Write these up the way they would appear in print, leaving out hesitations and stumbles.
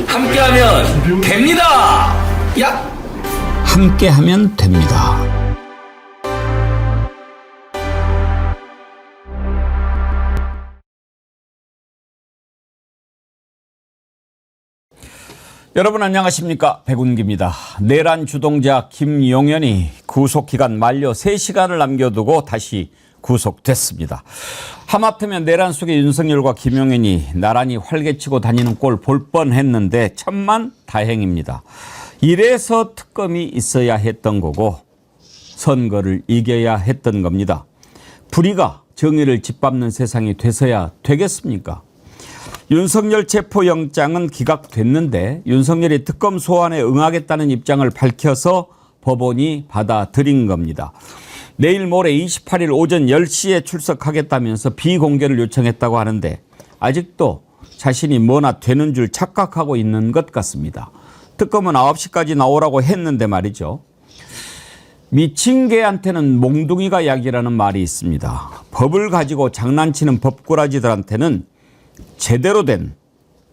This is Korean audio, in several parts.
함께하면 됩니다. 야! 함께하면 됩니다. 여러분 안녕하십니까, 백운기입니다. 내란 주동자 김용현이 구속기간 만료 3시간을 남겨두고 다시 구속됐습니다. 하마터면 내란 속의 윤석열과 김용현이 나란히 활개치고 다니는 꼴 볼 뻔했는데 천만 다행입니다. 이래서 특검이 있어야 했던 거고 선거를 이겨야 했던 겁니다. 불의가 정의를 짓밟는 세상이 돼서야 되겠습니까? 윤석열 체포영장은 기각됐는데 윤석열이 특검 소환에 응하겠다는 입장을 밝혀서 법원이 받아들인 겁니다. 내일 모레 28일 오전 10시에 출석하겠다면서 비공개를 요청했다고 하는데 아직도 자신이 뭐나 되는 줄 착각하고 있는 것 같습니다. 특검은 9시까지 나오라고 했는데 말이죠. 미친 개한테는 몽둥이가 약이라는 말이 있습니다. 법을 가지고 장난치는 법꾸라지들한테는 제대로 된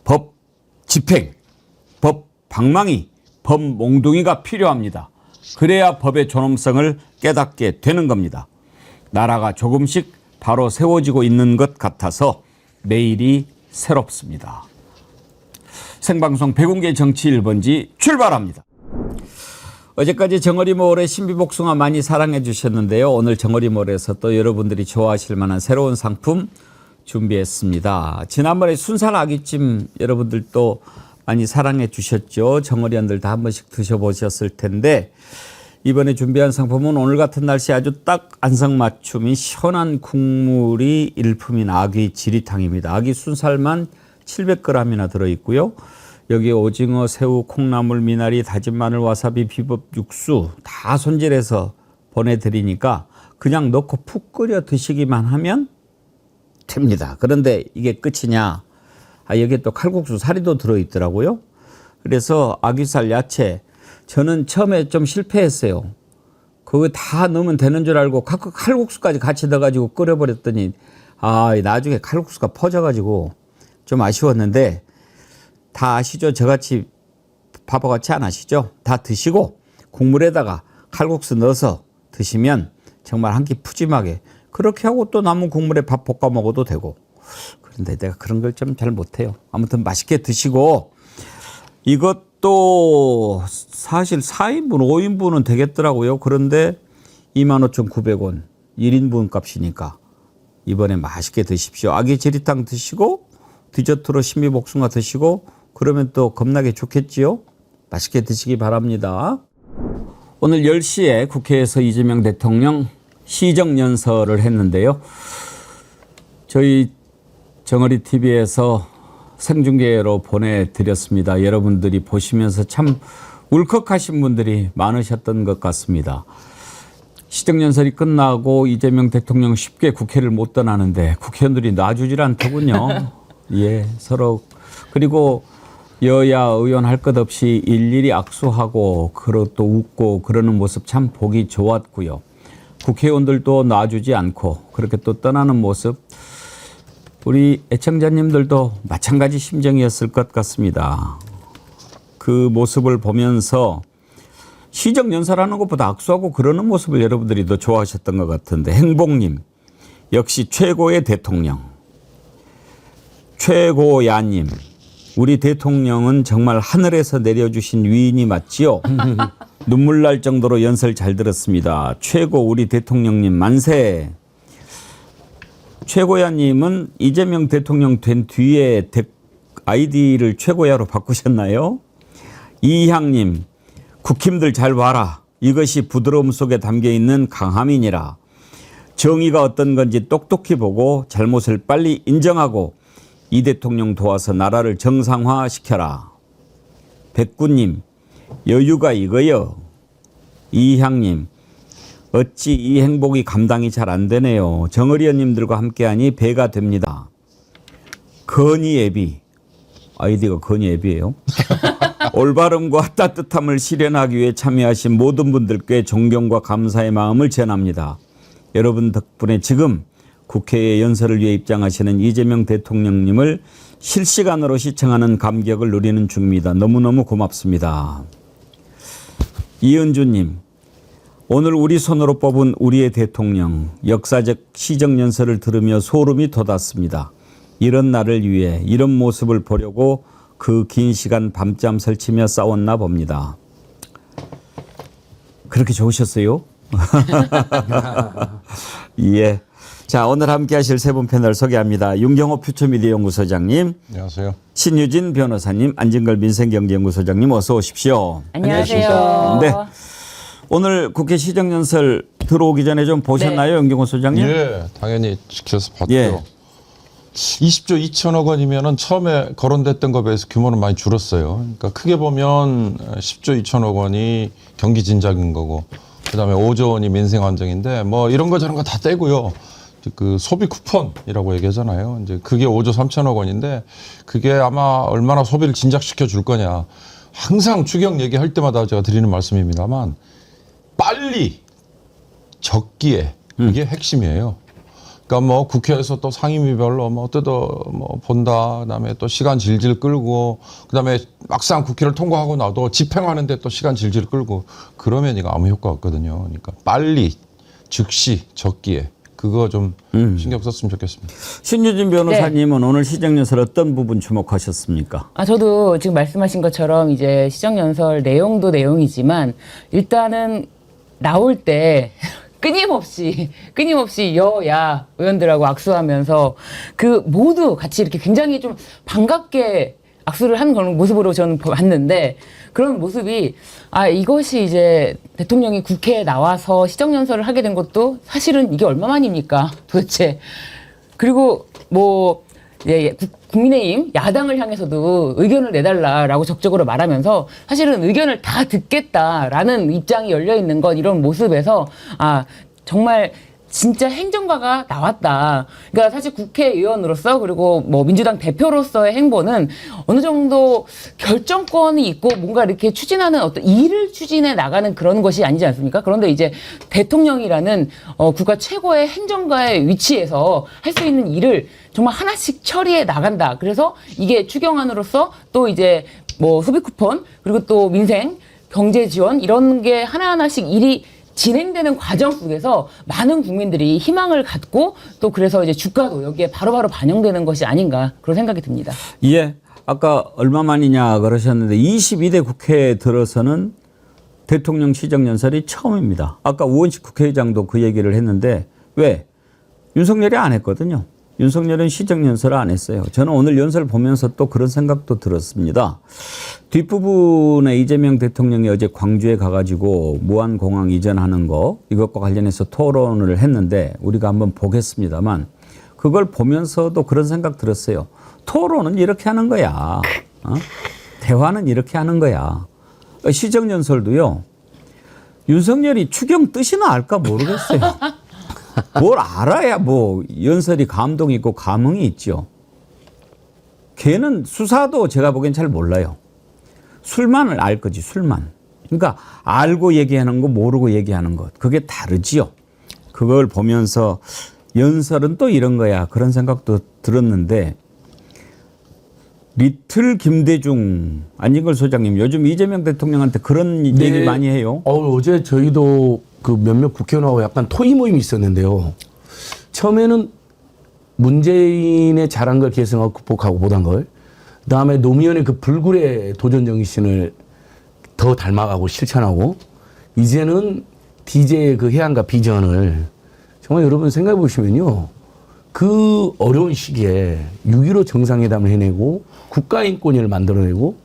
법 집행, 법 방망이, 법 몽둥이가 필요합니다. 그래야 법의 존엄성을 깨닫게 되는 겁니다. 나라가 조금씩 바로 세워지고 있는 것 같아서 내일이 새롭습니다. 생방송 백운계 정치 1번지 출발합니다. 어제까지 정어리몰의 신비복숭아 많이 사랑해 주셨는데요. 오늘 정어리몰에서 또 여러분들이 좋아하실 만한 새로운 상품 준비했습니다. 지난번에 순살 아귀찜 여러분들도 많이 사랑해 주셨죠. 정어리안들 다 한 번씩 드셔보셨을 텐데 이번에 준비한 상품은 오늘 같은 날씨에 아주 딱 안성맞춤이 시원한 국물이 일품인 아귀 지리탕입니다. 아귀 순살만 700g이나 들어있고요. 여기에 오징어, 새우, 콩나물, 미나리, 다진 마늘, 와사비, 비법, 육수 다 손질해서 보내드리니까 그냥 넣고 푹 끓여 드시기만 하면 됩니다. 그런데 이게 끝이냐? 여기에 또 칼국수 사리도 들어있더라고요. 그래서 아귀살, 야채 저는 처음에 좀 실패했어요. 그거 다 넣으면 되는 줄 알고 칼국수까지 같이 넣어가지고 끓여버렸더니 나중에 칼국수가 퍼져가지고 좀 아쉬웠는데 다 아시죠? 저같이 바보같이 안 아시죠? 다 드시고 국물에다가 칼국수 넣어서 드시면 정말 한 끼 푸짐하게 그렇게 하고 또 남은 국물에 밥 볶아 먹어도 되고. 그런데 내가 그런 걸 좀 잘 못해요. 아무튼 맛있게 드시고 이것도 사실 4인분, 5인분은 되겠더라고요. 그런데 25,900원 1인분 값이니까 이번에 맛있게 드십시오. 아귀 지리탕 드시고 디저트로 신비복숭아 드시고 그러면 또 겁나게 좋겠지요. 맛있게 드시기 바랍니다. 오늘 10시에 국회에서 이재명 대통령 시정연설을 했는데요. 저희 정어리 TV에서 생중계로 보내드렸습니다. 여러분들이 보시면서 참 울컥하신 분들이 많으셨던 것 같습니다. 시정연설이 끝나고 이재명 대통령 쉽게 국회를 못 떠나는데 국회의원들이 놔주질 않더군요. 예, 서로. 그리고 여야 의원 할 것 없이 일일이 악수하고 또 웃고 그러는 모습 참 보기 좋았고요. 국회의원들도 놔주지 않고 그렇게 또 떠나는 모습 우리 애청자님들도 마찬가지 심정이었을 것 같습니다. 그 모습을 보면서 시정연설하는 것보다 악수하고 그러는 모습을 여러분들이 더 좋아하셨던 것 같은데 행복님 역시 최고의 대통령 최고야님 우리 대통령은 정말 하늘에서 내려주신 위인이 맞지요? 눈물 날 정도로 연설 잘 들었습니다. 최고 우리 대통령님 만세. 최고야님은 이재명 대통령 된 뒤에 아이디를 최고야로 바꾸셨나요? 이향님 국힘들 잘 봐라. 이것이 부드러움 속에 담겨있는 강함이니라. 정의가 어떤 건지 똑똑히 보고 잘못을 빨리 인정하고 이 대통령 도와서 나라를 정상화시켜라. 백구님 여유가 이거요. 이향님 어찌 이 행복이 감당이 잘 안 되네요. 정의리원님들과 함께하니 배가 됩니다. 건희애비 아이디가 건희애비예요. 올바름과 따뜻함을 실현하기 위해 참여하신 모든 분들께 존경과 감사의 마음을 전합니다. 여러분 덕분에 지금 국회의 연설을 위해 입장하시는 이재명 대통령님을 실시간으로 시청하는 감격을 누리는 중입니다. 너무너무 고맙습니다. 이은주님, 오늘 우리 손으로 뽑은 우리의 대통령 역사적 시정연설을 들으며 소름이 돋았습니다. 이런 날을 위해 이런 모습을 보려고 그 긴 시간 밤잠 설치며 싸웠나 봅니다. 그렇게 좋으셨어요? 예. 자, 오늘 함께 하실 세 분 패널 소개합니다. 윤경호 퓨처미디어 연구소장님. 안녕하세요. 신유진 변호사님, 안진걸 민생경제연구소장님 어서 오십시오. 안녕하세요. 네. 오늘 국회 시정연설 들어오기 전에 좀 보셨나요, 윤경호 소장님? 예, 당연히 지켜서 봤죠. 예. 20조 2천억 원이면은 처음에 거론됐던 것에 비해서 규모는 많이 줄었어요. 그러니까 크게 보면 10조 2천억 원이 경기 진작인 거고, 그다음에 5조 원이 민생 안정인데 뭐 이런 거 저런 거 다 떼고요. 그 소비 쿠폰이라고 얘기하잖아요. 이제 그게 5조 3천억 원인데 그게 아마 얼마나 소비를 진작시켜 줄 거냐. 항상 추경 얘기할 때마다 제가 드리는 말씀입니다만 빨리 적기에 이게 핵심이에요. 그러니까 뭐 국회에서 또 상임위별로 뭐 뜯어 뭐 본다. 그다음에 또 시간 질질 끌고 그다음에 막상 국회를 통과하고 나도 집행하는데 또 시간 질질 끌고 그러면 이거 아무 효과 없거든요. 그러니까 빨리 즉시 적기에 그거 좀 신경 썼으면 좋겠습니다. 신유진 변호사님은 오늘 시정연설 어떤 부분 주목하셨습니까? 저도 지금 말씀하신 것처럼 이제 시정연설 내용도 내용이지만 일단은 나올 때 끊임없이 여야 의원들하고 악수하면서 그 모두 같이 이렇게 굉장히 좀 반갑게 악수를 하는 그런 모습으로 저는 봤는데 그런 모습이 이것이 이제 대통령이 국회에 나와서 시정연설을 하게 된 것도 사실은 이게 얼마만입니까 도대체. 그리고 뭐 국민의힘 야당을 향해서도 의견을 내달라라고 적극적으로 말하면서 사실은 의견을 다 듣겠다라는 입장이 열려 있는 것 이런 모습에서 정말 진짜 행정가가 나왔다. 그러니까 사실 국회의원으로서 그리고 뭐 민주당 대표로서의 행보는 어느 정도 결정권이 있고 뭔가 이렇게 추진하는 어떤 일을 추진해 나가는 그런 것이 아니지 않습니까? 그런데 이제 대통령이라는 국가 최고의 행정가의 위치에서 할 수 있는 일을 정말 하나씩 처리해 나간다. 그래서 이게 추경안으로서 또 이제 뭐 소비 쿠폰 그리고 또 민생 경제 지원 이런 게 하나하나씩 일이 진행되는 과정 속에서 많은 국민들이 희망을 갖고 또 그래서 이제 주가도 여기에 바로바로 반영되는 것이 아닌가 그런 생각이 듭니다. 예. 아까 얼마만이냐 그러셨는데 22대 국회에 들어서는 대통령 시정연설이 처음입니다. 아까 우원식 국회의장도 그 얘기를 했는데 왜? 윤석열이 안 했거든요. 윤석열은 시정연설을 안 했어요. 저는 오늘 연설 보면서 또 그런 생각도 들었습니다. 뒷부분에 이재명 대통령이 어제 광주에 가가지고 무안공항 이전하는 거 이것과 관련해서 토론을 했는데 우리가 한번 보겠습니다만 그걸 보면서도 그런 생각 들었어요. 토론은 이렇게 하는 거야. 대화는 이렇게 하는 거야. 시정연설도요. 윤석열이 추경 뜻이나 알까 모르겠어요. 뭘 알아야 뭐 연설이 감동이 있고 감흥이 있죠. 걔는 수사도 제가 보기엔 잘 몰라요. 술만을 알 거지, 술만. 그러니까 알고 얘기하는 거 모르고 얘기하는 것. 그게 다르지요. 그걸 보면서 연설은 또 이런 거야. 그런 생각도 들었는데 리틀 김대중 안진걸 소장님 요즘 이재명 대통령한테 그런 얘기 많이 해요. 어제 저희도 그 몇몇 국회의원하고 약간 토의 모임이 있었는데요. 처음에는 문재인의 잘한 걸 계승하고 극복하고 못한 걸. 그다음에 노무현의 그 불굴의 도전 정신을 더 닮아가고 실천하고 이제는 DJ의 그 해안가 비전을 정말 여러분 생각해 보시면요. 그 어려운 시기에 6.15 정상회담을 해내고 국가인권위를 만들어내고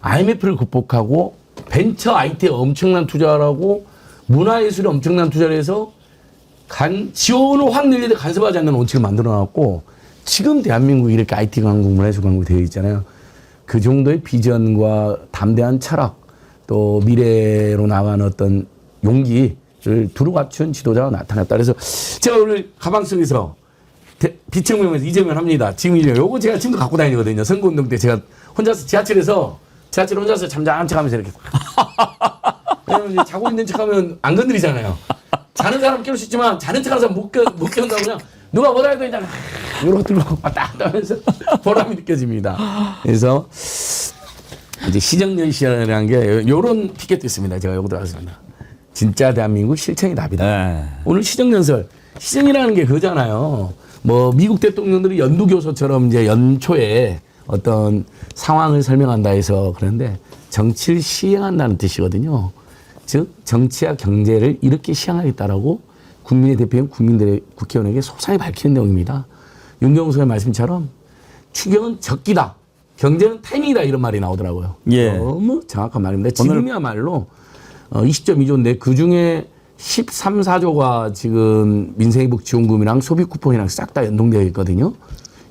IMF를 극복하고 벤처 IT에 엄청난 투자를 하고 문화예술에 엄청난 투자를 해서 지원을 확 늘리되 간섭하지 않는 원칙을 만들어놨고 지금 대한민국이 이렇게 IT 강국, 문화예술 강국이 되어 있잖아요. 그 정도의 비전과 담대한 철학 또 미래로 나가는 어떤 용기를 두루 갖춘 지도자가 나타났다. 그래서 제가 오늘 가방 속에서 비천공에서 이재명 합니다. 지금 요거 제가 지금도 갖고 다니거든요. 선거운동 때 제가 혼자서 지하철 혼자서 잠잠한 척하면서 이렇게 왜냐면 이제 자고 있는 척하면 안 건드리잖아요. 자는 사람 깨울 수 있지만 자는 척하는 사람 못 깨운다고 그냥 누가 뭐라 해도 그냥 이거 들고 왔다 갔다 하면서 보람이 느껴집니다. 그래서 이제 시정연설이라는 게 요런 티켓도 있습니다. 제가 요거 들어갔습니다. 진짜 대한민국 실천이 답이다. 네. 오늘 시정연설, 시정이라는 게 그거잖아요. 뭐 미국 대통령들이 연두교소처럼 이제 연초에 어떤 상황을 설명한다 해서 그런데 정치를 시행한다는 뜻이거든요. 즉 정치와 경제를 이렇게 시행하겠다라고 국민의 대표인 국민들의 국회의원에게 소상히 밝히는 내용입니다. 윤경호 선생의 말씀처럼 추경은 적기다. 경제는 타이밍이다 이런 말이 나오더라고요. 예. 너무 정확한 말입니다. 지금이야말로 20.2조인데 그중에 13, 14조가 지금 민생회복 지원금이랑 소비 쿠폰이랑 싹 다 연동되어 있거든요.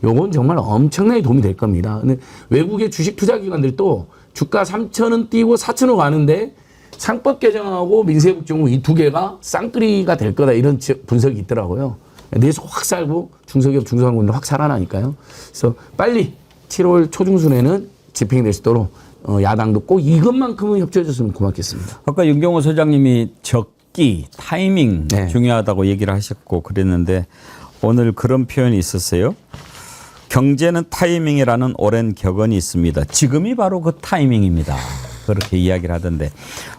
요건 정말 엄청나게 도움이 될 겁니다. 근데 외국의 주식 투자 기관들도 주가 3,000원 뛰고 4,000원 가는데 상법 개정하고 민생회복 지원금 이 두 개가 쌍끌이가 될 거다 이런 분석이 있더라고요. 내에서 확 살고 중소기업 중소상공인도 확 살아나니까요. 그래서 빨리 7월 초중순에는 집행이 될 수 있도록 야당도 꼭 이것만큼은 협조해 줬으면 고맙겠습니다. 아까 윤경호 소장님이 적기, 타이밍 네. 중요하다고 얘기를 하셨고 그랬는데 오늘 그런 표현이 있었어요. 경제는 타이밍이라는 오랜 격언이 있습니다. 지금이 바로 그 타이밍입니다. 그렇게 이야기를 하던데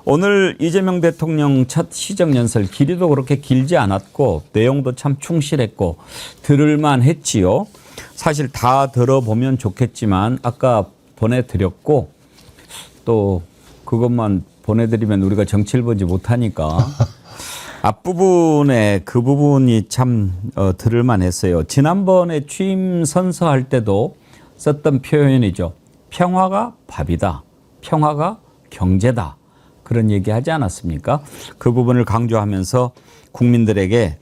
오늘 이재명 대통령 첫 시정연설 길이도 그렇게 길지 않았고 내용도 참 충실했고 들을만 했지요. 사실 다 들어보면 좋겠지만 아까 보내드렸고 또 그것만 보내드리면 우리가 정치를 보지 못하니까 앞부분에 그 부분이 참 들을만 했어요. 지난번에 취임 선서할 때도 썼던 표현이죠. 평화가 밥이다. 평화가 경제다. 그런 얘기 하지 않았습니까? 그 부분을 강조하면서 국민들에게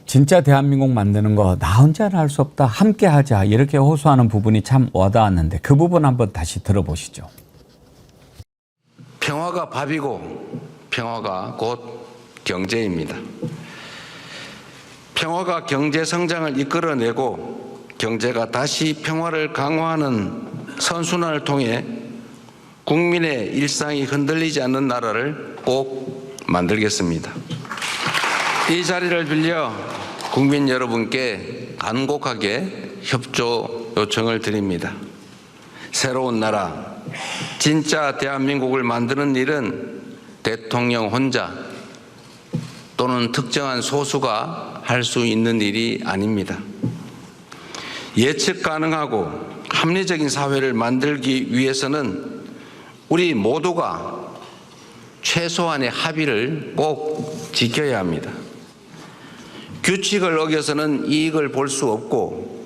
진짜 대한민국 만드는 거 나 혼자는 할 수 없다. 함께 하자. 이렇게 호소하는 부분이 참 와닿았는데 그 부분 한번 다시 들어보시죠. 평화가 밥이고 평화가 곧 경제입니다. 평화가 경제 성장을 이끌어내고 경제가 다시 평화를 강화하는 선순환을 통해 국민의 일상이 흔들리지 않는 나라를 꼭 만들겠습니다. 이 자리를 빌려 국민 여러분께 간곡하게 협조 요청을 드립니다. 새로운 나라, 진짜 대한민국을 만드는 일은 대통령 혼자 또는 특정한 소수가 할 수 있는 일이 아닙니다. 예측 가능하고 합리적인 사회를 만들기 위해서는 우리 모두가 최소한의 합의를 꼭 지켜야 합니다. 규칙을 어겨서는 이익을 볼 수 없고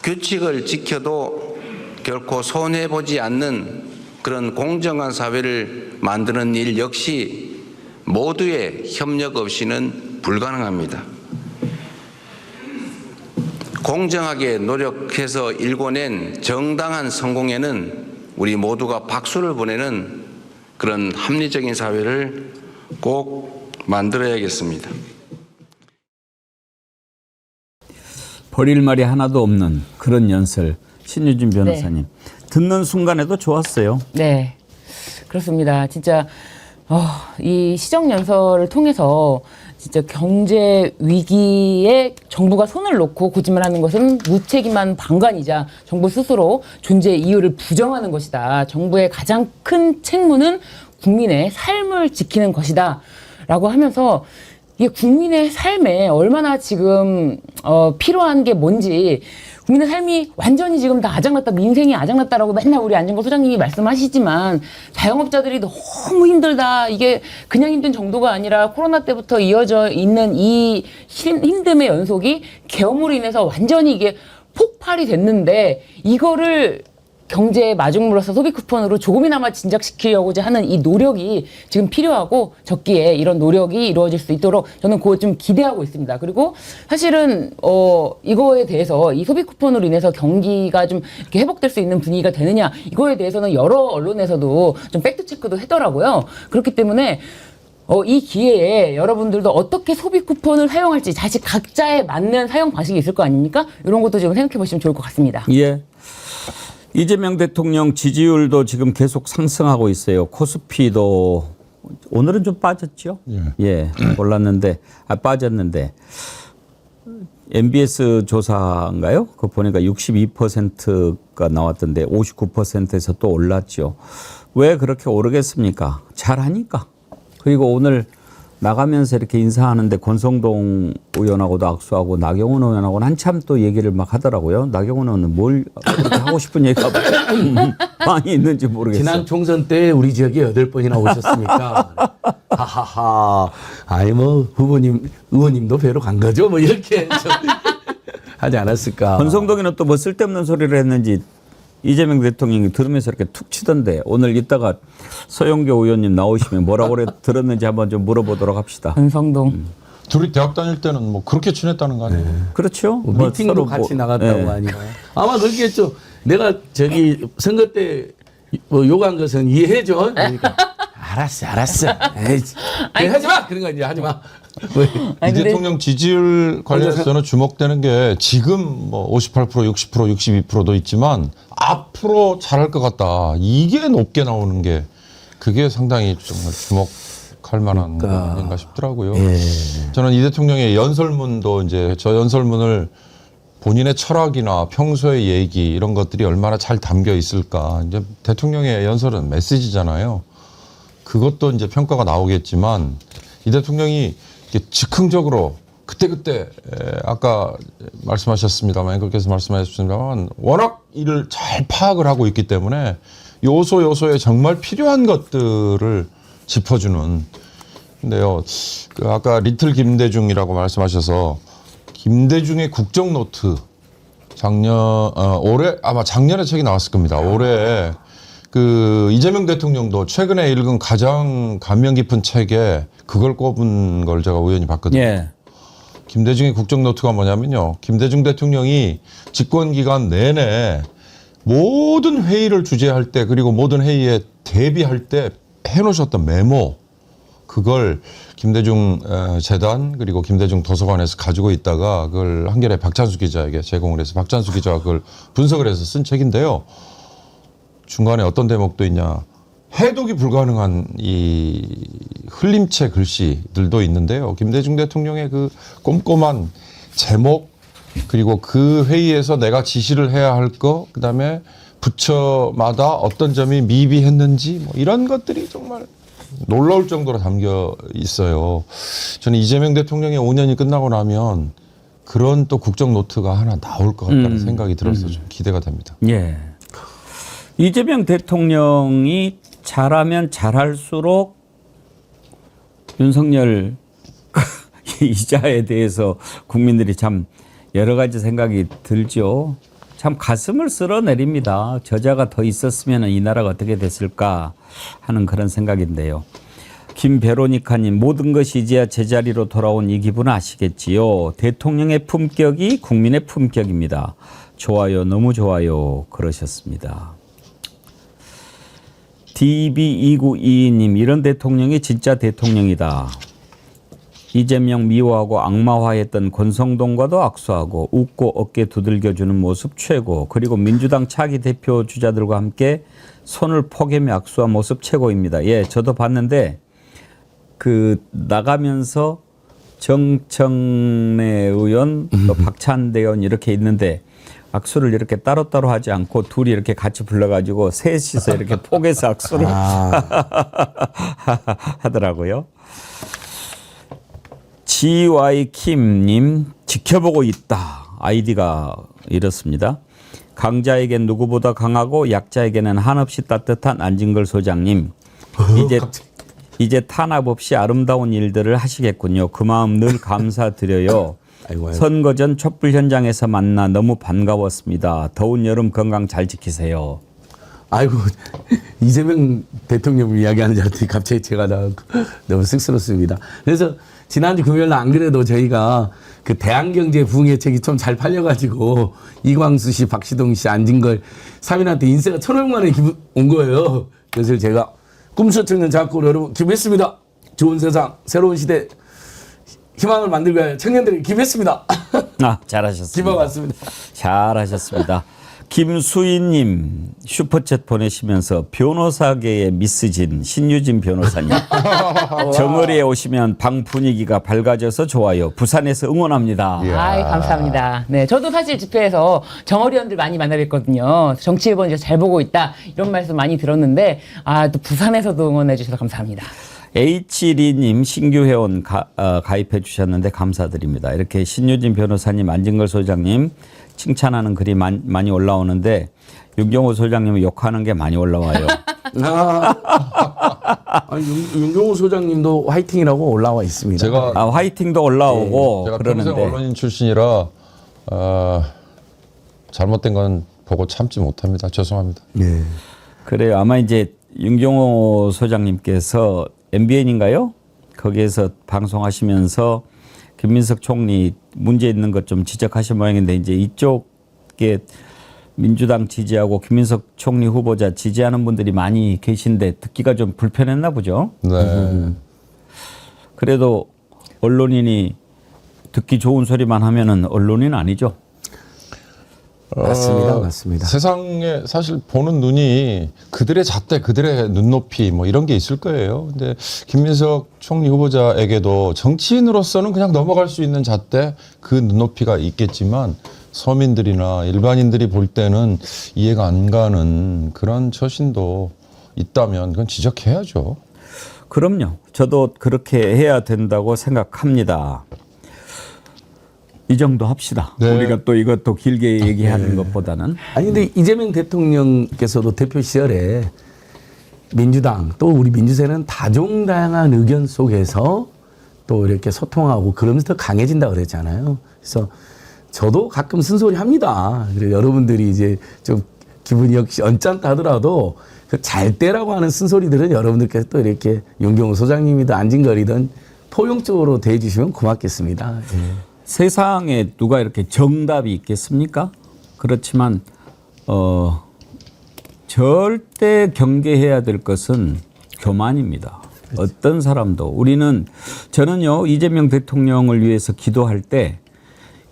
규칙을 지켜도 결코 손해보지 않는 그런 공정한 사회를 만드는 일 역시 모두의 협력 없이는 불가능합니다. 공정하게 노력해서 일궈낸 정당한 성공에는 우리 모두가 박수를 보내는 그런 합리적인 사회를 꼭 만들어야겠습니다. 버릴 말이 하나도 없는 그런 연설. 신유진 변호사님. 듣는 순간에도 좋았어요. 네, 그렇습니다. 진짜 이 시정연설을 통해서 진짜 경제 위기에 정부가 손을 놓고 고집을하는 것은 무책임한 방관이자 정부 스스로 존재 이유를 부정하는 것이다. 정부의 가장 큰 책무는 국민의 삶을 지키는 것이다. 라고 하면서 이게 국민의 삶에 얼마나 지금 필요한 게 뭔지 국민의 삶이 완전히 지금 다 아작났다, 민생이 아작났다라고 맨날 우리 안진걸 소장님이 말씀하시지만 자영업자들이 너무 힘들다. 이게 그냥 힘든 정도가 아니라 코로나 때부터 이어져 있는 이 힘듦의 연속이 계엄으로 인해서 완전히 이게 폭발이 됐는데 이거를 경제의 마중물로서 소비 쿠폰으로 조금이나마 진작시키려고자 하는 이 노력이 지금 필요하고 적기에 이런 노력이 이루어질 수 있도록 저는 그거 좀 기대하고 있습니다. 그리고 사실은 이거에 대해서 이 소비 쿠폰으로 인해서 경기가 좀 이렇게 회복될 수 있는 분위기가 되느냐 이거에 대해서는 여러 언론에서도 좀 팩트 체크도 하더라고요. 그렇기 때문에 이 기회에 여러분들도 어떻게 소비 쿠폰을 사용할지 자식 각자에 맞는 사용 방식이 있을 거 아닙니까? 이런 것도 좀 생각해 보시면 좋을 것 같습니다. 예. 이재명 대통령 지지율도 지금 계속 상승하고 있어요. 코스피도 오늘은 좀 빠졌죠? 예, 올랐는데 빠졌는데 MBS 조사인가요? 그거 보니까 62%가 나왔던데 59%에서 또 올랐죠. 왜 그렇게 오르겠습니까? 잘하니까. 그리고 오늘 나가면서 이렇게 인사하는데 권성동 의원하고도 악수하고 나경원 의원하고는 한참 또 얘기를 막 하더라고요. 나경원 의원은 뭘 그렇게 하고 싶은 얘기가 많이 있는지 모르겠어요. 지난 총선 때 우리 지역에 8번이나 오셨으니까 하하하. 아이 뭐 후보님 의원님도 뵈러 간 거죠. 뭐 이렇게 좀 하지 않았을까. 권성동이는 또 뭐 쓸데없는 소리를 했는지 이재명 대통령이 들으면서 이렇게 툭 치던데 오늘 이따가 서영교 의원님 나오시면 뭐라고 들었는지 한번 좀 물어보도록 합시다. 권성동. 둘이 대학 다닐 때는 뭐 그렇게 친했다는 거 아니에요? 그렇죠. 뭐 미팅도 서로 같이 뭐, 나갔다고 예. 하니까 아마 그렇겠죠. 내가 저기 선거 때 뭐 요구한 것은 이해해줘. 그러니까 알았어. 에이, 하지 마. 그런 거 이제 하지 마. 이 대통령 지지율 관련해서는 주목되는 게 지금 뭐 58%, 60%, 62%도 있지만 앞으로 잘할 것 같다. 이게 높게 나오는 게 그게 상당히 정말 주목할 만한 거 아닌가 싶더라고요. 저는 이 대통령의 연설문도 이제 저 연설문을 본인의 철학이나 평소의 얘기 이런 것들이 얼마나 잘 담겨 있을까. 이제 대통령의 연설은 메시지잖아요. 그것도 이제 평가가 나오겠지만 이 대통령이 이렇게 즉흥적으로 그때그때 아까 말씀하셨습니다만 앵커께서 말씀하셨습니다만 워낙 이를 잘 파악을 하고 있기 때문에 요소요소에 정말 필요한 것들을 짚어주는 근데요 그 아까 리틀 김대중이라고 말씀하셔서 김대중의 국정노트 올해 아마 작년에 책이 나왔을 겁니다. 올해 그 이재명 대통령도 최근에 읽은 가장 감명 깊은 책에 그걸 꼽은 걸 제가 우연히 봤거든요. 예. 김대중의 국정노트가 뭐냐면요. 김대중 대통령이 집권 기간 내내 모든 회의를 주재할 때 그리고 모든 회의에 대비할 때 해놓으셨던 메모 그걸 김대중 재단 그리고 김대중 도서관에서 가지고 있다가 그걸 한겨레 박찬수 기자에게 제공을 해서 박찬수 기자가 그걸 분석을 해서 쓴 책인데요. 중간에 어떤 대목도 있냐. 해독이 불가능한 이 흘림체 글씨들도 있는데요. 김대중 대통령의 그 꼼꼼한 제목 그리고 그 회의에서 내가 지시를 해야 할 거 그다음에 부처마다 어떤 점이 미비했는지 뭐 이런 것들이 정말 놀라울 정도로 담겨 있어요. 저는 이재명 대통령의 5년이 끝나고 나면 그런 또 국정 노트가 하나 나올 것 같다는 생각이 들어서 좀 기대가 됩니다. 예. 이재명 대통령이 잘하면 잘할수록 윤석열 이자에 대해서 국민들이 참 여러 가지 생각이 들죠. 참 가슴을 쓸어내립니다. 저자가 더 있었으면 이 나라가 어떻게 됐을까 하는 그런 생각인데요. 김베로니카님 모든 것이 이제야 제자리로 돌아온 이 기분 아시겠지요. 대통령의 품격이 국민의 품격입니다. 좋아요 너무 좋아요 그러셨습니다. DB2922님 이런 대통령이 진짜 대통령이다. 이재명 미워하고 악마화했던 권성동과도 악수하고 웃고 어깨 두들겨주는 모습 최고. 그리고 민주당 차기 대표 주자들과 함께 손을 포개며 악수한 모습 최고입니다. 예, 저도 봤는데 그 나가면서 정청래 의원 또 박찬대 의원 이렇게 있는데 악수를 이렇게 따로따로 하지 않고 둘이 이렇게 같이 불러가지고 셋이서 이렇게 포개서 악수를 하더라고요. GY킴님 지켜보고 있다. 아이디가 이렇습니다. 강자에겐 누구보다 강하고 약자에게는 한없이 따뜻한 안진걸 소장님. 이제 탄압 없이 아름다운 일들을 하시겠군요. 그 마음 늘 감사드려요. 아이고. 선거 전 촛불 현장에서 만나 너무 반가웠습니다. 더운 여름 건강 잘 지키세요. 아이고 이재명 대통령 이야기하는 줄 알았더니 갑자기 제가 나오고 너무 쑥스럽습니다. 그래서 지난주 금요일 날 안 그래도 저희가 그 대한경제 부흥의 책이 좀 잘 팔려가지고 이광수 씨, 박시동 씨, 안진걸 3인한테 인세가 1,500만 원이 온 거예요. 그래서 제가 꿈속청년 작곡으로 여러분 기부했습니다. 좋은 세상, 새로운 시대 희망을 만들고 청년들에게 기부했습니다. 아, 잘하셨습니다. 기부 왔습니다. 잘하셨습니다. 김수희님 슈퍼챗 보내시면서 변호사계의 미스진 신유진 변호사님 정어리에 오시면 방 분위기가 밝아져서 좋아요. 부산에서 응원합니다. 아이, 감사합니다. 네, 저도 사실 집회에서 정어리원들 많이 만나뵀거든요. 정치 일본 이제 잘 보고 있다 이런 말씀 많이 들었는데 또 부산에서도 응원해 주셔서 감사합니다. H2님 신규 회원 가입해 주셨는데 감사드립니다. 이렇게 신유진 변호사님, 안진걸 소장님 칭찬하는 글이 많이 올라오는데 윤경호 소장님은 욕하는 게 많이 올라와요. 아니, 윤경호 소장님도 화이팅이라고 올라와 있습니다. 제가 화이팅도 올라오고 제가 평생 그러는데 언론인 출신이라 잘못된 건 보고 참지 못합니다. 죄송합니다. 네. 그래요. 아마 이제 윤경호 소장님께서 MBN인가요? 거기에서 방송하시면서 김민석 총리 문제 있는 것 좀 지적하신 모양인데 이제 이쪽에 민주당 지지하고 김민석 총리 후보자 지지하는 분들이 많이 계신데 듣기가 좀 불편했나 보죠. 네. 그래도 언론인이 듣기 좋은 소리만 하면은 언론인 아니죠. 맞습니다. 맞습니다. 세상에 사실 보는 눈이 그들의 잣대, 그들의 눈높이 뭐 이런 게 있을 거예요. 근데 김민석 총리 후보자에게도 정치인으로서는 그냥 넘어갈 수 있는 잣대, 그 눈높이가 있겠지만 서민들이나 일반인들이 볼 때는 이해가 안 가는 그런 처신도 있다면 그건 지적해야죠. 그럼요. 저도 그렇게 해야 된다고 생각합니다. 이 정도 합시다. 네. 우리가 또 이것도 길게 얘기하는 것보다는. 아니 근데 이재명 대통령께서도 대표 시절에 민주당 또 우리 민주세는 다종다양한 의견 속에서 또 이렇게 소통하고 그러면서 더 강해진다 그랬잖아요. 그래서 저도 가끔 쓴소리 합니다. 그리고 여러분들이 이제 좀 기분이 역시 언짢다 하더라도 그 잘 때라고 하는 쓴소리들은 여러분들께서 또 이렇게 윤경호 소장님이든 안진걸이든 포용적으로 대해주시면 고맙겠습니다. 예. 세상에 누가 이렇게 정답이 있겠습니까? 그렇지만 절대 경계해야 될 것은 교만입니다. 어떤 사람도 저는요 이재명 대통령을 위해서 기도할 때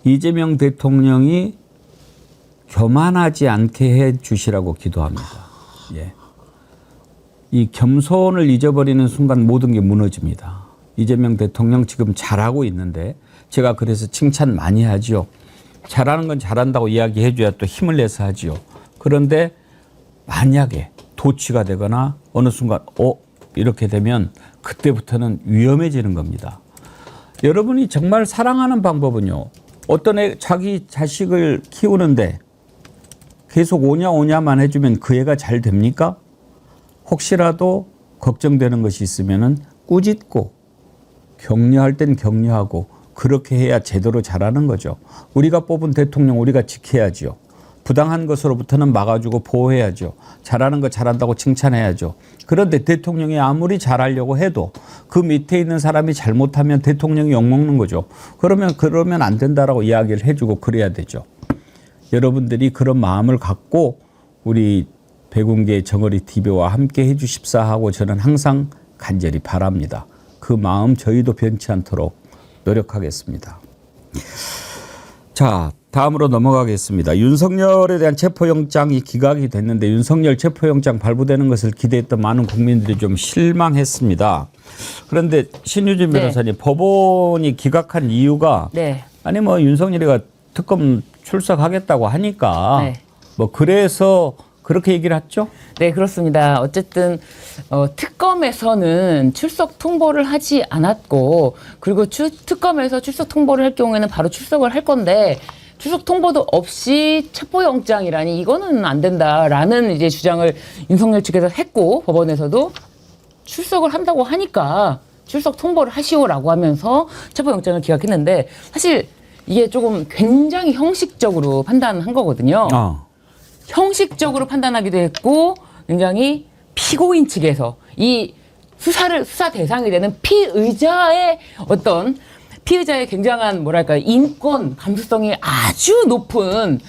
이재명 대통령이 교만하지 않게 해 주시라고 기도합니다. 예. 이 겸손을 잊어버리는 순간 모든 게 무너집니다. 이재명 대통령 지금 잘하고 있는데 제가 그래서 칭찬 많이 하지요. 잘하는 건 잘한다고 이야기해 줘야 또 힘을 내서 하지요. 그런데 만약에 도취가 되거나 어느 순간 이렇게 되면 그때부터는 위험해지는 겁니다. 여러분이 정말 사랑하는 방법은요. 어떤 자기 자식을 키우는데 계속 오냐만 해주면 그 애가 잘 됩니까? 혹시라도 걱정되는 것이 있으면은 꾸짖고 격려할 땐 격려하고 그렇게 해야 제대로 잘하는 거죠. 우리가 뽑은 대통령 우리가 지켜야죠. 부당한 것으로부터는 막아주고 보호해야죠. 잘하는 거 잘한다고 칭찬해야죠. 그런데 대통령이 아무리 잘하려고 해도 그 밑에 있는 사람이 잘못하면 대통령이 욕먹는 거죠. 그러면 안 된다라고 이야기를 해주고 그래야 되죠. 여러분들이 그런 마음을 갖고 우리 백운계 정어리 TV와 함께 해주십사 하고 저는 항상 간절히 바랍니다. 그 마음 저희도 변치 않도록 노력하겠습니다. 자, 다음으로 넘어가겠습니다. 윤석열에 대한 체포영장이 기각이 됐는데 윤석열 체포영장 발부되는 것을 기대했던 많은 국민들이 좀 실망했습니다. 그런데 신유진 변호사님, 법원이 기각한 이유가 아니 뭐 윤석열이가 특검 출석하겠다고 하니까 그래서 그렇게 얘기를 했죠? 네, 그렇습니다. 어쨌든 특검에서는 출석 통보를 하지 않았고 그리고 특검에서 출석 통보를 할 경우에는 바로 출석을 할 건데 출석 통보도 없이 체포영장이라니 이거는 안 된다라는 이제 주장을 윤석열 측에서 했고 법원에서도 출석을 한다고 하니까 출석 통보를 하시오라고 하면서 체포영장을 기각했는데 사실 이게 조금 굉장히 형식적으로 판단한 거거든요. 형식적으로 판단하기도 했고 굉장히 피고인 측에서 이 수사 대상이 되는 피의자의 굉장한 인권 감수성이 아주 높은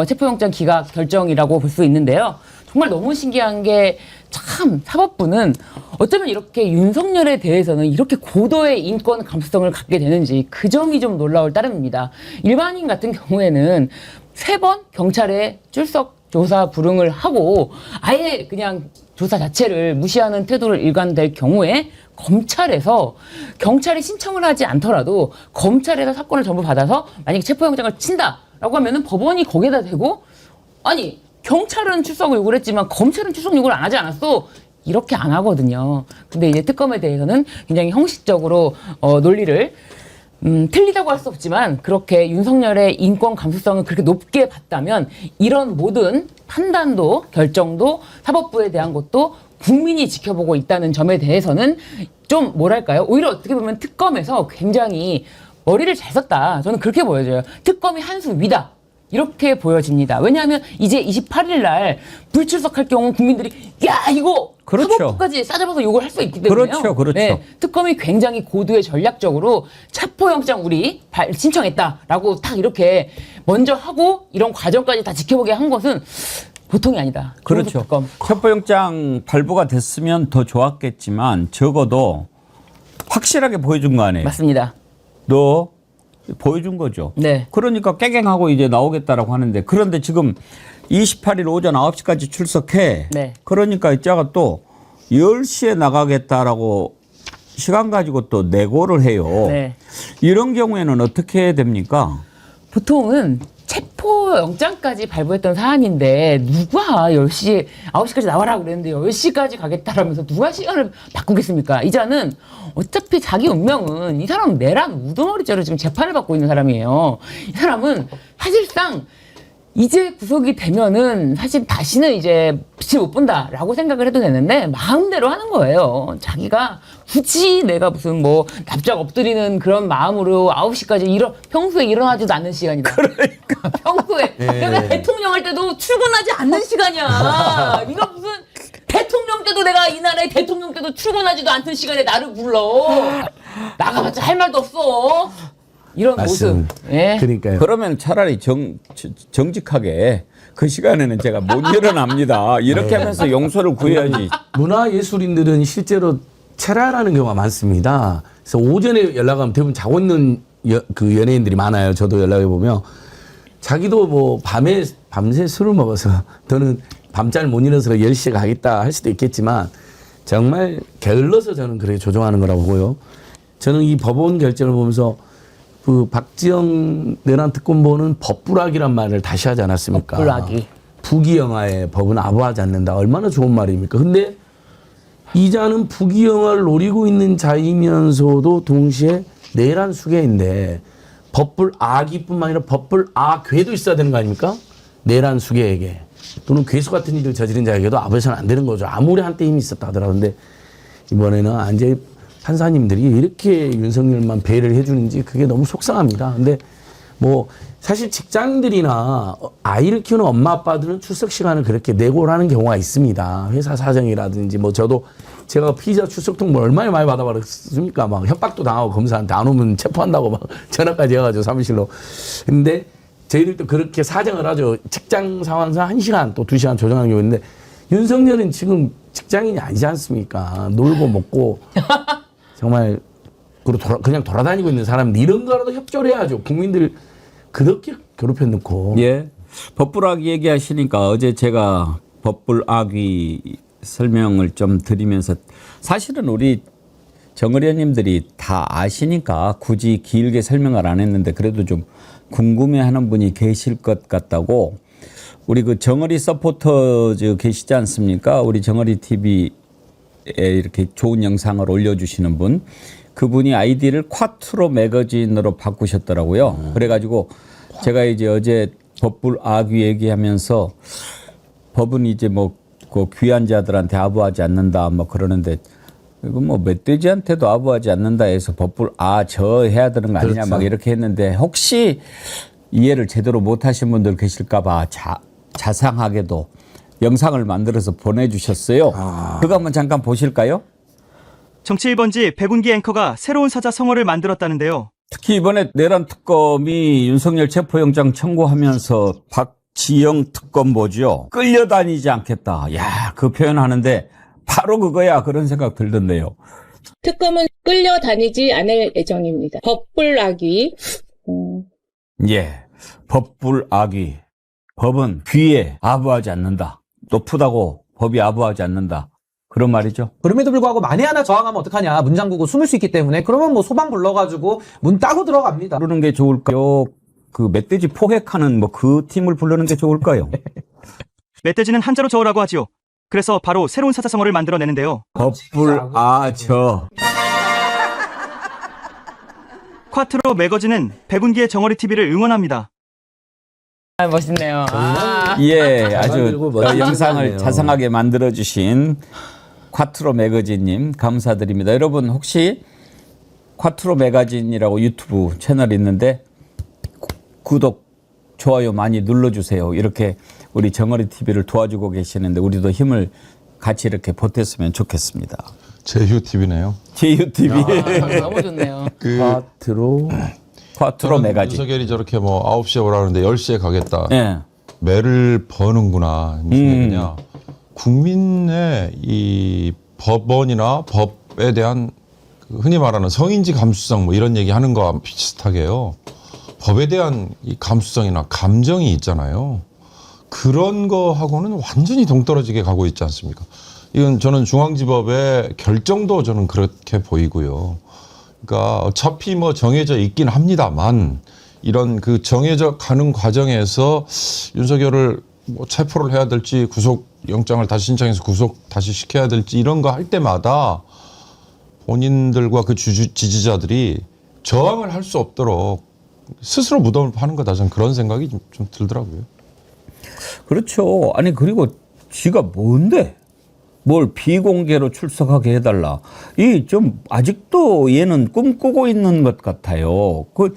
체포영장 기각 결정이라고 볼 수 있는데요. 정말 너무 신기한 게 참 사법부는 어쩌면 이렇게 윤석열에 대해서는 이렇게 고도의 인권 감수성을 갖게 되는지 그 점이 좀 놀라울 따름입니다. 일반인 같은 경우에는 3번 경찰에 출석 조사 불응을 하고 아예 그냥 조사 자체를 무시하는 태도를 일관될 경우에 검찰에서 경찰이 신청을 하지 않더라도 검찰에서 사건을 전부 받아서 만약에 체포영장을 친다라고 하면은 법원이 거기에다 대고 아니 경찰은 출석을 요구를 했지만 검찰은 출석 요구를 안 하지 않았어. 이렇게 안 하거든요. 근데 이제 특검에 대해서는 굉장히 형식적으로 논리를 틀리다고 할 수 없지만 그렇게 윤석열의 인권 감수성을 그렇게 높게 봤다면 이런 모든 판단도 결정도 사법부에 대한 것도 국민이 지켜보고 있다는 점에 대해서는 좀 뭐랄까요? 오히려 어떻게 보면 특검에서 굉장히 머리를 잘 썼다. 저는 그렇게 보여져요. 특검이 한 수 위다. 이렇게 보여집니다. 왜냐하면 이제 28일 날 불출석할 경우 국민들이 야 이거 그렇죠. 사법부까지 싸잡아서 욕을 할 수 있기 때문에요. 그렇죠, 그렇죠. 네, 특검이 굉장히 고도의 전략적으로 체포영장 우리 신청했다라고 딱 이렇게 먼저 하고 이런 과정까지 다 지켜보게 한 것은 보통이 아니다. 그렇죠. 특검. 체포영장 발부가 됐으면 더 좋았겠지만 적어도 확실하게 보여준 거 아니에요. 맞습니다. 너 보여준 거죠. 네. 그러니까 깨갱하고 이제 나오겠다라고 하는데 그런데 지금 28일 오전 9시까지 출석해. 네. 그러니까 이자가 또 10시에 나가겠다라고 시간 가지고 또 내고를 해요. 네. 이런 경우에는 어떻게 해야 됩니까? 보통은 체포영장까지 발부했던 사안인데 누가 10시, 9시까지 나와라 그랬는데 10시까지 가겠다라면서 누가 시간을 바꾸겠습니까? 이자는 어차피 자기 운명은 이 사람은 내란 우두머리죄로 지금 재판을 받고 있는 사람이에요. 이 사람은 사실상 이제 구속이 되면은 사실 다시는 이제 빛을 못 본다라고 생각을 해도 되는데 마음대로 하는 거예요. 자기가 굳이 내가 무슨 뭐 납작 엎드리는 그런 마음으로 9시까지 평소에 일어나지도 않는 시간이다. 그러니까. 평소에. 내가 대통령 할 때도 출근하지 않는 시간이야. 네가 무슨 대통령 때도 내가 이 나라의 대통령 때도 출근하지도 않던 시간에 나를 불러. 나가봤자 할 말도 없어. 이런 맞습니다. 모습. 예. 그러니까요. 그러면 차라리 정직하게 그 시간에는 제가 못 일어납니다. 이렇게 하면서 용서를 구해야지. 문화예술인들은 실제로 체라라는 경우가 많습니다. 그래서 오전에 연락하면 대부분 자고 있는 그 연예인들이 많아요. 저도 연락해 보면 자기도 뭐 밤새 술을 먹어서 너는 밤잘 못 일어서 10시에 가겠다 할 수도 있겠지만 정말 게을러서 저는 그렇게 조종하는 거라고 보고요. 저는 이 법원 결정을 보면서 그 박지영 내란 특검보는 법불악이란 말을 다시 하지 않았습니까? 법불악이. 부귀영화에 법은 아부하지 않는다. 얼마나 좋은 말입니까? 근데 이자는 부귀영화를 노리고 있는 자이면서도 동시에 내란 수괴인데 법불악이뿐만 아니라 법불악괴도 있어야 되는 거 아닙니까? 내란 수괴에게 또는 괴수 같은 일을 저지른 자에게도 아부해서는 안 되는 거죠. 아무리 한때 힘이 있었다 하더라도. 근데 이번에는 안재 판사님들이 이렇게 윤석열만 배려를 해주는지 그게 너무 속상합니다. 근데 뭐 사실 직장인들이나 아이를 키우는 엄마 아빠들은 출석 시간을 그렇게 내고를 하는 경우가 있습니다. 회사 사정이라든지 뭐 저도 제가 피의자 출석 통보를 얼마나 많이 받아봤습니까? 막 협박도 당하고 검사한테 안 오면 체포한다고 막 전화까지 해가지고 사무실로. 근데 저희들도 그렇게 사정을 하죠. 직장 상황상 1시간 또 2시간 조정하는 경우 있는데 윤석열은 지금 직장인이 아니지 않습니까? 놀고 먹고 정말 그냥 돌아다니고 있는 사람인데 이런 거라도 협조를 해야죠. 국민들 그렇게 괴롭혀 놓고. 예. 법불악위 얘기하시니까 어제 제가 법불악위 설명을 좀 드리면서 사실은 우리 정 의원님들이 다 아시니까 굳이 길게 설명을 안 했는데 그래도 좀 궁금해하는 분이 계실 것 같다고 우리 그 정의리 서포터즈 계시지 않습니까? 우리 정의리 TV에 이렇게 좋은 영상을 올려주시는 분. 그분이 아이디를 콰트로 매거진으로 바꾸셨더라고요. 그래가지고 제가 이제 어제 법불악위 얘기하면서 법은 이제 뭐 그 귀한 자들한테 아부하지 않는다 뭐 그러는데 이거 뭐 멧돼지한테도 아부하지 않는다 해서 저 해야 되는 거 아니냐 그렇죠. 막 이렇게 했는데 혹시 이해를 제대로 못하신 분들 계실까봐 자상하게도 영상을 만들어서 보내주셨어요. 그거 한번 잠깐 보실까요? 정치 1번지 백운기 앵커가 새로운 사자성어를 만들었다는데요. 특히 이번에 내란 특검이 윤석열 체포영장 청구하면서 박지영 특검보죠. 끌려다니지 않겠다. 야, 그 표현하는데 바로 그거야 그런 생각 들던데요. 특검은 끌려다니지 않을 예정입니다. 법불악위. 예, 법불악위. 법은 귀에 아부하지 않는다. 높다고 법이 아부하지 않는다. 그런 말이죠. 그럼에도 불구하고 만에 하나 저항하면 어떡하냐. 문 잠그고 숨을 수 있기 때문에 그러면 뭐 소방 불러가지고 문 따고 들어갑니다. 부르는 게 좋을까요? 그 멧돼지 포획하는 뭐 그 팀을 부르는 게 좋을까요? 멧돼지는 한자로 저으라고 하지요. 그래서 바로 새로운 사자성어를 만들어내는데요. 법불아저. 콰트로 매거진은 백운기의 정어리 TV를 응원합니다. 아, 멋있네요. 아. 예, 아주 만들고 멋지게 영상을 하네요. 자상하게 만들어주신 콰트로 매거진님 감사드립니다. 여러분 혹시 콰트로 매거진이라고 유튜브 채널이 있는데 구독, 좋아요 많이 눌러주세요. 이렇게 우리 정어리 TV를 도와주고 계시는데 우리도 힘을 같이 이렇게 보탰으면 좋겠습니다. 제휴 TV네요. JUTV 너무 좋네요. 콰트로 매거진. 윤석열이 저렇게 뭐 9시에 오라는데 10시에 가겠다. 예. 매를 버는구나. 무슨 얘기냐. 국민의 이 법원이나 법에 대한 그 흔히 말하는 성인지 감수성 뭐 이런 얘기 하는 거와 비슷하게요. 법에 대한 이 감수성이나 감정이 있잖아요. 그런 거하고는 완전히 동떨어지게 가고 있지 않습니까? 이건 저는 중앙지법의 결정도 저는 그렇게 보이고요. 그러니까 어차피 뭐 정해져 있긴 합니다만 이런 그 정해져 가는 과정에서 윤석열을 뭐 체포를 해야 될지 구속 영장을 다시 신청해서 구속 다시 시켜야 될지 이런 거 할 때마다 본인들과 그 지지자들이 저항을 할 수 없도록 스스로 무덤을 파는 거다. 저는 그런 생각이 좀 들더라고요. 그렇죠. 아니 그리고 지가 뭔데 뭘 비공개로 출석하게 해달라. 이 좀 아직도 얘는 꿈꾸고 있는 것 같아요. 그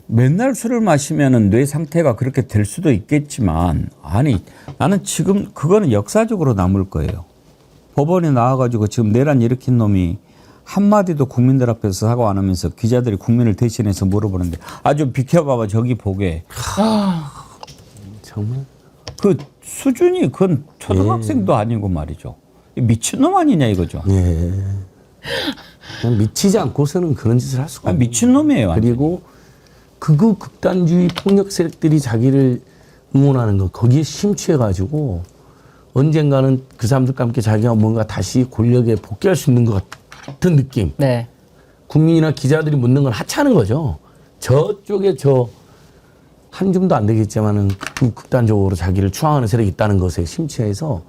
맨날 술을 마시면은 뇌 상태가 그렇게 될 수도 있겠지만 아니 나는 지금 그거는 역사적으로 남을 거예요. 법원에 나와가지고 지금 내란 일으킨 놈이 한마디도 국민들 앞에서 사과 안 하면서 기자들이 국민을 대신해서 물어보는데 아주 비켜봐봐 저기 보게. 정말. 그 수준이 그건 초등학생도 아니고 말이죠. 미친놈 아니냐 이거죠. 예. 그냥 미치지 않고서는 그런 짓을 할 수가 아, 없는 미친놈이에요. 완전히. 그리고 극우 극단주의 폭력 세력들이 자기를 응원하는 거 거기에 심취해가지고 언젠가는 그 사람들과 함께 자기가 뭔가 다시 권력에 복귀할 수 있는 것 같은 느낌. 네. 국민이나 기자들이 묻는 건 하찮은 거죠. 저쪽에 저 한 줌도 안 되겠지만은 그 극단적으로 자기를 추앙하는 세력이 있다는 것에 심취해서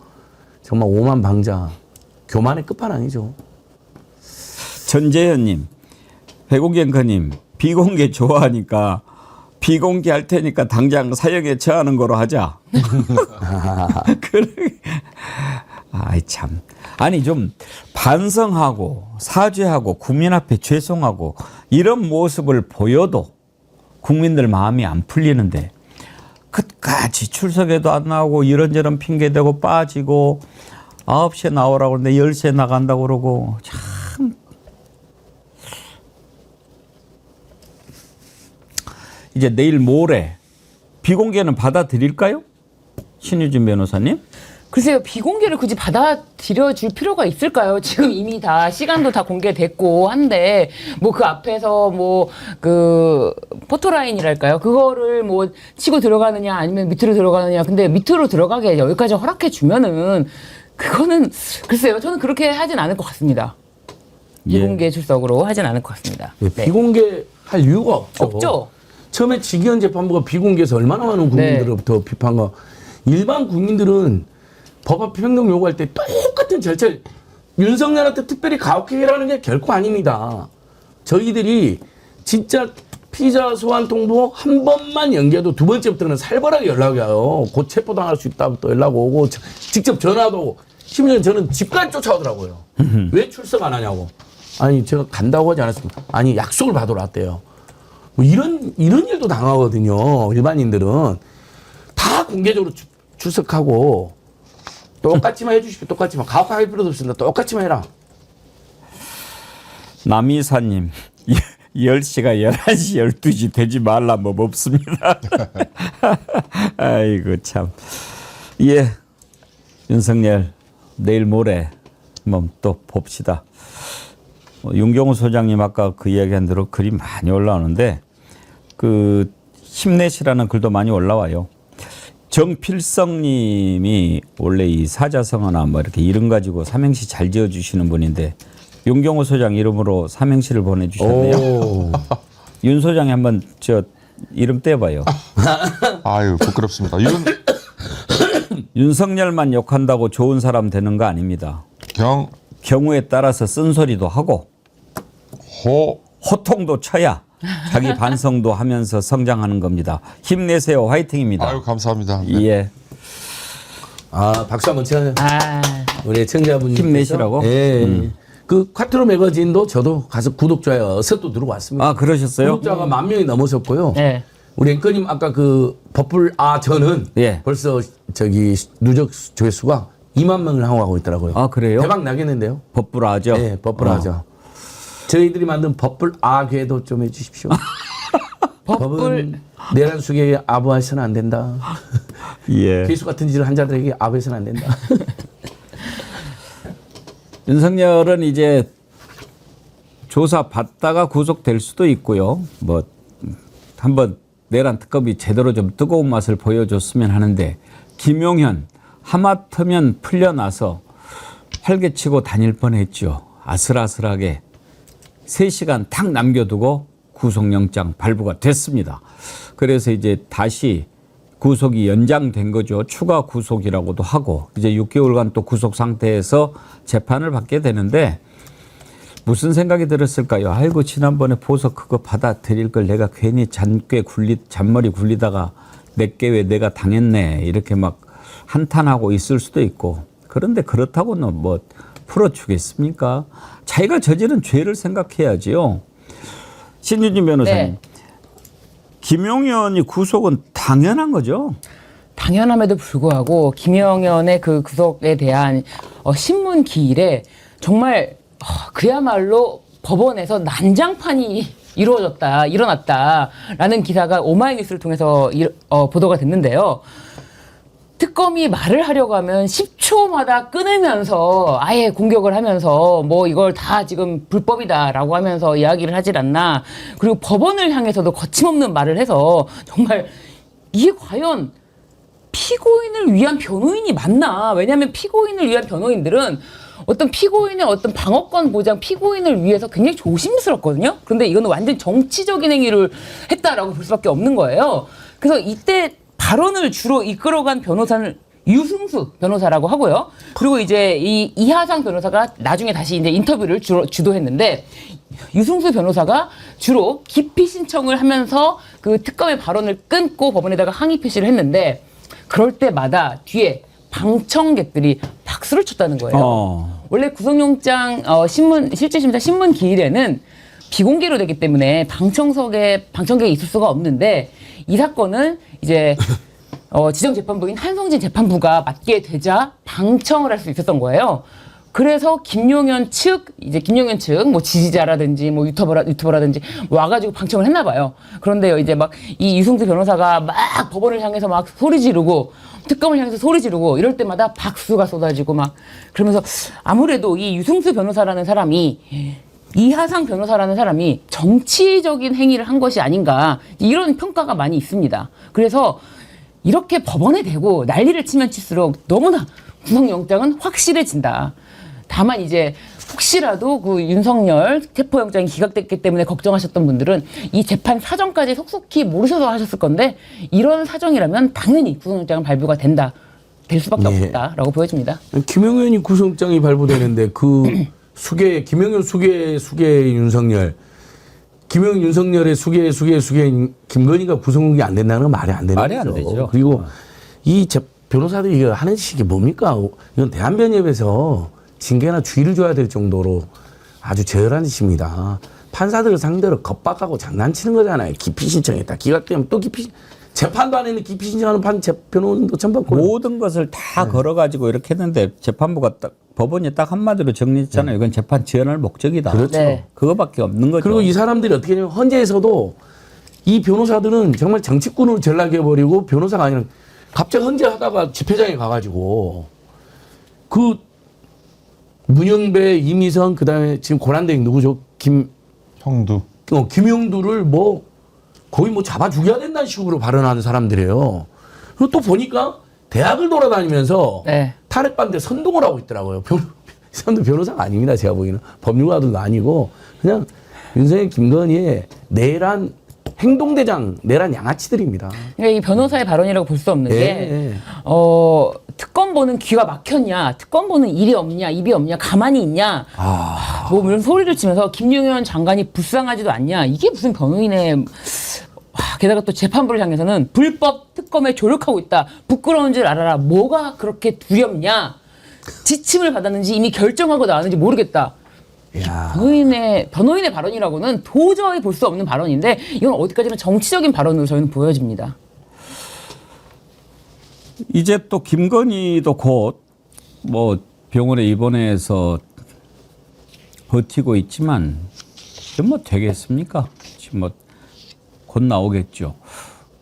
정말 오만방자 교만의 끝판왕이죠. 전재현님, 백운경커님 비공개 좋아하니까 비공개 할 테니까 당장 사형에 처하는 거로 하자. 그래. 아이 참. 아니 좀 반성하고 사죄하고 국민 앞에 죄송하고 이런 모습을 보여도 국민들 마음이 안 풀리는데 끝까지 출석에도 안 나오고 이런저런 핑계대고 빠지고 9시에 나오라고 그러는데 10시에 나간다고 그러고 참. 이제 내일 모레 비공개는 받아들일까요? 신유진 변호사님? 글쎄요, 비공개를 굳이 받아들여 줄 필요가 있을까요? 지금 이미 다 시간도 다 공개됐고 한데 뭐 그 앞에서 뭐 그 포토라인이랄까요? 그거를 뭐 치고 들어가느냐 아니면 밑으로 들어가느냐. 근데 밑으로 들어가게 여기까지 허락해 주면은 그거는 글쎄요, 저는 그렇게 하진 않을 것 같습니다. 비공개 출석으로 하진 않을 것 같습니다. 예, 네. 비공개할 이유가 없죠. 없죠. 처음에 직위원 재판부가 비공개해서 얼마나 많은 국민들로부터 비판과 일반 국민들은 법 앞에 평등 요구할 때 똑같은 절차를 윤석열한테 특별히 가혹행위라는 게 결코 아닙니다. 저희들이 진짜 피의자 소환 통보 한 번만 연기해도 두 번째부터는 살벌하게 연락이 와요. 곧 체포당할 수 있다부터 연락 오고 직접 전화도 오고 심지어 저는 집까지 쫓아오더라고요. 왜 출석 안 하냐고. 아니 제가 간다고 하지 않았습니까? 아니 약속을 받으러 왔대요. 뭐 이런 일도 당하거든요. 일반인들은 다 공개적으로 출석하고 똑같이만 해주십시오. 똑같이만. 가혹할 필요도 없습니다. 똑같이만 해라. 남이사님 10시가 11시 12시 되지 말라 뭐 없습니다. 아이고 참. 예, 윤석열 내일 모레 한번 또 봅시다. 윤경호 소장님 아까 그 이야기한 대로 글이 많이 올라오는데 그 힘내시라는 글도 많이 올라와요. 정필성님이 원래 이 사자성어나 뭐 이렇게 이름 가지고 삼행시 잘 지어주시는 분인데 윤경호 소장 이름으로 삼행시를 보내주셨네요. 오. 윤 소장이 한번 저 이름 떼봐요. 아유 부끄럽습니다. 윤석열만 욕한다고 좋은 사람 되는 거 아닙니다. 경우에 따라서 쓴소리도 하고 호통도 쳐야 자기 반성도 하면서 성장하는 겁니다. 힘내세요. 화이팅입니다. 아유 감사합니다. 예. 아, 박수 한번 쳐요. 아, 우리 청자분이 힘내시라고? 예. 그 콰트로 매거진도 저도 가서 구독 좋아요 어서 또 들어왔습니다. 아, 그러셨어요? 구독자가 10,000명이 넘어섰고요. 네. 우리 앵커님 아까 그 버플 저는 예. 벌써 저기 누적 조회수가 2만 명을 향하고 있더라고요. 아, 그래요? 대박 나겠는데요? 법불아죠? 네, 버플 저희들이 만든 버플 괴도 좀 해주십시오. 법은 내란 수계에 아부해서는 안 된다. 예. 괴수 같은 짓을 한 자들에게 아부해서는 안 된다. 윤석열은 이제 조사 받다가 구속될 수도 있고요. 뭐 한번 내란 특검이 제대로 좀 뜨거운 맛을 보여줬으면 하는데 김용현 하마터면 풀려나서 활개치고 다닐 뻔했죠. 아슬아슬하게 3시간 탁 남겨두고 구속영장 발부가 됐습니다. 그래서 이제 다시 구속이 연장된 거죠. 추가 구속이라고도 하고 이제 6개월간 또 구속 상태에서 재판을 받게 되는데 무슨 생각이 들었을까요? 아이고 지난번에 보석 그거 받아들일 걸 내가 괜히 잔머리 굴리다가 내게 왜 내가 당했네 이렇게 막 한탄하고 있을 수도 있고 그런데 그렇다고는 뭐 풀어주겠습니까? 자기가 저지른 죄를 생각해야지요. 신윤진 변호사님. 네. 김용현이 구속은 당연한 거죠? 당연함에도 불구하고 김영현의 그 구속에 대한 신문 기일에 정말 그야말로 법원에서 난장판이 일어났다라는 기사가 오마이뉴스를 통해서 보도가 됐는데요. 특검이 말을 하려고 하면 10초마다 끊으면서 아예 공격을 하면서 뭐 이걸 다 지금 불법이다라고 하면서 이야기를 하질 않나. 그리고 법원을 향해서도 거침없는 말을 해서 정말 이게 과연 피고인을 위한 변호인이 맞나? 왜냐하면 피고인을 위한 변호인들은 어떤 피고인의 어떤 방어권 보장, 피고인을 위해서 굉장히 조심스럽거든요. 그런데 이거는 완전 정치적인 행위를 했다라고 볼 수밖에 없는 거예요. 그래서 이때 발언을 주로 이끌어간 변호사는 유승수 변호사라고 하고요. 그리고 이제 이 이하상 변호사가 나중에 다시 이제 인터뷰를 주도했는데 유승수 변호사가 주로 기피 신청을 하면서 그 특검의 발언을 끊고 법원에다가 항의 표시를 했는데 그럴 때마다 뒤에 방청객들이 박수를 쳤다는 거예요. 원래 구속영장 실질심사 신문 기일에는 비공개로 되기 때문에 방청객이 있을 수가 없는데 이 사건은 이제 지정재판부인 한성진 재판부가 맡게 되자 방청을 할 수 있었던 거예요. 그래서 김용현 측 뭐 지지자라든지 뭐 유튜버라든지 와가지고 방청을 했나 봐요. 그런데요 이제 막 이 유승수 변호사가 막 법원을 향해서 막 소리 지르고 특검을 향해서 소리 지르고 이럴 때마다 박수가 쏟아지고 막 그러면서 아무래도 이 유승수 변호사라는 사람이 이하상 변호사라는 사람이 정치적인 행위를 한 것이 아닌가 이런 평가가 많이 있습니다. 그래서 이렇게 법원에 대고 난리를 치면 칠수록 너무나 구속영장은 확실해진다. 다만 이제 혹시라도 그 윤석열 체포영장이 기각됐기 때문에 걱정하셨던 분들은 이 재판 사정까지 속속히 모르셔서 하셨을 건데 이런 사정이라면 당연히 구속영장은 발부가 될 수밖에 없다라고 보여집니다. 김용현이 구속영장이 발부되는데 그 김용현 수계 윤석열 김용현 윤석열의 수계 김건희가 구속이 안 된다는 건 말이 안 되는 말이 안 거죠. 되죠. 그리고 이 변호사들이 이거 하는 식이 뭡니까? 이건 대한변협에서 징계나 주의를 줘야 될 정도로 아주 저열한 짓입니다. 판사들을 상대로 겁박하고 장난치는 거잖아요. 기피 신청했다. 기각되면 또 재판도 안 했는데 기피 신청하는 변호인도 처음 봤고요. 모든 것을 다 걸어가지고 이렇게 했는데 재판부가 법원이 딱 한마디로 정리했잖아요. 이건 재판 지연할 목적이다. 그렇죠. 네. 그거밖에 없는 거죠. 그리고 이 사람들이 어떻게 하냐면 헌재에서도 이 변호사들은 정말 정치꾼으로 전락해버리고 변호사가 아니라 갑자기 헌재하다가 집회장에 가가지고 그 문영배, 이미선 그다음에 지금 고난대행 누구죠? 김용두를 뭐 거의 뭐 잡아 죽여야 된다는 식으로 발언하는 사람들이에요. 그리고 또 보니까 대학을 돌아다니면서 네. 탈핵반대 선동을 하고 있더라고요. 이 사람도 변호사가 아닙니다. 제가 보기에는. 법률가들도 아니고 그냥 윤석열 김건희의 내란 행동대장, 내란 양아치들입니다. 그러니까 이 변호사의 발언이라고 볼 수 없는 예. 게 특검 보는 귀가 막혔냐, 특검 보는 일이 없냐, 입이 없냐, 가만히 있냐, 뭐 이런 소리를 치면서 김용현 장관이 불쌍하지도 않냐, 이게 무슨 변호인의 게다가 또 재판부를 향해서는 불법 특검에 조력하고 있다. 부끄러운 줄 알아라. 뭐가 그렇게 두렵냐? 지침을 받았는지 이미 결정하고 나왔는지 모르겠다. 야. 변호인의 발언이라고는 도저히 볼 수 없는 발언인데 이건 어디까지나 정치적인 발언으로 저희는 보여집니다. 이제 또 김건희도 곧 뭐 병원에 입원해서 버티고 있지만 지금 뭐 되겠습니까? 지금 뭐 곧 나오겠죠.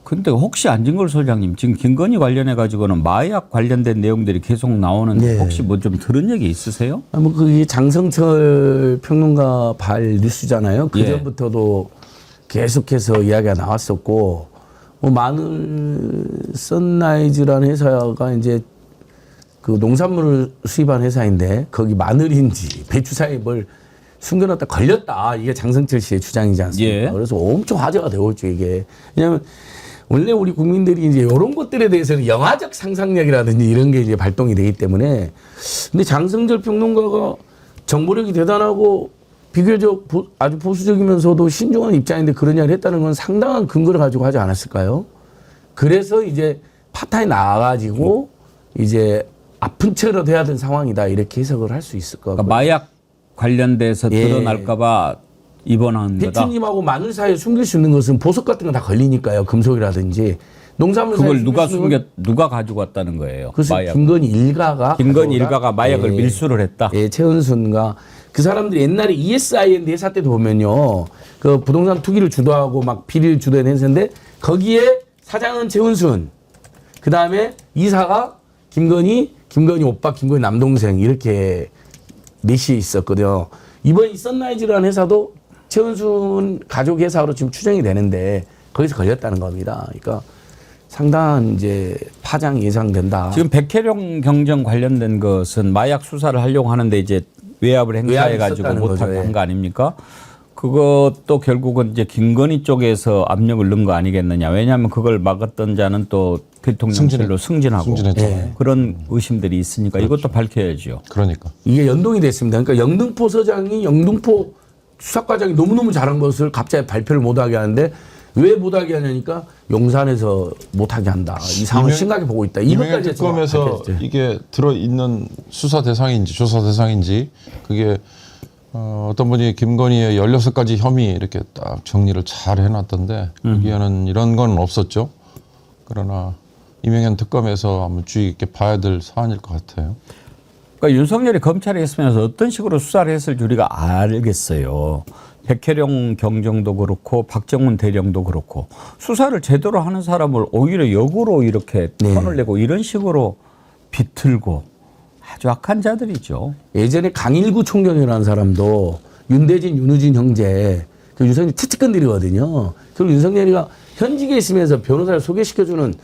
근데 혹시 안진걸 소장님 지금 김건희 관련해 가지고는 마약 관련된 내용들이 계속 나오는데 네. 혹시 뭐 좀 들은 얘기 있으세요? 뭐 그게 장성철 평론가 발 뉴스잖아요. 그 예. 전부터도 계속해서 이야기가 나왔었고, 뭐 마늘 선라이즈라는 회사가 이제 그 농산물을 수입한 회사인데 거기 마늘인지 배추 사이에 뭘 숨겨놨다 걸렸다. 이게 장성철 씨의 주장이지 않습니까? 예. 그래서 엄청 화제가 되고 있죠, 이게. 왜냐하면 원래 우리 국민들이 이제 이런 것들에 대해서는 영화적 상상력이라든지 이런 게 이제 발동이 되기 때문에. 근데 장성철 평론가가 정보력이 대단하고 비교적 아주 보수적이면서도 신중한 입장인데 그런 이야기를 했다는 건 상당한 근거를 가지고 하지 않았을까요? 그래서 이제 파타에 나와가지고 이제 아픈 척이라도 해야 되는 상황이다. 이렇게 해석을 할 수 있을 것 같고요. 그러니까 마약 관련돼서 예. 드러날까봐 입원한 거다. 배추님하고 마늘 사이에 숨길 수 있는 것은 보석 같은 거 다 걸리니까요. 금속이라든지. 농산물 사이에 그걸 누가 숨길 수 있는 누가 가지고 왔다는 거예요? 그래서 마약. 김건희 일가가 김건희 가져오다? 일가가 마약을 예. 밀수를 했다. 예, 최은순과 그 사람들이 옛날에 ESIN 회사 때도 보면요. 그 부동산 투기를 주도하고 막 비리를 주도한 회사인데 거기에 사장은 최은순. 그다음에 이사가 김건희 오빠, 김건희 남동생 이렇게 넷이 있었거든요. 이번 이 선라이즈라는 회사도 최은순 가족 회사로 지금 추정이 되는데 거기서 걸렸다는 겁니다. 그러니까 상당한 이제 파장이 예상된다. 지금 백혜령 경정 관련된 것은 마약 수사를 하려고 하는데 이제 외압을 행사해 가지고 있었다는 못하게 거죠. 한 거 아닙니까? 그것도 결국은 이제 김건희 쪽에서 압력을 넣은 거 아니겠느냐. 왜냐하면 그걸 막았던 자는 또 대통령실로 승진하고 승진했죠. 예. 그런 의심들이 있으니까 이것도 밝혀야죠. 그러니까. 이게 연동이 됐습니다. 그러니까 영등포 서장이 영등포 수사과장이 너무너무 잘한 것을 갑자기 발표를 못하게 하는데 왜 못하게 하냐니까 용산에서 못하게 한다. 이 상황을 심각하게 보고 있다. 이명박 이것까지 특검에서 밝혀졌죠. 이게 들어있는 수사 대상인지 조사 대상인지 그게 어떤 분이 김건희의 16가지 혐의 이렇게 딱 정리를 잘 해놨던데 여기에는 이런 건 없었죠. 그러나 이명현 특검에서 한번 주의 깊게 봐야 될 사안일 것 같아요. 그러니까 윤석열이 검찰에 있으면서 어떤 식으로 수사를 했을지 우리가 알겠어요. 백혜령 경정도 그렇고 박정훈 대령도 그렇고 수사를 제대로 하는 사람을 오히려 역으로 이렇게 턴을 내고 이런 식으로 비틀고 아주 악한 자들이죠. 예전에 강일구 총경이라는 사람도 윤대진, 윤우진 형제 그 윤석열 특특근들이거든요. 그리고 윤석열이가 현직에 있으면서 변호사를 소개시켜주는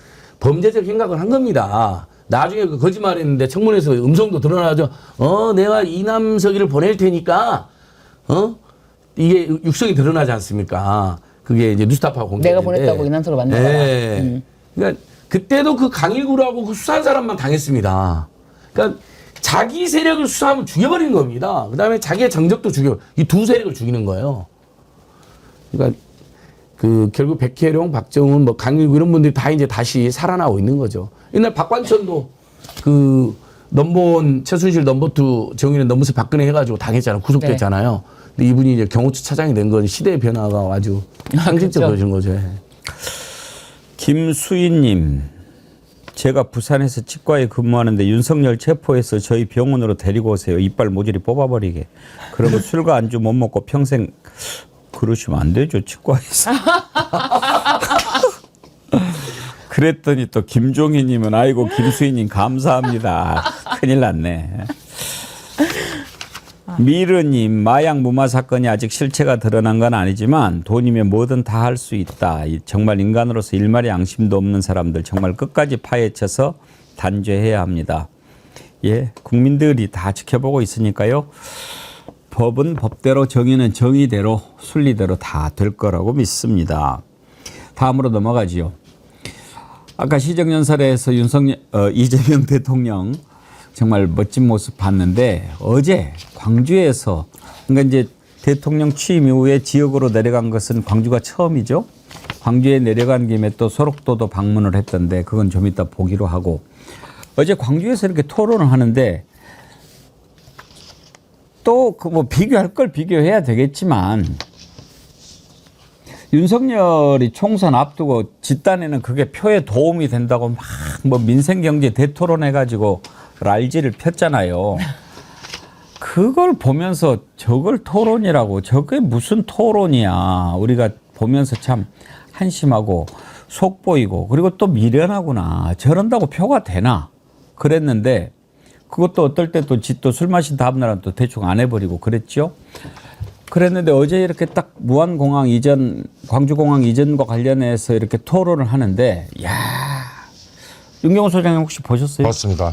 범죄적 행각을 한 겁니다. 나중에 그 거짓말했는데 청문회에서 음성도 드러나죠. 내가 이남석이를 보낼 테니까 이게 육성이 드러나지 않습니까? 그게 이제 뉴스타파 공개. 내가 보냈다고 이남석을 만나봐라. 네. 그러니까 그때도 그 강일구라고 그 수사한 사람만 당했습니다. 그러니까 자기 세력을 수사하면 죽여버리는 겁니다. 그다음에 자기의 정적도 죽여. 이 두 세력을 죽이는 거예요. 그러니까 그 결국 백혜령, 박정훈, 뭐 강일구 이런 분들이 다 이제 다시 살아나고 있는 거죠. 옛날 박관천도 그 넘버원 최순실 넘버2 정윤의 넘버3 박근혜 해가지고 당했잖아요. 구속됐잖아요. 근데 이분이 이제 경호처 차장이 된 건 시대의 변화가 아주 상징적으로 보여준 거죠. 김수희님, 제가 부산에서 치과에 근무하는데 윤석열 체포해서 저희 병원으로 데리고 오세요. 이빨 모조리 뽑아버리게. 그러면 술과 안주 못 먹고 평생. 그러시면 안 되죠, 치과에서. 그랬더니 또 김종희님은 아이고 김수희님 감사합니다. 큰일 났네. 미르님, 마약 무마 사건이 아직 실체가 드러난 건 아니지만 돈이면 뭐든 다 할 수 있다. 정말 인간으로서 일말의 양심도 없는 사람들 정말 끝까지 파헤쳐서 단죄해야 합니다. 예, 국민들이 다 지켜보고 있으니까요. 법은 법대로, 정의는 정의대로, 순리대로 다 될 거라고 믿습니다. 다음으로 넘어가지요. 아까 시정연설에서 이재명 대통령 정말 멋진 모습 봤는데 어제 광주에서, 그러니까 이제 대통령 취임 이후에 지역으로 내려간 것은 광주가 처음이죠. 광주에 내려간 김에 또 소록도도 방문을 했던데 그건 좀 이따 보기로 하고, 어제 광주에서 이렇게 토론을 하는데 또 그 뭐 비교할 걸 비교해야 되겠지만 윤석열이 총선 앞두고 집단에는 그게 표에 도움이 된다고 막 뭐 민생경제 대토론해가지고 랄지를 폈잖아요. 그걸 보면서 저걸 토론이라고, 저게 무슨 토론이야. 우리가 보면서 참 한심하고 속보이고, 그리고 또 미련하구나. 저런다고 표가 되나. 그랬는데 그것도 어떨 때 또 지 또 술 마신 다음날은 또 대충 안 해버리고 그랬죠. 그랬는데 어제 이렇게 딱 무안공항 이전, 광주공항 이전과 관련해서 이렇게 토론을 하는데, 야, 윤경호 소장님 혹시 보셨어요? 맞습니다.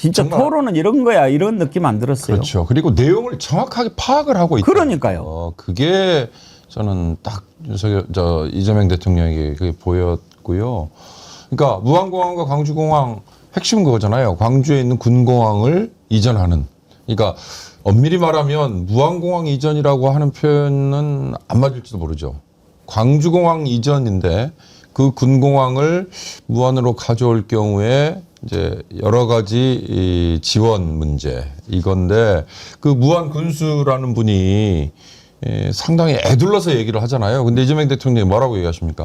진짜 정말. 토론은 이런 거야, 이런 느낌 안 들었어요. 그렇죠. 그리고 내용을 정확하게 파악을 하고 있다. 그러니까요. 그게 저는 딱 이재명 대통령에게 그게 보였고요. 그러니까 무안공항과 광주공항 핵심 그거잖아요. 광주에 있는 군공항을 이전하는. 그러니까 엄밀히 말하면 무안공항 이전이라고 하는 표현은 안 맞을지도 모르죠. 광주공항 이전인데 그 군공항을 무안으로 가져올 경우에 이제 여러 가지 이 지원 문제 이건데, 그 무안 군수라는 분이 상당히 애둘러서 얘기를 하잖아요. 근데 이재명 대통령이 뭐라고 얘기하십니까?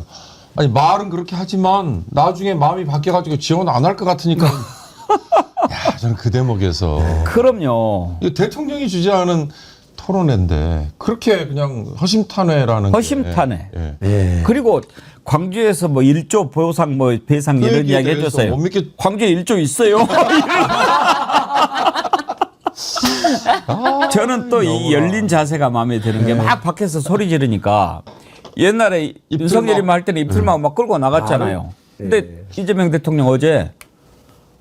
아니 말은 그렇게 하지만 나중에 마음이 바뀌어가지고 지원 안 할 것 같으니까. 야, 저는 그 대목에서 그럼요. 이거 대통령이 주재하는 토론회인데 그렇게 그냥 허심탄회라는 허심탄회. 게, 예. 예. 그리고 광주에서 뭐 1조 보상 뭐 배상 그 이런 얘기에 이야기 대해서 해줬어요. 못 믿겠- 광주에 1조 있어요. 저는 또 이 열린 자세가 마음에 드는 게 막 밖에서 소리 지르니까, 옛날에 윤석열이 할 때는 입틀만 막 끌고 나갔잖아요. 근데 이재명 대통령 어제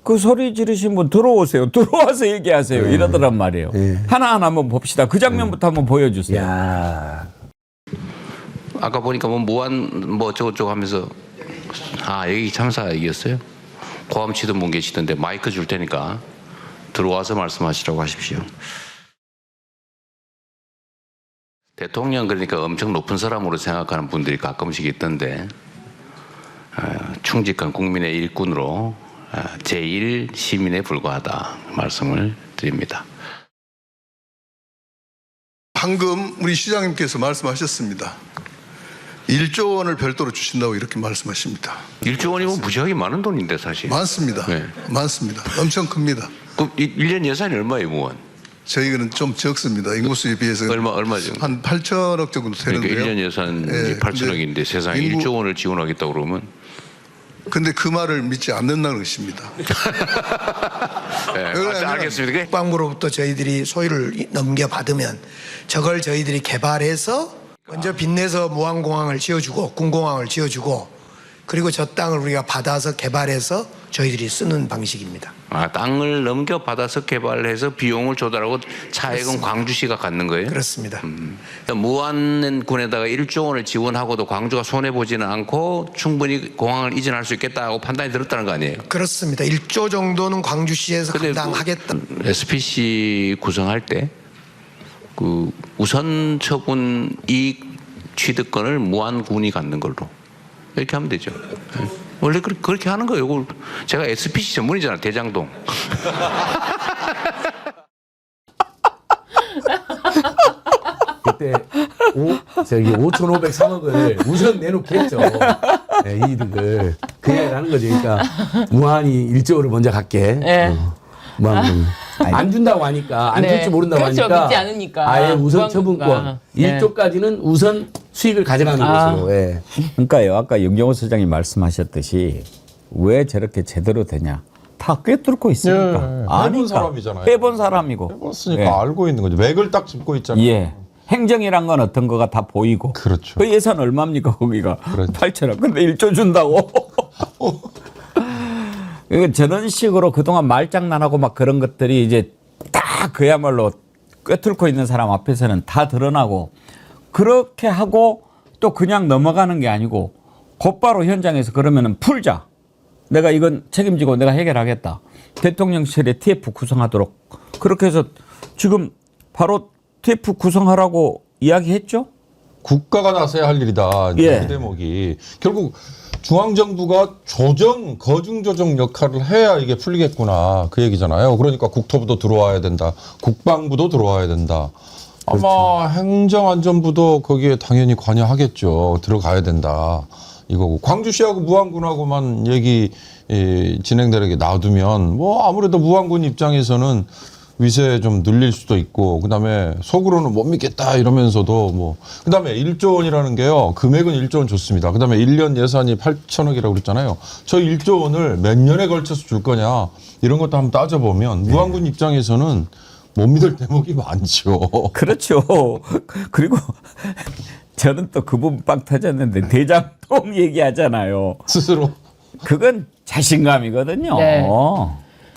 그 소리 지르신 분 들어오세요. 들어와서 얘기하세요. 이러더란 말이에요. 하나하나 한번 봅시다. 그 장면부터 한번 보여주세요. 야. 아까 보니까 뭐 무한 뭐 저거 하면서 여기 참사 얘기였어요. 고함치던 분 계시던데 마이크 줄 테니까 들어와서 말씀하시라고 하십시오. 대통령 그러니까 엄청 높은 사람으로 생각하는 분들이 가끔씩 있던데, 충직한 국민의 일꾼으로 제1 시민에 불과하다 말씀을 드립니다. 방금 우리 시장님께서 말씀하셨습니다. 1조 원을 별도로 주신다고 이렇게 말씀하십니다. 1조 원이면 무지하게 많은 돈인데 사실. 많습니다. 네. 많습니다. 엄청 큽니다. 그럼 1년 예산이 얼마예요, 무원? 저희는 좀 적습니다. 인구수에 비해서 얼마 정도? 한 8천억 정도 그러니까 되는데요. 1년 예산이 네, 8천억인데 세상에 1조 원을 지원하겠다고 그러면. 근데 그 말을 믿지 않는다는 것입니다. 네, 알겠습니다. 국방부로부터 저희들이 소유를 넘겨받으면 저걸 저희들이 개발해서 먼저 빚내서 무안공항을 지어주고 군공항을 지어주고, 그리고 저 땅을 우리가 받아서 개발해서 저희들이 쓰는 방식입니다. 땅을 넘겨받아서 개발해서 비용을 조달하고 차액은 광주시가 갖는 거예요? 그렇습니다. 무안군에다가 1조 원을 지원하고도 광주가 손해보지는 않고 충분히 공항을 이전할 수 있겠다고 판단이 들었다는 거 아니에요? 그렇습니다. 1조 정도는 광주시에서 감당하겠다. SPC 구성할 때 그 우선 처분 이익 취득권을 무안군이 갖는 걸로 이렇게 하면 되죠. 네. 원래 그렇게 하는 거예요. 이걸 제가 SPC 전문이잖아요. 대장동. 그때 5,503억을 우선 내놓겠죠. 네, 이득을. 그 이야기를 하는 거죠. 그러니까 무한히 1조를 먼저 갖게. 네. 무한히. 안 준다고 하니까, 안 네. 줄지 모른다고 그렇죠. 하니까. 믿지 않으니까. 아예 우선 무한국가. 처분권. 네. 1조까지는 우선 수익을 가져가는 것으로. 예. 그러니까요. 아까 윤경호 소장이 말씀하셨듯이 왜 저렇게 제대로 되냐. 다 꿰뚫고 있으니까. 예, 아니까. 해본 사람이잖아요. 해본 사람이고. 해봤으니까 예. 알고 있는 거죠. 맥을 딱 짚고 있잖아요. 예. 행정이란 건 어떤 거가 다 보이고. 그렇죠. 그 예산 얼마입니까 거기가? 그렇죠. 8천억. 근데 1조 준다고. 그러니까 저런 식으로 그동안 말장난하고 막 그런 것들이 이제 다 그야말로 꿰뚫고 있는 사람 앞에서는 다 드러나고 그렇게 하고 또 그냥 넘어가는 게 아니고 곧바로 현장에서 그러면은 풀자. 내가 이건 책임지고 내가 해결하겠다. 대통령실에 TF 구성하도록. 그렇게 해서 지금 바로 TF 구성하라고 이야기했죠? 국가가 나서야 할 일이다. 예. 그 대목이 결국 중앙정부가 거중조정 역할을 해야 이게 풀리겠구나 그 얘기잖아요. 그러니까 국토부도 들어와야 된다. 국방부도 들어와야 된다. 아마 행정안전부도 거기에 당연히 관여하겠죠. 들어가야 된다. 이거고 광주시하고 무안군하고만 얘기 진행되게 놔두면 뭐 아무래도 무안군 입장에서는 위세 좀 늘릴 수도 있고 그다음에 속으로는 못 믿겠다 이러면서도 뭐 그다음에 1조 원이라는 게요. 금액은 1조 원 좋습니다. 그다음에 1년 예산이 8천억이라고 그랬잖아요. 저 1조 원을 몇 년에 걸쳐서 줄 거냐 이런 것도 한번 따져보면 무안군 입장에서는 못 믿을 대목이 많죠. 그렇죠. 그리고 저는 또 그 부분 빵 터졌는데 대장동 얘기하잖아요. 스스로. 그건 자신감이거든요. 네.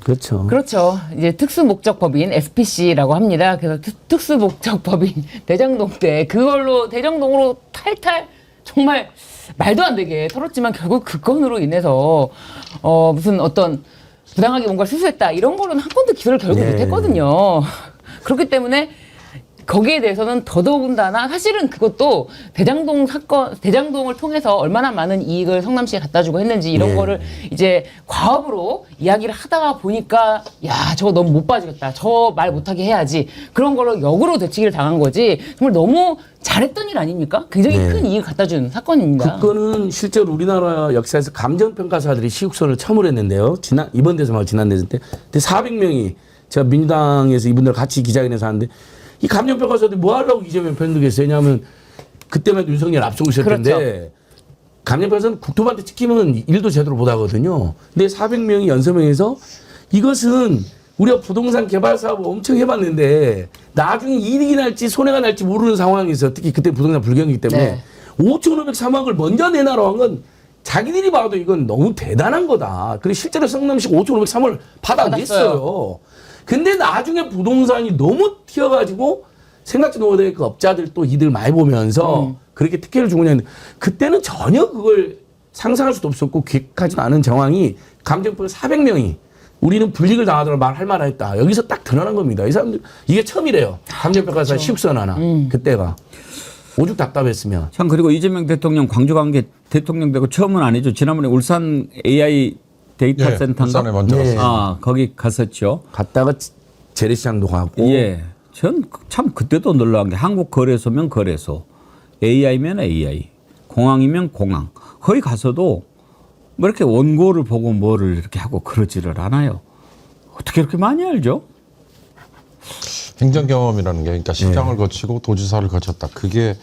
그렇죠. 그렇죠. 이제 특수목적법인 SPC라고 합니다. 그래서 특수목적법인 대장동 때 그걸로 대장동으로 탈탈 정말 말도 안 되게 털었지만 결국 그 건으로 인해서 무슨 어떤 부당하게 뭔가를 수수했다 이런 거로는 한 건도 기소를 결국 네. 못했거든요. 그렇기 때문에 거기에 대해서는 더더군다나 사실은 그것도 대장동 사건, 대장동을 통해서 얼마나 많은 이익을 성남시에 갖다 주고 했는지 이런 네. 거를 이제 과업으로 이야기를 하다가 보니까 야, 저거 너무 못 봐주겠다. 저 말 못하게 해야지. 그런 거로 역으로 되치기를 당한 거지. 정말 너무 잘했던 일 아닙니까? 굉장히 네. 큰 이익을 갖다 준 사건입니다. 그거는 실제로 우리나라 역사에서 감정평가사들이 시국선을 처음으로 했는데요. 이번 대선 말고 지난 대선 때. 근데 400명이 제가 민주당에서 이분들 같이 기자회견에서 하는데 이 감정평가사들이 뭐 하려고 이재명 편들겠어요? 왜냐하면 그때만 해도 윤석열 앞서고 있을 텐데 그렇죠. 감정평가사는 국토부한테 찍히면 일도 제대로 못 하거든요. 근데 400명이 연서명에서 이것은 우리가 부동산 개발 사업을 엄청 해봤는데 나중에 이익이 날지 손해가 날지 모르는 상황에서 특히 그때 부동산 불경이기 때문에 네. 5,503억을 먼저 내놔라고 한 건 자기들이 봐도 이건 너무 대단한 거다. 그리고 실제로 성남시가 5,503억을 받아냈어요. 근데 나중에 부동산이 너무 튀어가지고 생각지도 못할 그 업자들 또 이들 많이 보면서 그렇게 특혜를 주고 있는데 그때는 전혀 그걸 상상할 수도 없었고 기획하지도 않은 정황이 감정평가 400명이 우리는 불이익을 당하더라도 말할 만했다. 여기서 딱 드러난 겁니다. 이 사람들 이게 처음이래요. 감정평가사 시국선 하나 그때가 오죽 답답했으면. 참 그리고 이재명 대통령 광주 간 게 대통령 되고 처음은 아니죠. 지난번에 울산 AI 데이터 센터인가? 울산에 먼저 네. 갔어요. 아, 거기 갔었죠. 갔다가 재래시장도 가고. 예. 전 참 그때도 놀라운 게 한국 거래소면 거래소, AI면 AI, 공항이면 공항. 거기 가서도 뭐 이렇게 원고를 보고 뭐를 이렇게 하고 그러지를 않아요. 어떻게 이렇게 많이 알죠? 행정 경험이라는 게 그러니까 시장을 거치고 도지사를 거쳤다. 그게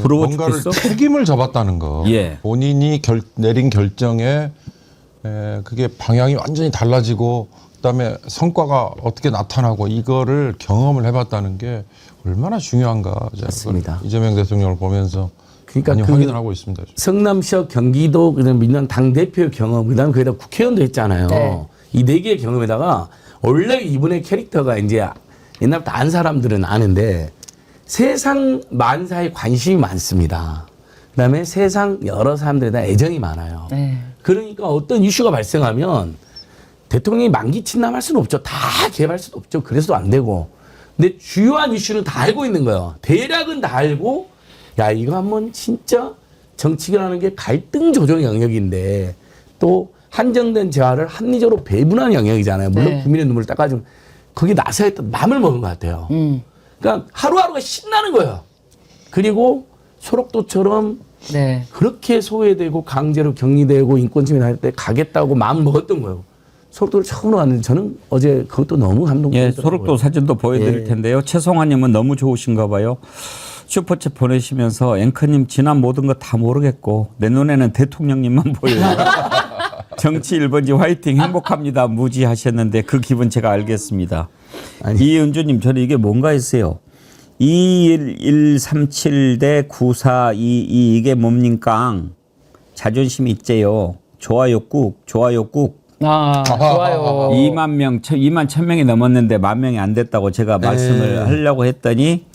부러워 뭔가를 죽겠어? 책임을 져봤다는 거. 예. 본인이 내린 결정에 그게 방향이 완전히 달라지고 그다음에 성과가 어떻게 나타나고 이거를 경험을 해봤다는 게 얼마나 중요한가. 맞습니다. 이재명 대통령을 보면서 그러니까 많이 그 확인을 하고 있습니다. 성남시와 경기도 그다음 민주당 당대표의 경험 그다음에 거기다 국회의원도 했잖아요. 네. 이 네 개의 경험에다가 원래 이분의 캐릭터가 이제 옛날부터 안 사람들은 아는데 세상 만사에 관심이 많습니다. 그다음에 세상 여러 사람들에 대한 애정이 많아요. 네. 그러니까 어떤 이슈가 발생하면 대통령이 만기 침남할 수는 없죠. 다 개입할 수도 없죠. 그래서도 안 되고. 근데 주요한 이슈는 다 알고 있는 거예요. 대략은 다 알고 야 이거 한번 진짜 정치라는 게 갈등 조정 영역인데 또 한정된 재화를 합리적으로 배분하는 영역이잖아요. 물론 네. 국민의 눈물을 닦아주면 거기 나서야 했던 마음을 먹은 것 같아요. 그러니까 하루하루가 신나는 거예요. 그리고 소록도처럼 네. 그렇게 소외되고 강제로 격리되고 인권침해 할 때 가겠다고 마음 먹었던 거예요. 소록도를 처음으로 왔는데 저는 어제 그것도 너무 감동적이더라고요. 예, 소록도 사진도 보여드릴 예. 텐데요. 최송환님은 너무 좋으신가 봐요. 슈퍼챗 보내시면서 앵커님 지난 모든 거 다 모르겠고 내 눈에는 대통령님만 보여요. 정치 1번지 화이팅 행복합니다. 무지하셨는데 그 기분 제가 알겠습니다. 아니. 이은주님 저는 이게 뭔가 했어요. 21137 대 9422 이게 뭡니까? 자존심이 있제요. 좋아요 꾹 좋아요 꾹. 아, 좋아요. 2만 명, 2만 1,000명이 넘었는데 10,000명이 안 됐다고 제가 말씀을 하려고 했더니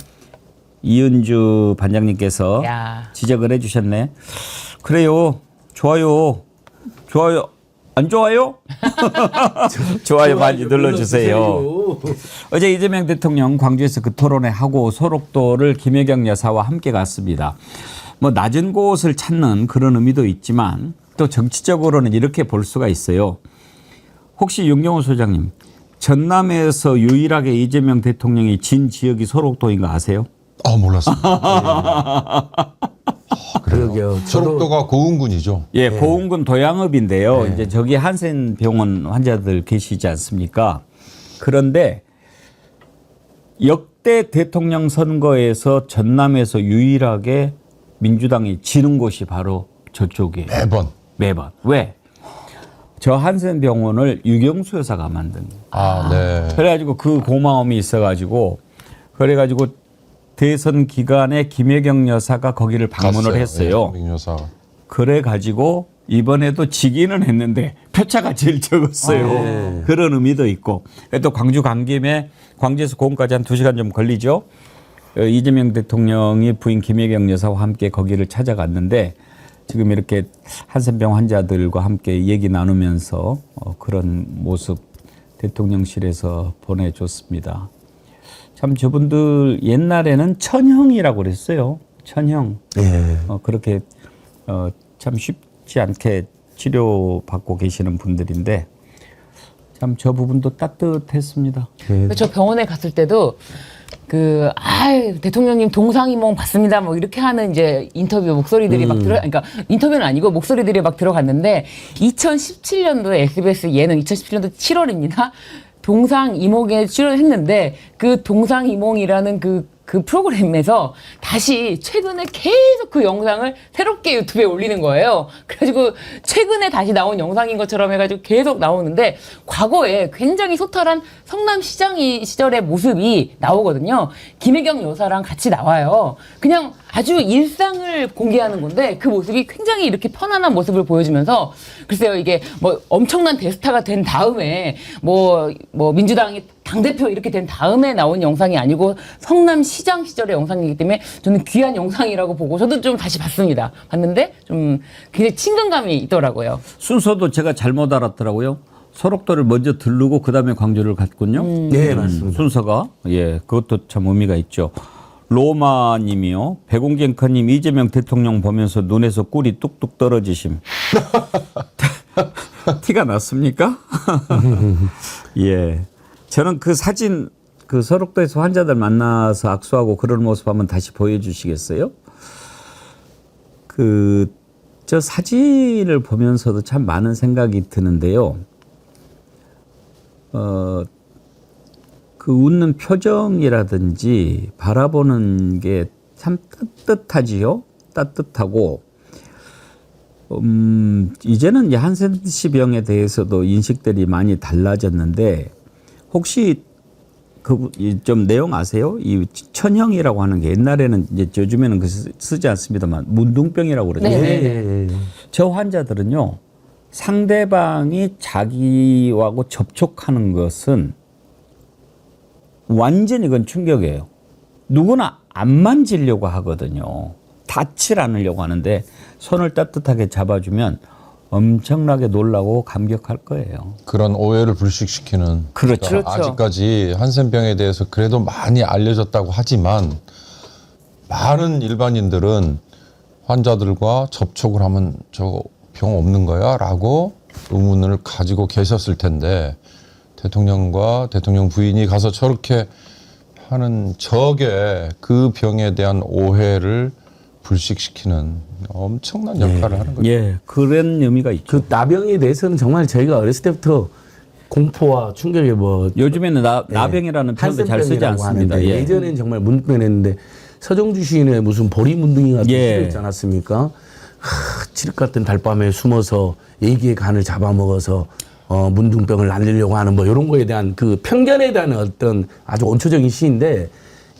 이은주 반장님께서 야. 지적을 해주셨네. 그래요. 좋아요. 좋아요. 안 좋아요? 좋아요 많이 눌러주세요. 어제 이재명 대통령 광주에서 그 토론회 하고 소록도를 김혜경 여사와 함께 갔습니다. 뭐 낮은 곳을 찾는 그런 의미도 있지만 또 정치적으로는 이렇게 볼 수가 있어요. 혹시 윤경호 소장님, 전남에서 유일하게 이재명 대통령이 진 지역이 소록도인 거 아세요? 몰랐습니다. 그러게요. 소록도가 고흥군이죠. 예, 고흥군 도양읍인데요. 이제 저기 한센병원 환자들 계시지 않습니까? 그런데 역대 대통령 선거에서 전남에서 유일하게 민주당이 지는 곳이 바로 저쪽이에요. 매번. 왜? 저 한센병원을 유경수 여사가 만든. 네. 그래가지고 그 고마움이 있어가지고 그래가지고 대선 기간에 김혜경 여사가 거기를 방문을 했어요. 김혜경 여사. 그래가지고 이번에도 지기는 했는데 표차가 제일 적었어요. 그런 의미도 있고. 또 광주 간 김에 광주에서 고흥까지 한 2시간 좀 걸리죠. 이재명 대통령이 부인 김혜경 여사와 함께 거기를 찾아갔는데 지금 이렇게 한센병 환자들과 함께 얘기 나누면서 그런 모습 대통령실에서 보내줬습니다. 참 저분들 옛날에는 천형이라고 그랬어요. 천형. 그렇게 참 쉽지 않게 치료받고 계시는 분들인데 참 저 부분도 따뜻했습니다. 저 병원에 갔을 때도 대통령님 동상이몽 봤습니다. 뭐 이렇게 하는 이제 인터뷰 목소리들이 막 그러니까 인터뷰는 아니고 목소리들이 막 들어갔는데 2017년도에 SBS 예능 2017년도 7월입니다. 동상이몽에 출연했는데 그 동상이몽이라는 그 프로그램에서 다시 최근에 계속 그 영상을 새롭게 유튜브에 올리는 거예요. 그래가지고 최근에 다시 나온 영상인 것처럼 해가지고 계속 나오는데 과거에 굉장히 소탈한 성남시장 시절의 모습이 나오거든요. 김혜경 여사랑 같이 나와요. 그냥 아주 일상을 공개하는 건데 그 모습이 굉장히 이렇게 편안한 모습을 보여주면서 글쎄요 이게 뭐 엄청난 대스타가 된 다음에 뭐 민주당이 당대표 이렇게 된 다음에 나온 영상이 아니고 성남시장 시절의 영상이기 때문에 저는 귀한 영상이라고 보고 저도 좀 다시 봤습니다. 봤는데 좀 굉장히 친근감이 있더라고요. 순서도 제가 잘못 알았더라고요. 소록도를 먼저 들르고 그다음에 광주를 갔군요. 네, 맞습니다. 순서가. 예, 그것도 참 의미가 있죠. 로마님이요. 백운기 앵커님 이재명 대통령 보면서 눈에서 꿀이 뚝뚝 떨어지심. 티가 났습니까? 예. 저는 그 사진 그 소록도에서 환자들 만나서 악수하고 그런 모습 한번 다시 보여주시겠어요? 저 사진을 보면서도 참 많은 생각이 드는데요. 그 웃는 표정이라든지 바라보는 게 참 따뜻하지요. 따뜻하고 이제는 한센시 병에 대해서도 인식들이 많이 달라졌는데 혹시 좀 내용 아세요? 이 천형이라고 하는 게 옛날에는 이제 요즘에는 쓰지 않습니다만 문둥병이라고 그러죠. 네. 저 환자들은요 상대방이 자기하고 접촉하는 것은 완전히 그건 충격이에요. 누구나 안 만지려고 하거든요. 닿질 않으려고 하는데 손을 따뜻하게 잡아주면 엄청나게 놀라고 감격할 거예요. 그런 오해를 불식시키는. 그렇죠. 그러니까 아직까지 한센병에 대해서 그래도 많이 알려졌다고 하지만 많은 일반인들은 환자들과 접촉을 하면 저 병 없는 거야? 라고 의문을 가지고 계셨을 텐데 대통령과 대통령 부인이 가서 저렇게 하는 저게 그 병에 대한 오해를 불식시키는 엄청난 역할을 하는 거죠. 예, 그런 의미가 있죠. 그 나병에 대해서는 정말 저희가 어렸을 때부터 공포와 충격에 요즘에는 나병이라는 표현도 잘 쓰지 않습니다. 예. 예전에는 정말 문변했는데 서정주 시인의 무슨 보리문둥이가 실렸지 않았습니까? 칠흑 같은 달밤에 숨어서 애기의 간을 잡아먹어서 문둥병을 날리려고 하는 뭐 이런 거에 대한 그 편견에 대한 어떤 아주 원초적인 시인데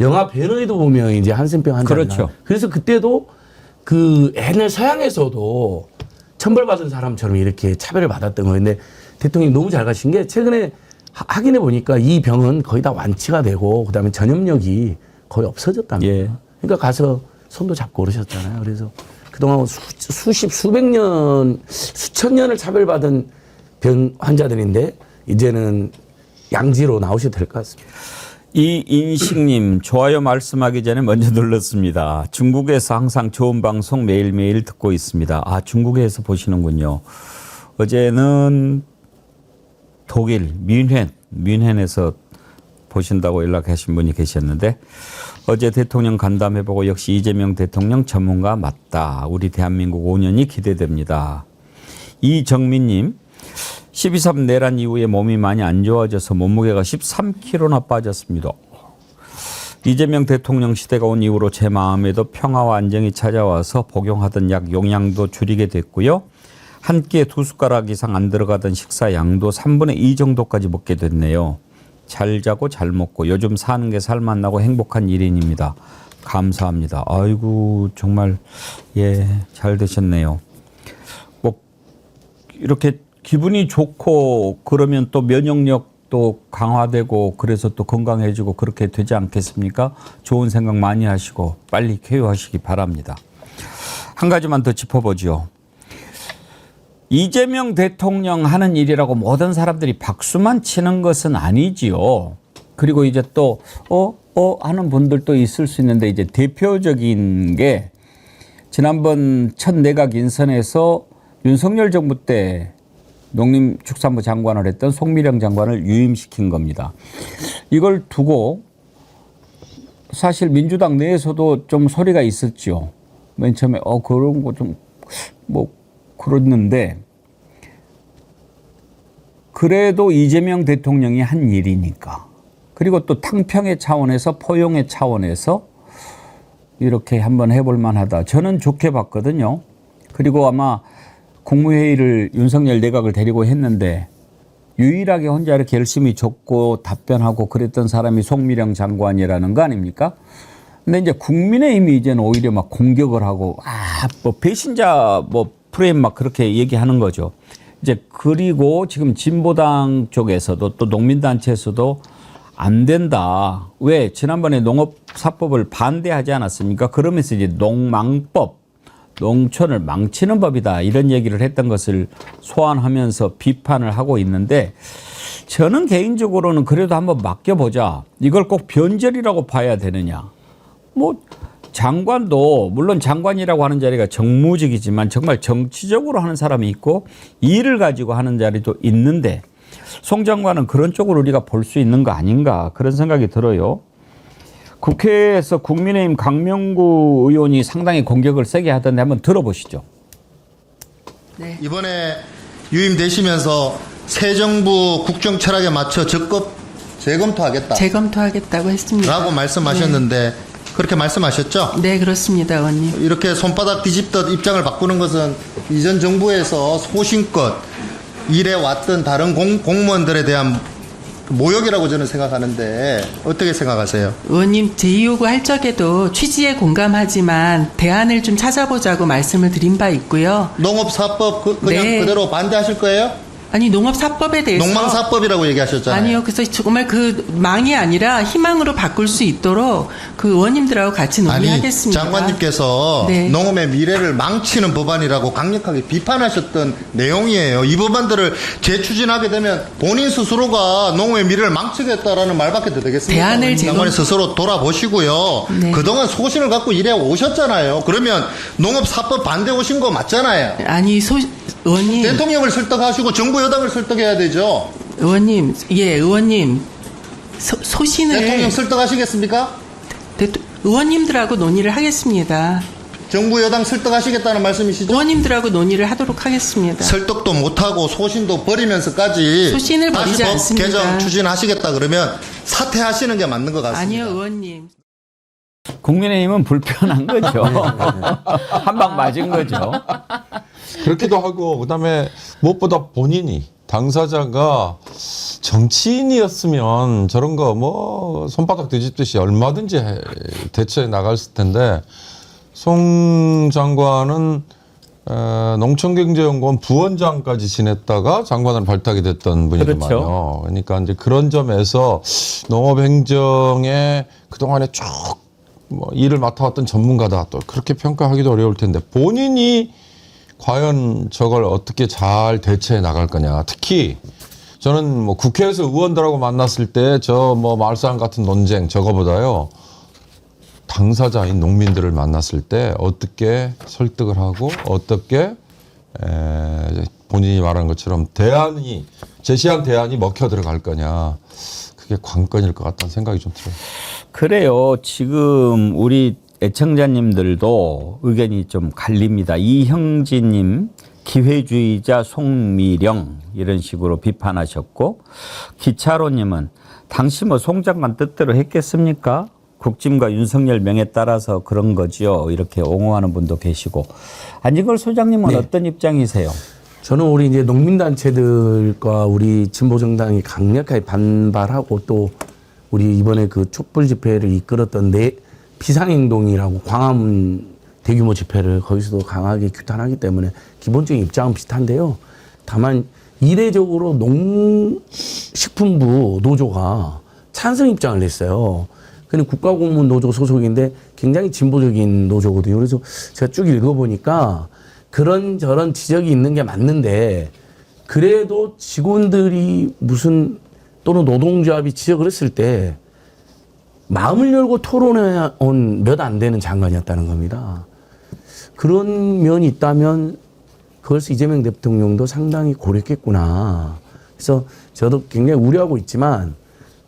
영화 배너에도 보면 이제 한센병 환자가 그렇죠. 그래서 그때도 그 옛날 서양에서도 천벌받은 사람처럼 이렇게 차별을 받았던 거예요. 근데 대통령이 너무 잘 가신 게 최근에 확인해 보니까 이 병은 거의 다 완치가 되고 그다음에 전염력이 거의 없어졌답니다. 예. 그러니까 가서 손도 잡고 그러셨잖아요. 그래서 그동안 수백 년, 수천 년을 차별받은 병 환자들인데 이제는 양지로 나오셔도 될 것 같습니다. 이인식님 좋아요 말씀하기 전에 먼저 눌렀습니다. 중국에서 항상 좋은 방송 매일매일 듣고 있습니다. 아, 중국에서 보시는군요. 어제는 독일 뮌헨에서 보신다고 연락하신 분이 계셨는데 어제 대통령 간담회보고 역시 이재명 대통령 전문가 맞다. 우리 대한민국 5년이 기대됩니다. 이정민님 12.3 내란 이후에 몸이 많이 안 좋아져서 몸무게가 13kg나 빠졌습니다. 이재명 대통령 시대가 온 이후로 제 마음에도 평화와 안정이 찾아와서 복용하던 약 용량도 줄이게 됐고요. 한 끼에 2숟가락 이상 안 들어가던 식사 양도 3분의 2 정도까지 먹게 됐네요. 잘 자고 잘 먹고 요즘 사는 게 살맛나고 행복한 일인입니다. 감사합니다. 아이고 정말 잘 되셨네요. 뭐 이렇게 기분이 좋고 그러면 또 면역력도 강화되고 그래서 또 건강해지고 그렇게 되지 않겠습니까? 좋은 생각 많이 하시고 빨리 쾌유하시기 바랍니다. 한 가지만 더 짚어보죠. 이재명 대통령 하는 일이라고 모든 사람들이 박수만 치는 것은 아니지요. 그리고 이제 또 하는 분들도 있을 수 있는데 이제 대표적인 게 지난번 첫 내각 인선에서 윤석열 정부 때 농림축산부 장관을 했던 송미령 장관을 유임시킨 겁니다. 이걸 두고 사실 민주당 내에서도 좀 소리가 있었죠. 맨 처음에 그런 거 좀 뭐 그랬는데 그래도 이재명 대통령이 한 일이니까 그리고 또 탕평의 차원에서 포용의 차원에서 이렇게 한번 해볼 만하다. 저는 좋게 봤거든요. 그리고 아마 국무회의를 윤석열 내각을 데리고 했는데 유일하게 혼자 이렇게 열심히 적고 답변하고 그랬던 사람이 송미령 장관이라는 거 아닙니까? 근데 이제 국민의힘이 이제는 오히려 막 공격을 하고 뭐 배신자 뭐 프레임 막 그렇게 얘기하는 거죠. 이제 그리고 지금 진보당 쪽에서도 또 농민단체에서도 안 된다. 왜? 지난번에 농업사법을 반대하지 않았습니까? 그러면서 이제 농망법, 농촌을 망치는 법이다. 이런 얘기를 했던 것을 소환하면서 비판을 하고 있는데 저는 개인적으로는 그래도 한번 맡겨보자. 이걸 꼭 변절이라고 봐야 되느냐. 뭐 장관도 물론 장관이라고 하는 자리가 정무직이지만 정말 정치적으로 하는 사람이 있고 일을 가지고 하는 자리도 있는데 송 장관은 그런 쪽으로 우리가 볼 수 있는 거 아닌가 그런 생각이 들어요. 국회에서 국민의힘 강명구 의원이 상당히 공격을 세게 하던데 한번 들어보시죠. 네. 이번에 유임되시면서 새 정부 국정 철학에 맞춰 적극 재검토하겠다. 재검토하겠다고 했습니다. 라고 말씀하셨는데 그렇게 말씀하셨죠? 네, 그렇습니다, 의원님. 이렇게 손바닥 뒤집듯 입장을 바꾸는 것은 이전 정부에서 소신껏 일해왔던 다른 공무원들에 대한 모욕이라고 저는 생각하는데 어떻게 생각하세요? 의원님, 제2요구 할 적에도 취지에 공감하지만 대안을 좀 찾아보자고 말씀을 드린 바 있고요. 농업사법 그냥 네. 그대로 반대하실 거예요? 아니, 농업사법에 대해서. 농망사법이라고 얘기하셨잖아요. 아니요. 그래서 정말 그 망이 아니라 희망으로 바꿀 수 있도록 그 의원님들하고 같이 논의하겠습니다. 아니, 장관님께서 네. 농업의 미래를 망치는 법안이라고 강력하게 비판하셨던 내용이에요. 이 법안들을 재추진하게 되면 본인 스스로가 농업의 미래를 망치겠다라는 말밖에 더 되겠습니까? 대안을 장관님 스스로 돌아보시고요. 네. 그동안 소신을 갖고 일해 오셨잖아요. 그러면 농업사법 반대 오신 거 맞잖아요. 아니, 의원님. 대통령을 설득하시고 정부 여당을 설득해야 되죠. 의원님, 의원님. 소신을. 대통령 설득하시겠습니까? 의원님들하고 논의를 하겠습니다. 정부 여당 설득하시겠다는 말씀이시죠? 의원님들하고 논의를 하도록 하겠습니다. 설득도 못하고 소신도 버리면서까지 소신을 다시 버리지 법 않습니다. 개정 추진하시겠다 그러면 사퇴하시는 게 맞는 것 같습니다. 아니요, 의원님. 국민의힘은 불편한 거죠. 한 방 맞은 거죠. 그렇기도 하고 그다음에 무엇보다 본인이 당사자가 정치인이었으면 저런 거 뭐 손바닥 뒤집듯이 얼마든지 대처해 나갔을 텐데 송 장관은 농촌경제연구원 부원장까지 지냈다가 장관을 발탁이 됐던 분이거든요. 그렇죠. 그러니까 이제 그런 점에서 농업행정에 그동안에 쭉 뭐 일을 맡아왔던 전문가다 또 그렇게 평가하기도 어려울 텐데 본인이 과연 저걸 어떻게 잘 대처해 나갈 거냐. 특히 저는 뭐 국회에서 의원들하고 만났을 때 저 뭐 말싸움 같은 논쟁 저거보다요. 당사자인 농민들을 만났을 때 어떻게 설득을 하고 어떻게 본인이 말한 것처럼 제시한 대안이 먹혀 들어갈 거냐. 그게 관건일 것 같다는 생각이 좀 들어요. 그래요. 지금 우리 애청자님들도 의견이 좀 갈립니다. 이형진님, 기회주의자 송미령 이런 식으로 비판하셨고, 기차로님은 당시 뭐 송 장관 뜻대로 했겠습니까? 국짐과 윤석열 명에 따라서 그런 거죠. 이렇게 옹호하는 분도 계시고. 안진걸 소장님은 네. 어떤 입장이세요? 저는 우리 이제 농민단체들과 우리 진보정당이 강력하게 반발하고 또 우리 이번에 그 촛불 집회를 이끌었던 비상행동이라고 광화문 대규모 집회를 거기서도 강하게 규탄하기 때문에 기본적인 입장은 비슷한데요. 다만 이례적으로 농식품부 노조가 찬성 입장을 냈어요. 근데 국가공무원 노조 소속인데 굉장히 진보적인 노조거든요. 그래서 제가 쭉 읽어보니까 그런저런 지적이 있는 게 맞는데 그래도 직원들이 또는 노동조합이 지적을 했을 때 마음을 열고 토론해 온 몇 안 되는 장관이었다는 겁니다. 그런 면이 있다면 그것을 이재명 대통령도 상당히 고려했겠구나. 그래서 저도 굉장히 우려하고 있지만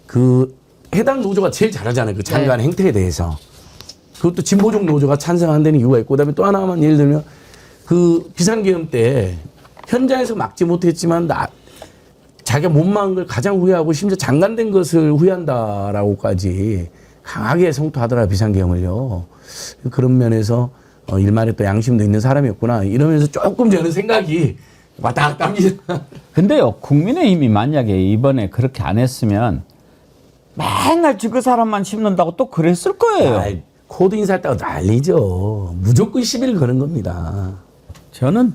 그 해당 노조가 제일 잘하잖아요. 그 장관 행태에 대해서. 그것도 진보적 노조가 찬성한다는 이유가 있고 그다음에 또 하나만 예를 들면 그 비상계엄 때 현장에서 막지 못했지만 자기가 못 막은 걸 가장 후회하고 심지어 장관된 것을 후회한다라고까지 강하게 성토하더라 비상계엄을요. 그런 면에서 일말에 또 양심도 있는 사람이었구나 이러면서 조금 저는 생각이 왔다 갔다 합니다. 근데요, 국민의힘이 만약에 이번에 그렇게 안 했으면 맨날 그 사람만 심는다고 또 그랬을 거예요. 코드 인사했다고 난리죠. 무조건 시비를 거는 겁니다. 저는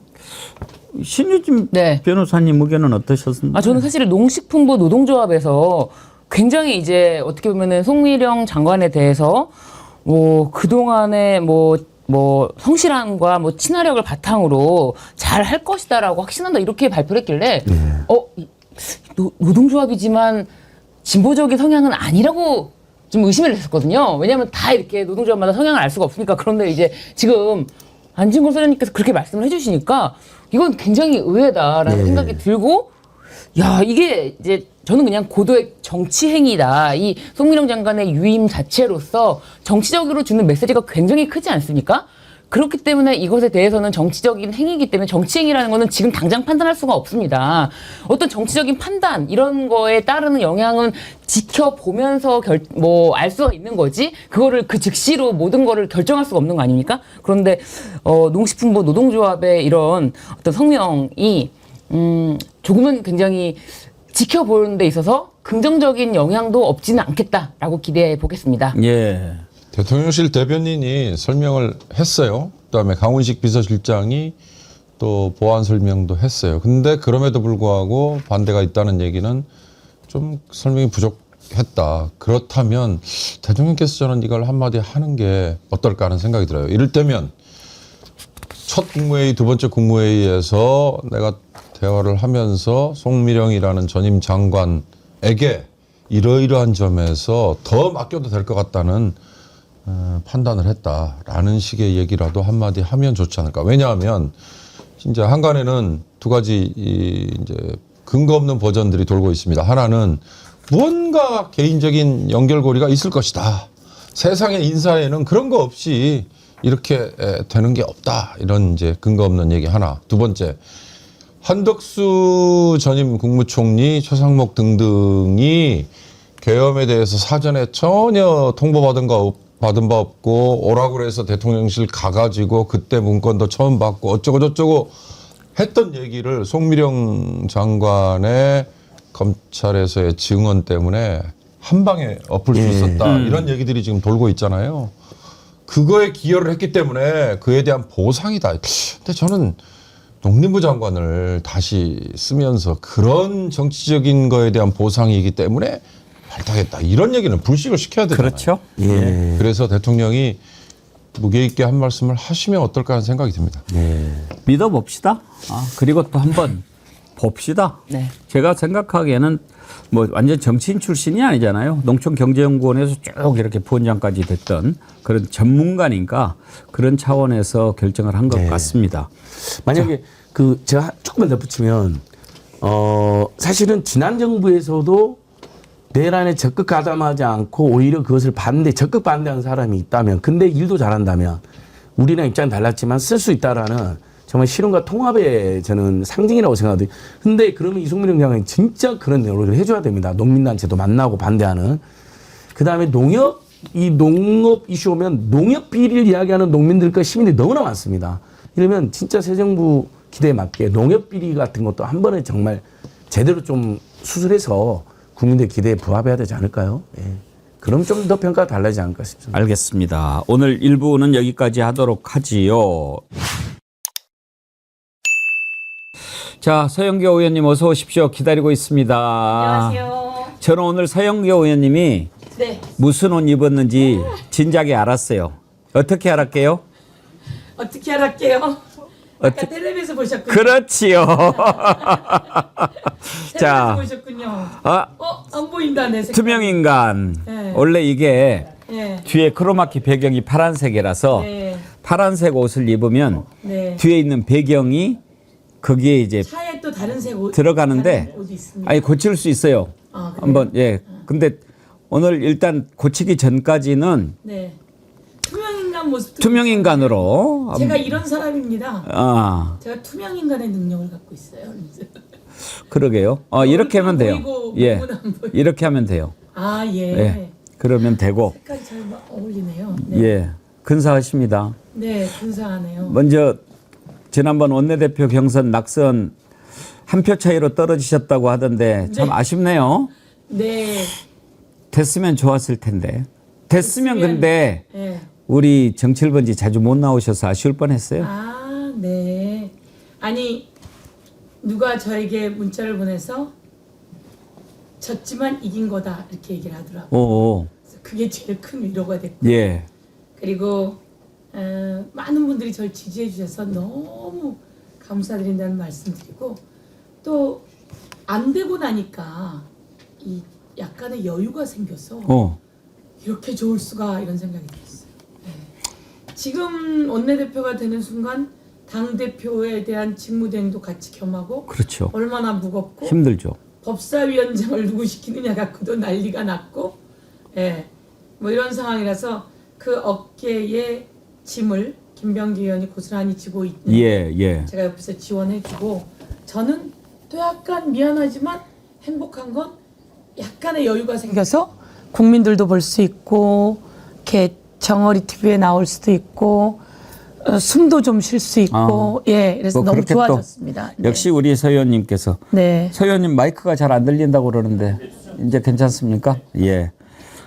신유진 변호사님 의견은 어떠셨습니까? 저는 사실 농식품부 노동조합에서 굉장히 이제 어떻게 보면은 송미령 장관에 대해서 뭐 그동안의 뭐 성실함과 뭐 친화력을 바탕으로 잘 할 것이다라고 확신한다 이렇게 발표를 했길래 노동조합이지만 진보적인 성향은 아니라고 좀 의심을 했었거든요. 왜냐하면 다 이렇게 노동조합마다 성향을 알 수가 없으니까. 그런데 이제 지금 안진걸 소장님께서 그렇게 말씀을 해주시니까 이건 굉장히 의외다라는 생각이 들고, 야, 이게 이제 저는 그냥 고도의 정치 행위다. 이 송미령 장관의 유임 자체로서 정치적으로 주는 메시지가 굉장히 크지 않습니까? 그렇기 때문에 이것에 대해서는 정치적인 행위이기 때문에 정치 행위라는 거는 지금 당장 판단할 수가 없습니다. 어떤 정치적인 판단 이런 거에 따르는 영향은 지켜보면서 알 수가 있는 거지 그거를 그 즉시로 모든 거를 결정할 수가 없는 거 아닙니까? 그런데 농식품부 노동조합의 이런 어떤 성명이 조금은 굉장히 지켜보는 데 있어서 긍정적인 영향도 없지는 않겠다라고 기대해 보겠습니다. 예. 대통령실 대변인이 설명을 했어요. 그다음에 강훈식 비서실장이 또 보완 설명도 했어요. 근데 그럼에도 불구하고 반대가 있다는 얘기는 좀 설명이 부족했다. 그렇다면 대통령께서 저는 이걸 한마디 하는 게 어떨까 하는 생각이 들어요. 이를테면 첫 국무회의, 두 번째 국무회의에서 내가 대화를 하면서 송미령이라는 전임 장관에게 이러이러한 점에서 더 맡겨도 될 것 같다는 판단을 했다라는 식의 얘기라도 한마디 하면 좋지 않을까. 왜냐하면 진짜 한간에는 두 가지 이제 근거 없는 버전들이 돌고 있습니다. 하나는 무언가 개인적인 연결고리가 있을 것이다. 세상의 인사에는 그런 거 없이 이렇게 되는 게 없다. 이런 이제 근거 없는 얘기 하나. 두 번째, 한덕수 전임 국무총리, 최상목 등등이 계엄에 대해서 사전에 전혀 통보받은 거 받은 바 없고 오라고 그래서 대통령실 가가지고 그때 문건도 처음 받고 어쩌고 저쩌고 했던 얘기를 송미령 장관의 검찰에서의 증언 때문에 한 방에 엎을 수 있었다. 이런 얘기들이 지금 돌고 있잖아요. 그거에 기여를 했기 때문에 그에 대한 보상이다. 근데 저는 농림부 장관을 다시 쓰면서 그런 정치적인 거에 대한 보상이기 때문에 발탁했다. 이런 얘기는 불식을 시켜야 되잖아요. 그렇죠. 예. 그래서 대통령이 무게 있게 한 말씀을 하시면 어떨까 하는 생각이 듭니다. 믿어봅시다. 그리고 또 한번 봅시다. 네. 제가 생각하기에는 뭐 완전 정치인 출신이 아니잖아요. 농촌경제연구원에서 쭉 이렇게 부원장까지 됐던 그런 전문가니까 그런 차원에서 결정을 한 것 같습니다. 만약에 그 제가 조금만 덧붙이면 사실은 지난 정부에서도 내란에 적극 가담하지 않고 오히려 그것을 적극 반대하는 사람이 있다면, 근데 일도 잘한다면 우리랑 입장은 달랐지만 쓸 수 있다라는 정말 실현과 통합의 저는 상징이라고 생각하거든요. 근데 그러면 이송민 장관이 진짜 그런 노력을 해줘야 됩니다. 농민단체도 만나고 반대하는. 그 다음에 농업 이슈 오면 농업 비리를 이야기하는 농민들과 시민들이 너무나 많습니다. 이러면 진짜 새 정부 기대에 맞게 농업 비리 같은 것도 한 번에 정말 제대로 좀 수술해서 국민들 기대에 부합해야 되지 않을까요? 예. 그럼 좀 더 평가가 달라지지 않을까 싶습니다. 알겠습니다. 오늘 1부는 여기까지 하도록 하지요. 자, 서영교 의원님 어서 오십시오. 기다리고 있습니다. 안녕하세요. 저는 오늘 서영교 의원님이 네. 무슨 옷 입었는지 진작에 알았어요. 어떻게 알았게요? 어떻게 알았게요? 아까 텔레비에서 보셨군요. 그렇지요. 자, 보셨군요. 안 보인다 내 색깔. 투명인간. 네. 원래 이게 네. 뒤에 크로마키 배경이 파란색이라서 네. 파란색 옷을 입으면 네. 뒤에 있는 배경이 거기에 이제 차에 또 다른 색 옷 들어가는데 다른 옷이 있습니다. 아니 고칠 수 있어요. 그래요? 한번 근데 오늘 일단 고치기 전까지는 네. 투명인간 모습. 투명인간으로 제가 이런 사람입니다. 제가 투명인간의 능력을 갖고 있어요. 그러게요. 이렇게 하면 돼요. 보이고 예. 몸은 안 보이고. 이렇게 하면 돼요. 예. 예. 그러면 되고. 색깔이 잘 어울리네요. 네. 예. 근사하십니다. 네, 근사하네요. 먼저 지난번 원내대표 경선 낙선 한 표 차이로 떨어지셨다고 하던데 참 아쉽네요. 네. 됐으면 좋았을 텐데. 됐으면 근데 네. 우리 정칠번지 자주 못 나오셔서 아쉬울 뻔했어요. 네. 아니 누가 저에게 문자를 보내서 졌지만 이긴 거다 이렇게 얘기를 하더라고요. 그래서 그게 제일 큰 위로가 됐고. 예. 그리고 많은 분들이 저를 지지해 주셔서 너무 감사드린다는 말씀드리고 또 안 되고 나니까 이 약간의 여유가 생겨서 이렇게 좋을 수가 이런 생각이 들었어요. 네. 지금 원내대표가 되는 순간 당대표에 대한 직무대행도 같이 겸하고 그렇죠. 얼마나 무겁고 힘들죠. 법사위원장을 누구 시키느냐 갖고도 난리가 났고 뭐 이런 상황이라서 그 어깨에 짐을 김병기 의원이 고스란히 지고 있는데 제가 옆에서 지원해주고 저는 또 약간 미안하지만 행복한 건 약간의 여유가 생겨서 국민들도 볼 수 있고 이렇게 정어리 TV에 나올 수도 있고 숨도 좀 쉴 수 있고 그래서 너무 좋아졌습니다. 역시 우리 서 의원님께서 서 의원님 마이크가 잘 안 들린다고 그러는데 이제 괜찮습니까? 예.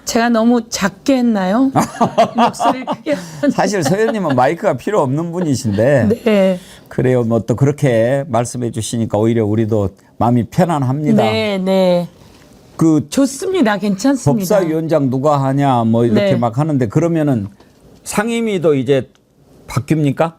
제가 너무 작게 했나요? 목소리를 크게 사실 서 의원님은 마이크가 필요 없는 분이신데 그래요. 뭐 또 그렇게 말씀해 주시니까 오히려 우리도 마음이 편안합니다. 네. 좋습니다. 괜찮습니다. 법사위원장 누가 하냐 뭐 이렇게 막 하는데 그러면은 상임위도 이제 바뀝니까?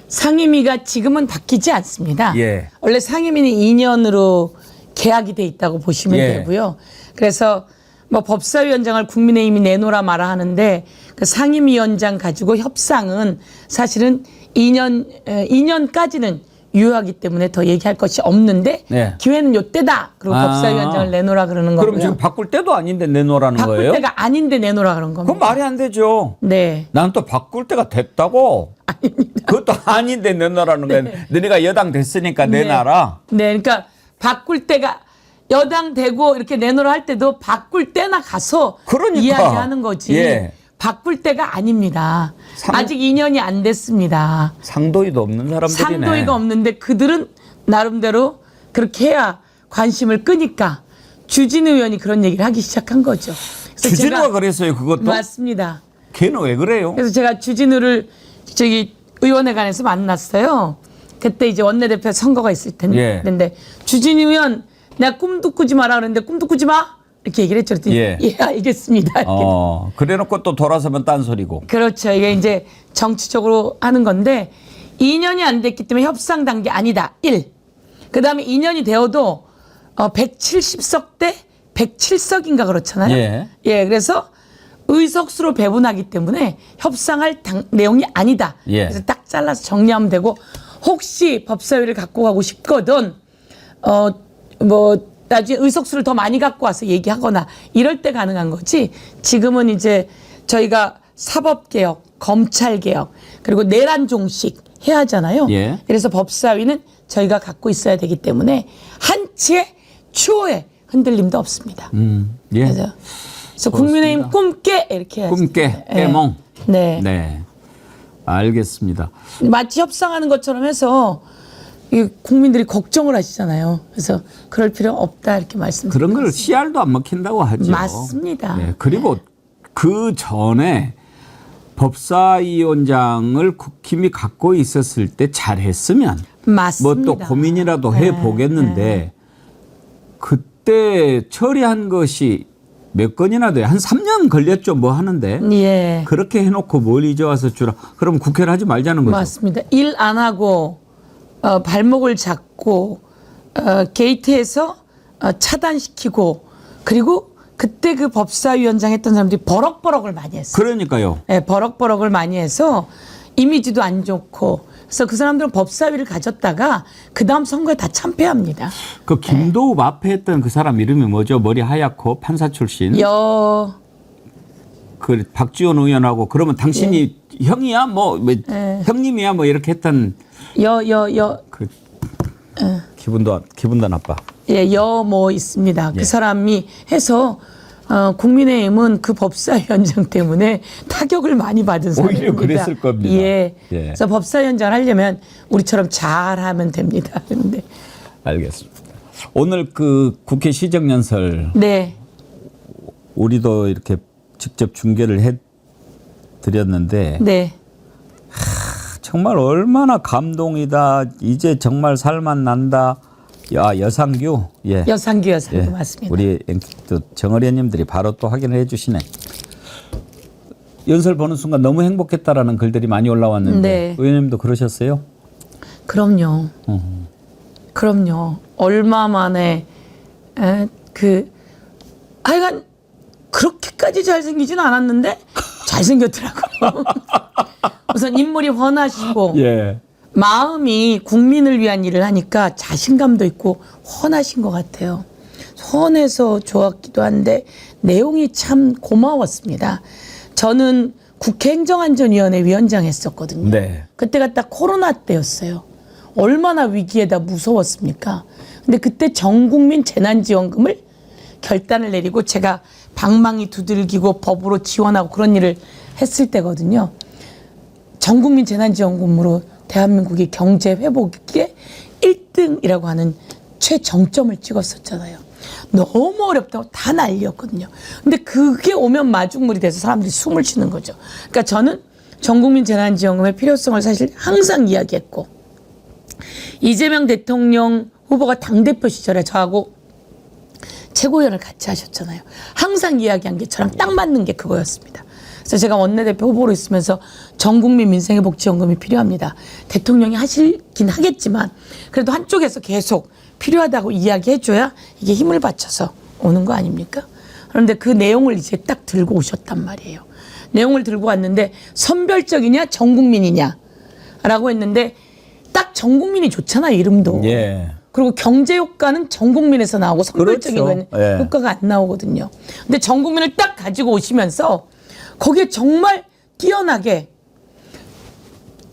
상임위가 지금은 바뀌지 않습니다. 원래 상임위는 2년으로 계약이 돼 있다고 보시면 되고요. 그래서 뭐 법사위원장을 국민의힘이 내놓으라 마라 하는데 그 상임위원장 가지고 협상은 사실은 2년까지는 유효하기 때문에 더 얘기할 것이 없는데 기회는 요때다. 그리고 법사위원장을 내놓으라 그러는 거고요. 그럼 지금 바꿀 때도 아닌데 내놓으라는 거예요? 바꿀 때가 아닌데 내놓으라 그런 겁니다. 그건 말이 안 되죠. 나는 또 바꿀 때가 됐다고. 아닙니다. 그것도 아닌데 내놓으라는 거예요. 너네가 여당 됐으니까 내놔라. 그러니까 바꿀 때가 여당 되고 이렇게 내놓으라 할 때도 바꿀 때나 가서 이야기하는 거지. 바꿀 때가 아닙니다. 아직 2년이 안 됐습니다. 상도의도 없는 사람들이네. 상도의가 없는데 그들은 나름대로 그렇게 해야 관심을 끄니까 주진우 의원이 그런 얘기를 하기 시작한 거죠. 그래서 주진우가 제가 그랬어요, 그것도? 맞습니다. 걔는 왜 그래요? 그래서 제가 주진우를 저기 의원회관에서 만났어요. 그때 이제 원내대표 선거가 있을 텐데 주진우 의원 내가 꿈도 꾸지 마라 그랬는데 꿈도 꾸지 마 이렇게 얘기를 했죠. 그랬더니 예 알겠습니다. 이렇게. 그래놓고 또 돌아서면 딴소리고. 그렇죠. 이게 이제 정치적으로 하는 건데 2년이 안 됐기 때문에 협상 단계 아니다. 1. 그다음에 2년이 되어도 170석 대 107석인가 그렇잖아요. 그래서 의석수로 배분하기 때문에 협상할 내용이 아니다. 그래서 딱 잘라서 정리하면 되고 혹시 법사위를 갖고 가고 싶거든 뭐 나중에 의석수를 더 많이 갖고 와서 얘기하거나 이럴 때 가능한 거지. 지금은 이제 저희가 사법개혁, 검찰개혁 그리고 내란 종식 해야 하잖아요. 그래서 법사위는 저희가 갖고 있어야 되기 때문에 한치의 추호의 흔들림도 없습니다. 그래서 국민의힘 꿈깨 이렇게 해야죠. 꿈깨, 깨몽. 네. 알겠습니다. 마치 협상하는 것처럼 해서 국민들이 걱정을 하시잖아요. 그래서 그럴 필요 없다 이렇게 말씀드립니다. 그런 걸 CR도 안 먹힌다고 하죠. 맞습니다. 그리고 그 전에 법사위원장을 국힘이 갖고 있었을 때 잘했으면 맞습니다. 뭐 또 고민이라도 해보겠는데 그때 처리한 것이 몇 건이나 돼요. 한 3년 걸렸죠. 뭐 하는데. 그렇게 해놓고 뭘 이제 와서 주라. 그럼 국회를 하지 말자는 거죠. 맞습니다. 일 안 하고 발목을 잡고 게이트에서 차단시키고 그리고 그때 그 법사위원장 했던 사람들이 버럭버럭을 많이 했어요. 그러니까요. 버럭버럭을 많이 해서 이미지도 안 좋고 그래서 그 사람들은 법사위를 가졌다가 그 다음 선거에 다 참패합니다. 그 김도읍 앞에 했던 그 사람 이름이 뭐죠? 머리 하얗고 판사 출신. 그 박지원 의원하고 그러면 당신이 형이야? 뭐 형님이야? 뭐 이렇게 했던. 기분도 나빠. 뭐 있습니다. 그 사람이 해서 국민의힘은 그 법사위원장 때문에 타격을 많이 받은 사람입니다. 오히려 그랬을 겁니다. 그래서 법사위원장을 하려면 우리처럼 잘하면 됩니다. 근데 알겠습니다. 오늘 그 국회 시정연설 우리도 이렇게 직접 중계를 해드렸는데 정말 얼마나 감동이다. 이제 정말 살만 난다. 여상규. 여상규 맞습니다. 우리 또 정의원님들이 바로 또 확인을 해주시네. 연설 보는 순간 너무 행복했다라는 글들이 많이 올라왔는데 의원님도 그러셨어요? 그럼요. 그럼요. 얼마 만에 하여간 그렇게까지 잘생기진 않았는데 잘생겼더라고요. 우선 인물이 훤하시고 마음이 국민을 위한 일을 하니까 자신감도 있고 훤하신 것 같아요. 훤해서 좋았기도 한데 내용이 참 고마웠습니다. 저는 국회 행정안전위원회 위원장 했었거든요. 그때가 딱 코로나 때였어요. 얼마나 위기에다 무서웠습니까? 근데 그때 전국민 재난지원금을 결단을 내리고 제가 방망이 두들기고 법으로 지원하고 그런 일을 했을 때거든요. 전국민 재난지원금으로 대한민국이 경제 회복에 1등이라고 하는 최정점을 찍었었잖아요. 너무 어렵다고 다 난리였거든요. 근데 그게 오면 마중물이 돼서 사람들이 숨을 쉬는 거죠. 그러니까 저는 전국민 재난지원금의 필요성을 사실 항상 이야기했고 이재명 대통령 후보가 당대표 시절에 저하고 최고위원을 같이 하셨잖아요. 항상 이야기한 게 저랑 딱 맞는 게 그거였습니다. 그래서 제가 원내대표 후보로 있으면서 전국민 민생회복지원금이 필요합니다. 대통령이 하시긴 하겠지만 그래도 한쪽에서 계속 필요하다고 이야기해줘야 이게 힘을 받쳐서 오는 거 아닙니까? 그런데 그 내용을 이제 딱 들고 오셨단 말이에요. 내용을 들고 왔는데 선별적이냐 전국민이냐 라고 했는데 딱 전국민이 좋잖아요. 이름도. 그리고 경제 효과는 전국민에서 나오고 선별적인 건 효과가 안 나오거든요. 근데 전국민을 딱 가지고 오시면서 거기에 정말 뛰어나게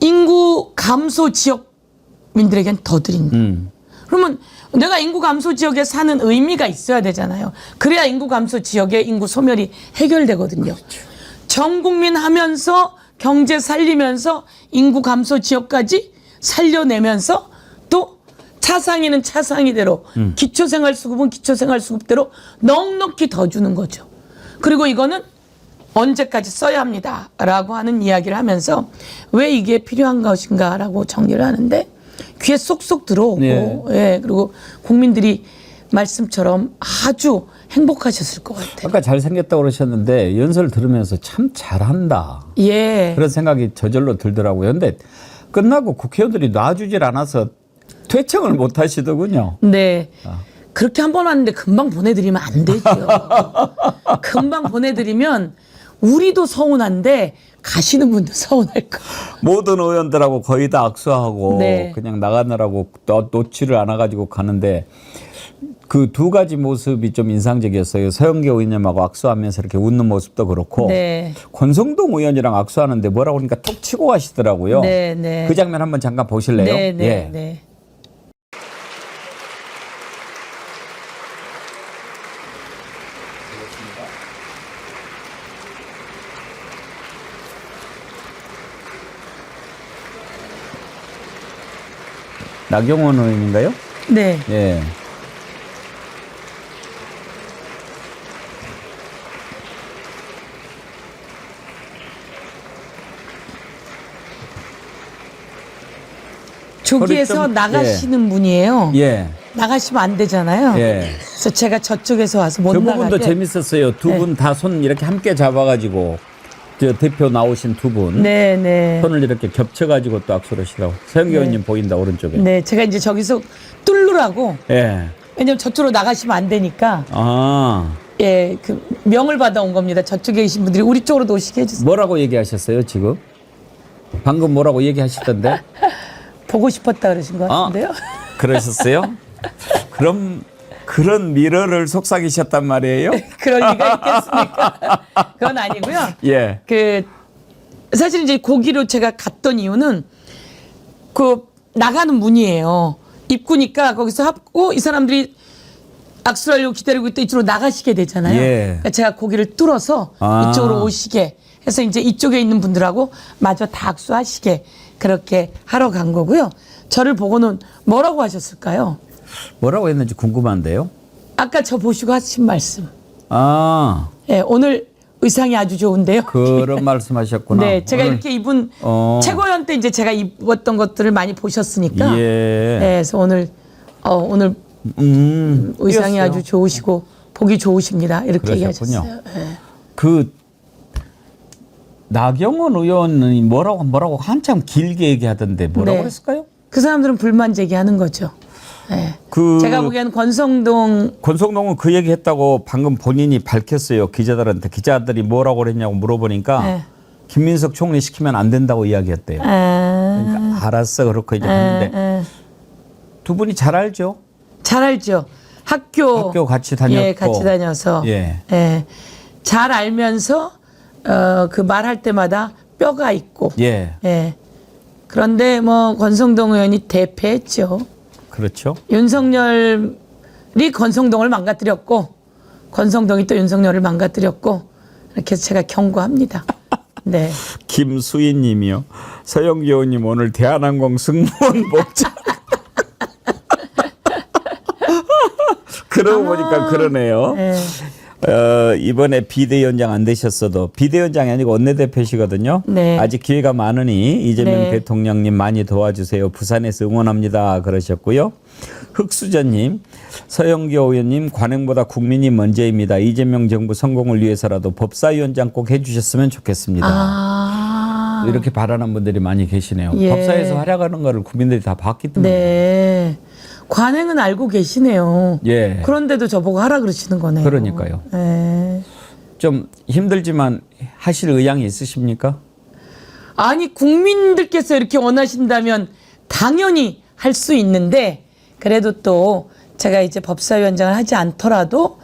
인구 감소 지역민들에겐 더 드린다. 그러면 내가 인구 감소 지역에 사는 의미가 있어야 되잖아요. 그래야 인구 감소 지역의 인구 소멸이 해결되거든요. 전 국민 하면서 경제 살리면서 인구 감소 지역까지 살려내면서 또 차상위는 차상위대로 기초생활수급은 기초생활수급대로 넉넉히 더 주는 거죠. 그리고 이거는 언제까지 써야 합니다 라고 하는 이야기를 하면서 왜 이게 필요한 것인가 라고 정리를 하는데 귀에 쏙쏙 들어오고 네. 예, 그리고 국민들이 말씀처럼 아주 행복하셨을 것 같아요. 아까 잘생겼다고 그러셨는데 연설 들으면서 참 잘한다. 예. 그런 생각이 저절로 들더라고요. 근데 끝나고 국회의원들이 놔주질 않아서 퇴청을 못 하시더군요. 네. 그렇게 한 번 왔는데 금방 보내드리면 안 되죠. 금방 보내드리면 우리도 서운한데 가시는 분도 서운할 거예요. 모든 의원들하고 거의 다 악수하고 네. 그냥 나가느라고 놓지를 않아가지고 가는데 그 두 가지 모습이 좀 인상적이었어요. 서영교 의원님하고 악수하면서 이렇게 웃는 모습도 그렇고 네. 권성동 의원이랑 악수하는데 뭐라고 그러니까 톡 치고 가시더라고요. 네, 네. 그 장면 한번 잠깐 보실래요? 네, 네, 예. 네. 나경원 의원인가요? 네. 예. 조기에서 좀- 나가시는 분이에요. 예. 나가시면 안 되잖아요. 예. 그래서 제가 저쪽에서 와서 못 그 나가게. 부분도 재밌었어요. 두 네. 분 다 손 이렇게 함께 잡아가지고 저 대표 나오신 두 분. 네, 네. 손을 이렇게 겹쳐가지고 또 악수를 하시라고. 서영교 의원님 보인다 오른쪽에. 네, 제가 이제 저기서 뚫으라고. 예. 왜냐면 저쪽으로 나가시면 안 되니까. 아. 예, 그 명을 받아온 겁니다. 저쪽에 계신 분들이 우리 쪽으로 오시게 해주세요. 뭐라고 얘기하셨어요 지금? 방금 뭐라고 얘기하시던데? 보고 싶었다 그러신 것 같은데요. 그러셨어요? 그럼 그런 미러를 속삭이셨단 말이에요? 그럴 리가 있겠습니까? 그건 아니고요. 예. 그 사실 이제 거기로 제가 갔던 이유는 그 나가는 문이에요. 입구니까 거기서 하고 이 사람들이 악수를 하려고 기다리고 있다 이쪽으로 나가시게 되잖아요. 예. 그러니까 제가 거기를 뚫어서 아. 이쪽으로 오시게 해서 이제 이쪽에 있는 분들하고 마저 다 악수하시게 그렇게 하러 간 거고요. 저를 보고는 뭐라고 하셨을까요? 뭐라고 했는지 궁금한데요. 아까 저 보시고 하신 말씀. 아, 예, 오늘 의상이 아주 좋은데요. 그런 말씀하셨구나. 네, 제가 오늘- 이렇게 입은 어. 최고위원 때 이제 제가 입었던 것들을 많이 보셨으니까. 예. 네, 그래서 오늘 의상이 띄었어요. 아주 좋으시고 보기 좋으십니다. 이렇게 그러셨군요. 얘기하셨어요. 네. 그 나경원 의원이 뭐라고 한참 길게 얘기하던데 뭐라고 네. 그랬을까요? 그 사람들은 불만 제기하는 거죠. 네. 그 제가 보기에는 권성동은 그 얘기했다고 방금 본인이 밝혔어요. 기자들한테. 기자들이 뭐라고 그랬냐고 물어보니까 네. 김민석 총리 시키면 안 된다고 이야기했대요. 그러니까 알았어 그렇고 이제 했는데 두 분이 잘 알죠? 잘 알죠. 학교 같이 다녔고. 예, 같이 다녀서 예. 예, 잘 알면서 그 말할 때마다 뼈가 있고 예. 예. 그런데 뭐 권성동 의원이 대패했죠. 그렇죠. 윤석열이 권성동을 망가뜨렸고 권성동이 또 윤석열을 망가뜨렸고 이렇게 해서 제가 경고합니다. 네. 김수희 님이요. 서영교 의원님 오늘 대한항공 승무원 복장. 그러고 보니까 그러네요. 네. 이번에 비대위원장 안 되셨어도 비대위원장이 아니고 원내대표시거든요. 네. 아직 기회가 많으니 이재명 네. 대통령님 많이 도와주세요. 부산에서 응원합니다. 그러셨고요. 흑수저님, 서영교 의원님 관행보다 국민이 먼저입니다. 이재명 정부 성공을 위해서라도 법사위원장 꼭 해주셨으면 좋겠습니다. 이렇게 바라는 분들이 많이 계시네요. 예. 법사에서 활약하는 거를 국민들이 다 봤기 때문에. 네. 관행은 알고 계시네요. 예. 그런데도 저보고 하라 그러시는 거네요. 그러니까요. 네. 좀 힘들지만 하실 의향이 있으십니까? 아니 국민들께서 이렇게 원하신다면 당연히 할 수 있는데 그래도 또 제가 이제 법사위원장을 하지 않더라도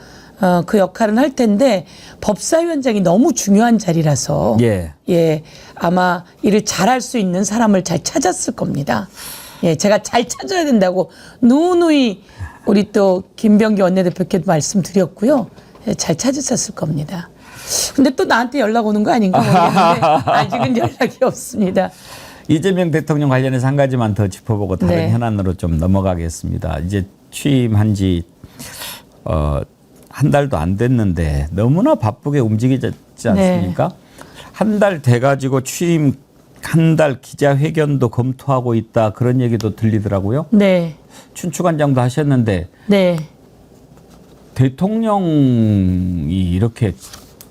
그 역할은 할 텐데 법사위원장이 너무 중요한 자리라서 예. 아마 일을 잘할 수 있는 사람을 잘 찾았을 겁니다. 예, 제가 잘 찾아야 된다고 누누이 우리 또 김병기 원내대표께도 말씀드렸고요. 예, 잘 찾으셨을 겁니다. 근데 또 나한테 연락 오는 거 아닌가 모르겠는데 아직은 연락이 없습니다. 이재명 대통령 관련해서 한 가지만 더 짚어보고 다른 네. 현안으로 좀 넘어가겠습니다. 이제 취임한 지 한 달도 안 됐는데 너무나 바쁘게 움직이지 않습니까? 네. 한 달 돼가지고 취임 한 달 기자회견도 검토하고 있다 그런 얘기도 들리더라고요. 네. 춘추관장도 하셨는데 네. 대통령이 이렇게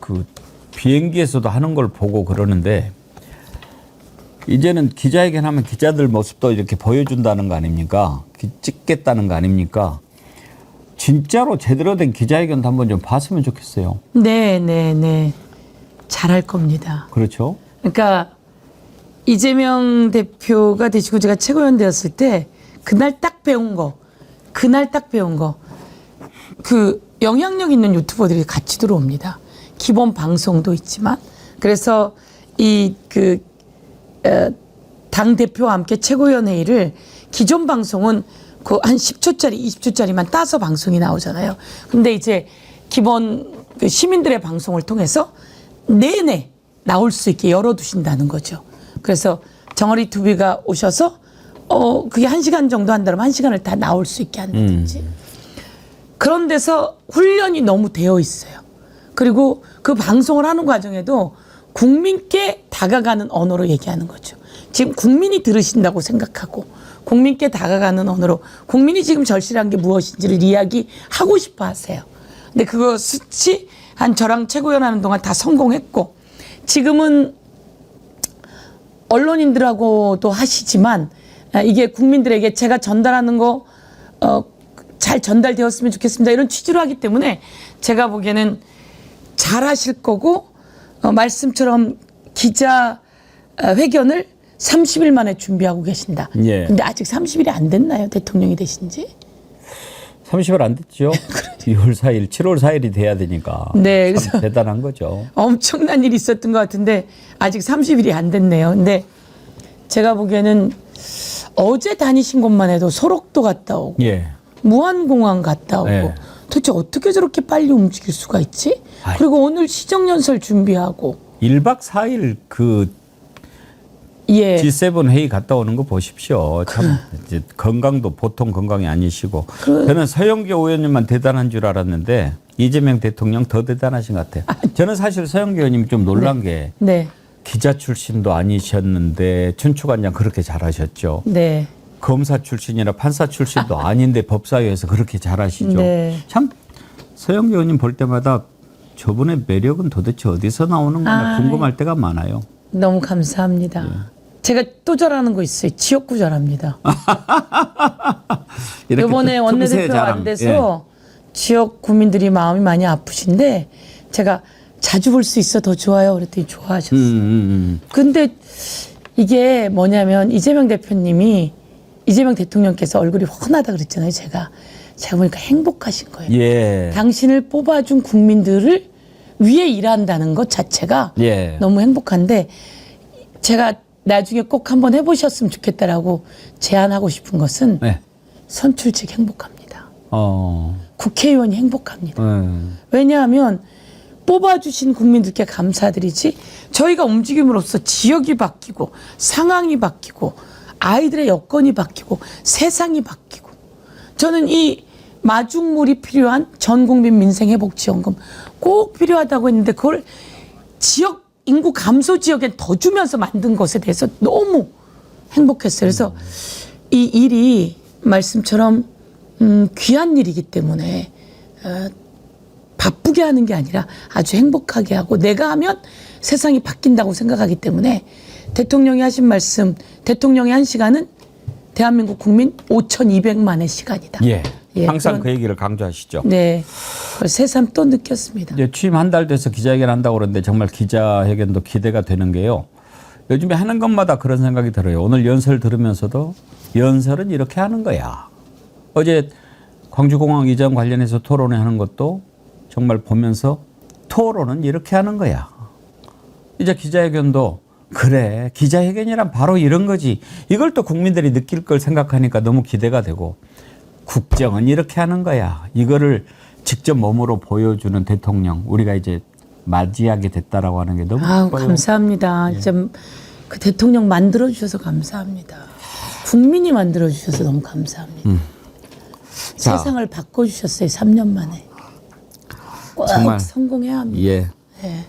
그 비행기에서도 하는 걸 보고 그러는데 이제는 기자회견하면 기자들 모습도 이렇게 보여준다는 거 아닙니까? 찍겠다는 거 아닙니까? 진짜로 제대로 된 기자회견도 한번 좀 봤으면 좋겠어요. 네, 네, 네. 잘할 겁니다. 그렇죠? 그러니까 이재명 대표가 되시고 제가 최고위원 되었을 때 그날 딱 배운 거, 그 영향력 있는 유튜버들이 같이 들어옵니다. 기본 방송도 있지만 그래서 이 당 대표와 함께 최고위원 회의를 기존 방송은 그 한 10초짜리, 20초짜리만 따서 방송이 나오잖아요. 근데 이제 기본 그 시민들의 방송을 통해서 내내 나올 수 있게 열어두신다는 거죠. 그래서 정어리 투비가 오셔서 그게 1시간 정도 한다면 1시간을 다 나올 수 있게 한다든지 그런 데서 훈련이 너무 되어 있어요. 그리고 그 방송을 하는 과정에도 국민께 다가가는 언어로 얘기하는 거죠. 지금 국민이 들으신다고 생각하고 국민께 다가가는 언어로 국민이 지금 절실한 게 무엇인지를 이야기하고 싶어 하세요. 근데 그것이 한 저랑 최고위원 하는 동안 다 성공했고 지금은 언론인들하고도 하시지만 이게 국민들에게 제가 전달하는 거 잘 전달되었으면 좋겠습니다. 이런 취지로 하기 때문에 제가 보기에는 잘 하실 거고 말씀처럼 기자 회견을 30일 만에 준비하고 계신다. 예. 근데 아직 30일이 안 됐나요? 대통령이 되신 지? 30일 안 됐죠. 2월 4일, 7월 4일이 돼야 되니까. 네, 참 그래서 대단한 거죠. 엄청난 일이 있었던 것 같은데 아직 30일이 안 됐네요. 근데 제가 보기에는 어제 다니신 곳만 해도 소록도 갔다 오고 예. 무안공항 갔다 오고 네. 도대체 어떻게 저렇게 빨리 움직일 수가 있지? 아이. 그리고 오늘 시정연설 준비하고 1박 4일 그 예. G7 회의 갔다 오는 거 보십시오. 참 이제 건강도 보통 건강이 아니시고 저는 서영교 의원님만 대단한 줄 알았는데 이재명 대통령 더 대단하신 것 같아요. 저는 사실 서영교 의원님 좀 놀란 게 네. 기자 출신도 아니셨는데 춘추관장 그렇게 잘하셨죠. 네. 검사 출신이나 판사 출신도 아닌데 법사위에서 그렇게 잘하시죠. 네. 참 서영교 의원님 볼 때마다 저분의 매력은 도대체 어디서 나오는 거나 궁금할 때가 많아요. 너무 감사합니다. 제가 또 잘하는 거 있어요. 지역구 잘합니다. 이번에 또 틈새 원내대표 자랑. 안 돼서 지역 구민들이 마음이 많이 아프신데 제가 자주 볼 수 있어 더 좋아요. 그랬더니 좋아하셨어요. 근데 이게 뭐냐면 이재명 대통령께서 얼굴이 훤하다 그랬잖아요. 제가 보니까 행복하신 거예요. 예. 당신을 뽑아준 국민들을 위해 일한다는 것 자체가 예. 너무 행복한데 제가 나중에 꼭 한번 해보셨으면 좋겠다라고 제안하고 싶은 것은 네. 선출직 행복합니다. 어. 국회의원이 행복합니다. 왜냐하면 뽑아주신 국민들께 감사드리지 저희가 움직임으로써 지역이 바뀌고 상황이 바뀌고 아이들의 여건이 바뀌고 세상이 바뀌고 저는 이 마중물이 필요한 전국민 민생회복지원금 꼭 필요하다고 했는데 그걸 지역 인구 감소 지역에 더 주면서 만든 것에 대해서 너무 행복했어요. 그래서 이 일이 말씀처럼 귀한 일이기 때문에 바쁘게 하는 게 아니라 아주 행복하게 하고 내가 하면 세상이 바뀐다고 생각하기 때문에 대통령이 하신 말씀, 대통령의 한 시간은 대한민국 국민 5,200만의 시간이다. 예. 예, 항상 그런- 그 얘기를 강조하시죠. 네, 그걸 새삼 또 느꼈습니다. 이제 취임 한 달 돼서 기자회견 한다고 그러는데 정말 기자회견도 기대가 되는 게요. 요즘에 하는 것마다 그런 생각이 들어요. 오늘 연설 들으면서도 연설은 이렇게 하는 거야. 어제 광주공항 이전 관련해서 토론회 하는 것도 정말 보면서 토론은 이렇게 하는 거야. 이제 기자회견도 그래 기자회견이란 바로 이런 거지. 이걸 또 국민들이 느낄 걸 생각하니까 너무 기대가 되고 국정은 이렇게 하는 거야. 이거를 직접 몸으로 보여주는 대통령 우리가 이제 맞이하게 됐다라고 하는 게 너무 아우, 기뻐요. 감사합니다. 예. 좀 그 대통령 만들어 주셔서 감사합니다. 국민이 만들어 주셔서 너무 감사합니다. 자. 세상을 바꿔 주셨어요. 3년 만에. 꼭 정말. 성공해야 합니다. 예. 예.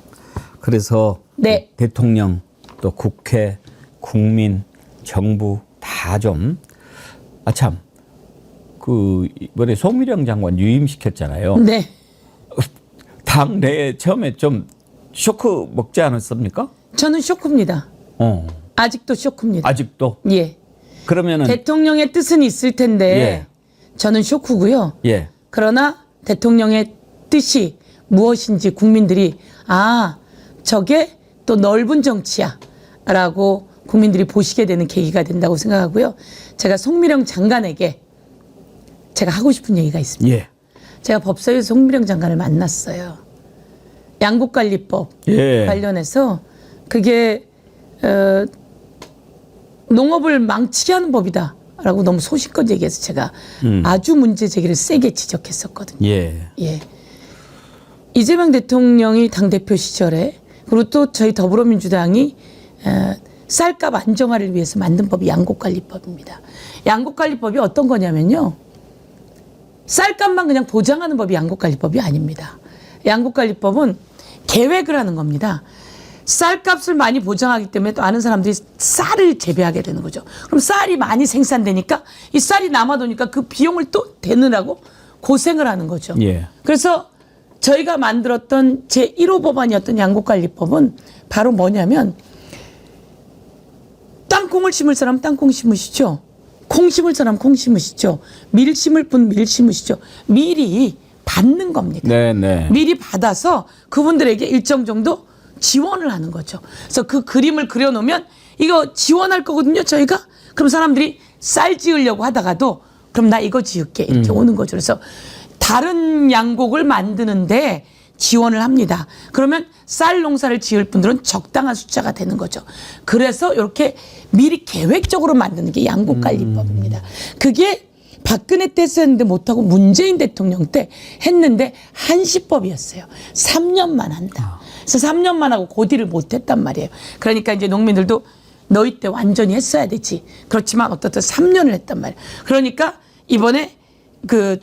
그래서 네. 대통령 또 국회, 국민, 정부 다 좀 아참 그 이번에 송미령 장관 유임시켰잖아요. 네. 당 내에 처음에 좀 쇼크 먹지 않았습니까? 저는 쇼크입니다. 아직도 쇼크입니다. 아직도. 예. 그러면은 대통령의 뜻은 있을 텐데 예. 저는 쇼크고요. 예. 그러나 대통령의 뜻이 무엇인지 국민들이 아 저게 또 넓은 정치야라고 국민들이 보시게 되는 계기가 된다고 생각하고요. 제가 송미령 장관에게 제가 하고 싶은 얘기가 있습니다. 예. 제가 법사위에서 송미령 장관을 만났어요. 양곡관리법 예. 관련해서 그게 농업을 망치게 하는 법이다라고 너무 소신껏 얘기해서 제가 아주 문제 제기를 세게 지적했었거든요. 예. 예. 이재명 대통령이 당대표 시절에 그리고 또 저희 더불어민주당이 쌀값 안정화를 위해서 만든 법이 양곡관리법입니다. 양곡관리법이 어떤 거냐면요. 쌀값만 그냥 보장하는 법이 양곡관리법이 아닙니다. 양곡관리법은 계획을 하는 겁니다. 쌀값을 많이 보장하기 때문에 또 많은 사람들이 쌀을 재배하게 되는 거죠. 그럼 쌀이 많이 생산되니까 이 쌀이 남아도니까 그 비용을 또 대느라고 고생을 하는 거죠. 예. 그래서 저희가 만들었던 제1호 법안이었던 양곡관리법은 바로 뭐냐면 땅콩을 심을 사람 땅콩 심으시죠. 콩 심을 사람 콩 심으시죠. 밀 심을 분 밀 심으시죠. 미리 받는 겁니다. 네, 네. 미리 받아서 그분들에게 일정 정도 지원을 하는 거죠. 그래서 그 그림을 그려놓으면 이거 지원할 거거든요, 저희가. 그럼 사람들이 쌀 지으려고 하다가도 그럼 나 이거 지을게 이렇게 오는 거죠. 그래서 다른 양곡을 만드는데 지원을 합니다. 그러면 쌀 농사를 지을 분들은 적당한 숫자가 되는 거죠. 그래서 이렇게 미리 계획적으로 만드는 게 양곡관리법입니다. 그게 박근혜 때 했었는데 못하고 문재인 대통령 때 했는데 한시법이었어요. 3년만 한다. 그래서 3년만 하고 고디를 못했단 말이에요. 그러니까 이제 농민들도 너희 때 완전히 했어야 되지. 그렇지만 어떻든 3년을 했단 말이에요. 그러니까 이번에 그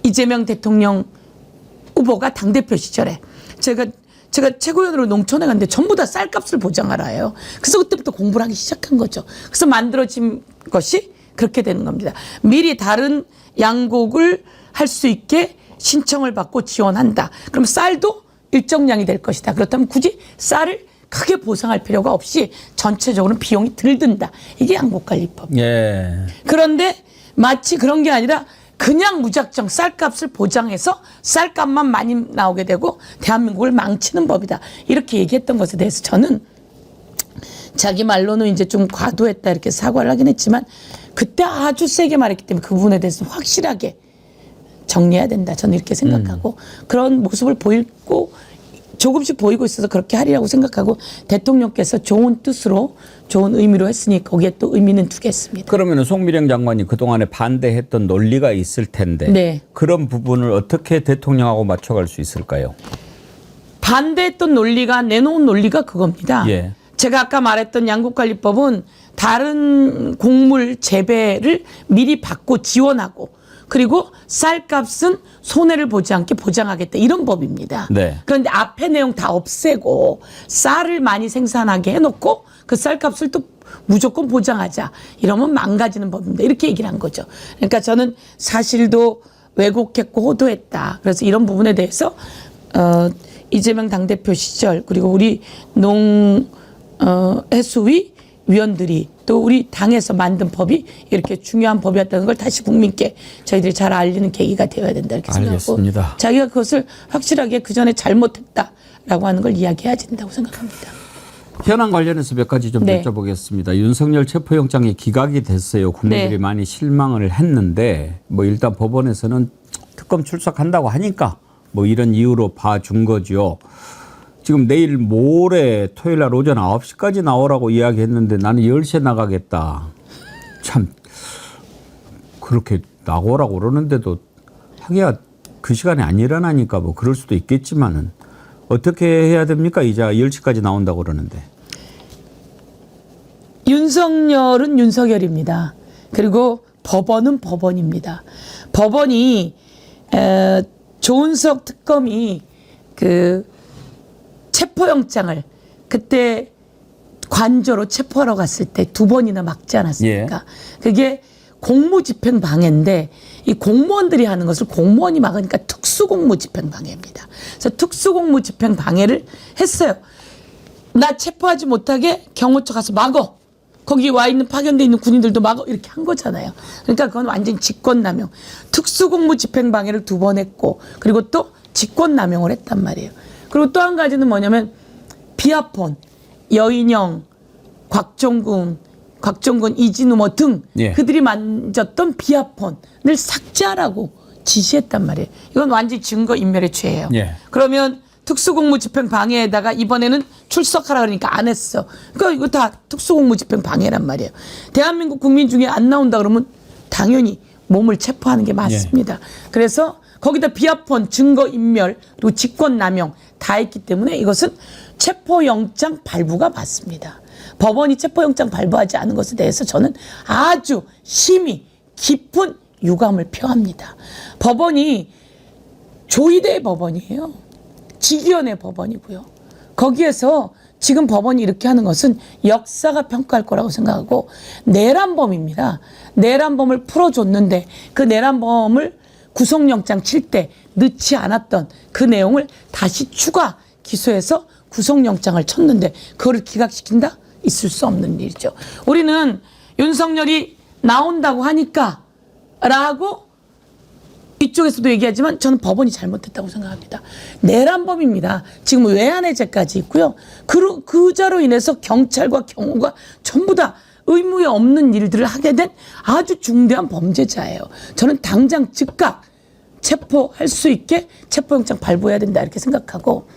이재명 대통령 후보가 당대표 시절에 제가 최고위원으로 농촌에 갔는데 전부 다 쌀값을 보장하라 해요. 그래서 그때부터 공부를 하기 시작한 거죠. 그래서 만들어진 것이 그렇게 되는 겁니다. 미리 다른 양곡을 할 수 있게 신청을 받고 지원한다. 그럼 쌀도 일정량이 될 것이다. 그렇다면 굳이 쌀을 크게 보상할 필요가 없이 전체적으로 비용이 덜 든다. 이게 양곡관리법. 예. 그런데 마치 그런 게 아니라 그냥 무작정 쌀값을 보장해서 쌀값만 많이 나오게 되고 대한민국을 망치는 법이다. 이렇게 얘기했던 것에 대해서 저는 자기 말로는 이제 좀 과도했다 이렇게 사과를 하긴 했지만 그때 아주 세게 말했기 때문에 그 부분에 대해서 확실하게 정리해야 된다. 저는 이렇게 생각하고 그런 모습을 보이고 조금씩 보이고 있어서 그렇게 하리라고 생각하고 대통령께서 좋은 뜻으로 좋은 의미로 했으니 거기에 또 의미는 두겠습니다. 그러면 송미령 장관이 그동안에 반대했던 논리가 있을 텐데 네. 그런 부분을 어떻게 대통령하고 맞춰갈 수 있을까요? 반대했던 논리가 내놓은 논리가 그겁니다. 예. 제가 아까 말했던 양곡관리법은 다른 곡물 재배를 미리 받고 지원하고 그리고 쌀값은 손해를 보지 않게 보장하겠다 이런 법입니다. 네. 그런데 앞에 내용 다 없애고 쌀을 많이 생산하게 해놓고 그 쌀값을 또 무조건 보장하자 이러면 망가지는 법입니다. 이렇게 얘기를 한 거죠. 그러니까 저는 사실도 왜곡했고 호도했다. 그래서 이런 부분에 대해서 이재명 당대표 시절 그리고 우리 해수위 위원들이 또 우리 당에서 만든 법이 이렇게 중요한 법이었다는 걸 다시 국민께 저희들이 잘 알리는 계기가 되어야 된다 이렇게 생각하고 알겠습니다. 자기가 그것을 확실하게 그 전에 잘못했다라고 하는 걸 이야기해야 된다고 생각합니다. 현안 관련해서 몇 가지 좀 네. 여쭤보겠습니다. 윤석열 체포영장이 기각이 됐어요. 국민들이 네. 많이 실망을 했는데 뭐 일단 법원에서는 특검 출석한다고 하니까 뭐 이런 이유로 봐준 거죠. 지금 내일 모레 토요일 날 오전 9시까지 나오라고 이야기했는데 나는 10시에 나가겠다. 참 그렇게 나오라고 그러는데도 하기야 그 시간에 안 일어나니까 뭐 그럴 수도 있겠지만은 어떻게 해야 됩니까? 이제 10시까지 나온다고 그러는데. 윤석열은 윤석열입니다. 그리고 법원은 법원입니다. 법원이 조은석 특검이 그 체포영장을 그때 관저로 체포하러 갔을 때 2번이나 막지 않았습니까? 그게 공무집행방해인데 이 공무원들이 하는 것을 공무원이 막으니까 특수공무집행방해입니다. 그래서 특수공무집행방해를 했어요. 나 체포하지 못하게 경호처 가서 막어. 거기 와 있는 파견돼 있는 군인들도 막어. 이렇게 한 거잖아요. 그러니까 그건 완전 직권남용. 특수공무집행방해를 2번 했고 그리고 또 직권남용을 했단 말이에요. 그리고 또 한 가지는 뭐냐면 비아폰, 여인영, 곽종근, 이진우 뭐 등 그들이 만졌던 비아폰을 삭제하라고 지시했단 말이에요. 이건 완전히 증거인멸의 죄예요. 그러면 특수공무집행방해에다가 이번에는 출석하라 그러니까 안 했어. 그러니까 이거 다 특수공무집행방해란 말이에요. 대한민국 국민 중에 안 나온다 그러면 당연히 몸을 체포하는 게 맞습니다. 그래서 거기다 비아폰, 증거인멸, 그리고 직권남용 다 했기 때문에 이것은 체포영장 발부가 맞습니다. 법원이 체포영장 발부하지 않은 것에 대해서 저는 아주 심히 깊은 유감을 표합니다. 법원이 조의대 법원이에요. 직위원회 법원이고요. 거기에서 지금 법원이 이렇게 하는 것은 역사가 평가할 거라고 생각하고 내란범입니다. 내란범을 풀어줬는데 그 내란범을 구속영장 칠 때 넣지 않았던 그 내용을 다시 추가 기소해서 구속영장을 쳤는데 그거를 기각시킨다? 있을 수 없는 일이죠. 우리는 윤석열이 나온다고 하니까 라고 이쪽에서도 얘기하지만 저는 법원이 잘못했다고 생각합니다. 내란범입니다. 지금 외환해제까지 있고요. 그자로 인해서 경찰과 경호가 전부 다 의무에 없는 일들을 하게 된 아주 중대한 범죄자예요. 저는 당장 즉각 체포할 수 있게 체포영장 발부해야 된다 이렇게 생각하고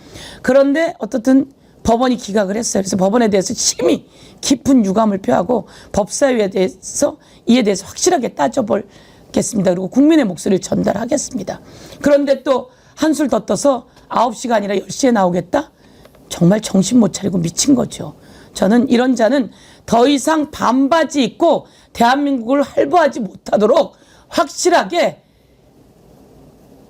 그런데 어떻든 법원이 기각을 했어요. 그래서 법원에 대해서 심히 깊은 유감을 표하고 법사위에 대해서 이에 대해서 확실하게 따져보겠습니다. 그리고 국민의 목소리를 전달하겠습니다. 그런데 또 한술 더 떠서 9시가 아니라 10시에 나오겠다? 정말 정신 못 차리고 미친 거죠. 저는 이런 자는 더 이상 반바지 입고 대한민국을 활보하지 못하도록 확실하게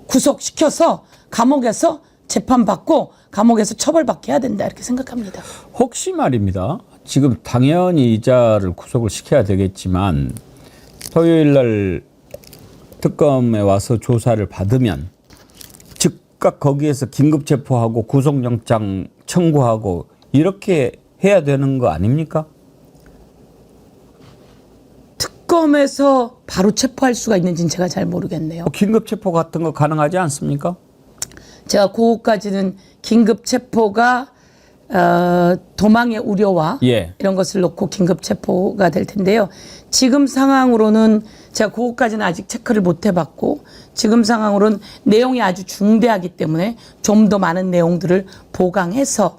구속시켜서 감옥에서 재판받고 감옥에서 처벌받게 해야 된다 이렇게 생각합니다. 혹시 말입니다. 지금 당연히 이자를 구속을 시켜야 되겠지만 토요일 날 특검에 와서 조사를 받으면 즉각 거기에서 긴급 체포하고 구속영장 청구하고 이렇게 해야 되는 거 아닙니까? 특검에서 바로 체포할 수가 있는지는 제가 잘 모르겠네요. 긴급 체포 같은 거 가능하지 않습니까? 제가 그거까지는 긴급 체포가 도망의 우려와 이런 것을 놓고 긴급 체포가 될 텐데요. 지금 상황으로는 제가 그거까지는 아직 체크를 못 해봤고 지금 상황으로는 내용이 아주 중대하기 때문에 좀 더 많은 내용들을 보강해서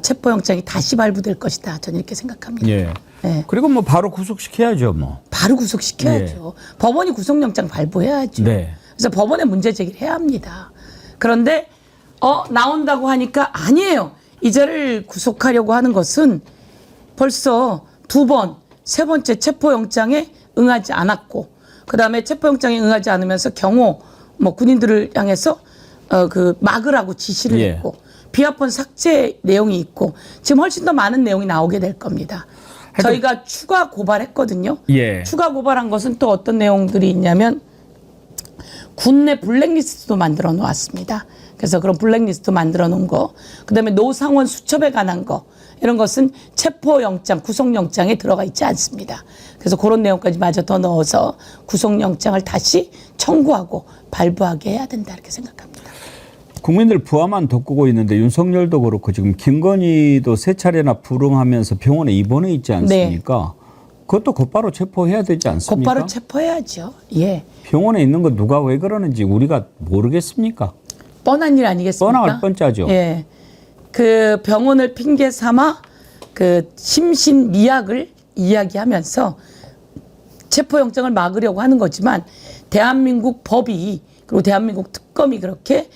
체포영장이 다시 발부될 것이다. 저는 이렇게 생각합니다. 그리고 뭐 바로 구속시켜야죠. 뭐. 바로 구속시켜야죠. 법원이 구속영장 발부해야죠. 그래서 법원에 문제 제기를 해야 합니다. 그런데 나온다고 하니까 아니에요. 이자를 구속하려고 하는 것은 벌써 2번, 3번째 체포영장에 응하지 않았고 그다음에 체포영장에 응하지 않으면서 경호 군인들을 향해서 막으라고 지시를 했고 비아폰 삭제 내용이 있고 지금 훨씬 더 많은 내용이 나오게 될 겁니다. 저희가 추가 고발했거든요. 추가 고발한 것은 또 어떤 내용들이 있냐면 군내 블랙리스트도 만들어 놓았습니다. 그래서 그런 블랙리스트 만들어 놓은 거, 그다음에 노상원 수첩에 관한 거 이런 것은 체포영장, 구속영장에 들어가 있지 않습니다. 그래서 그런 내용까지 마저 더 넣어서 구속영장을 다시 청구하고 발부하게 해야 된다 이렇게 생각합니다. 국민들 부하만 돋구고 있는데 윤석열도 그렇고 지금 김건희도 3차례나 불응하면서 병원에 입원해 있지 않습니까? 그것도 곧바로 체포해야 되지 않습니까? 곧바로 체포해야죠. 병원에 있는 거 누가 왜 그러는지 우리가 모르겠습니까? 뻔한 일 아니겠습니까? 뻔할 뻔짜죠. 그 병원을 핑계 삼아 그 심신미약을 이야기하면서 체포영장을 막으려고 하는 거지만 대한민국 법이 그리고 대한민국 특검이 그렇게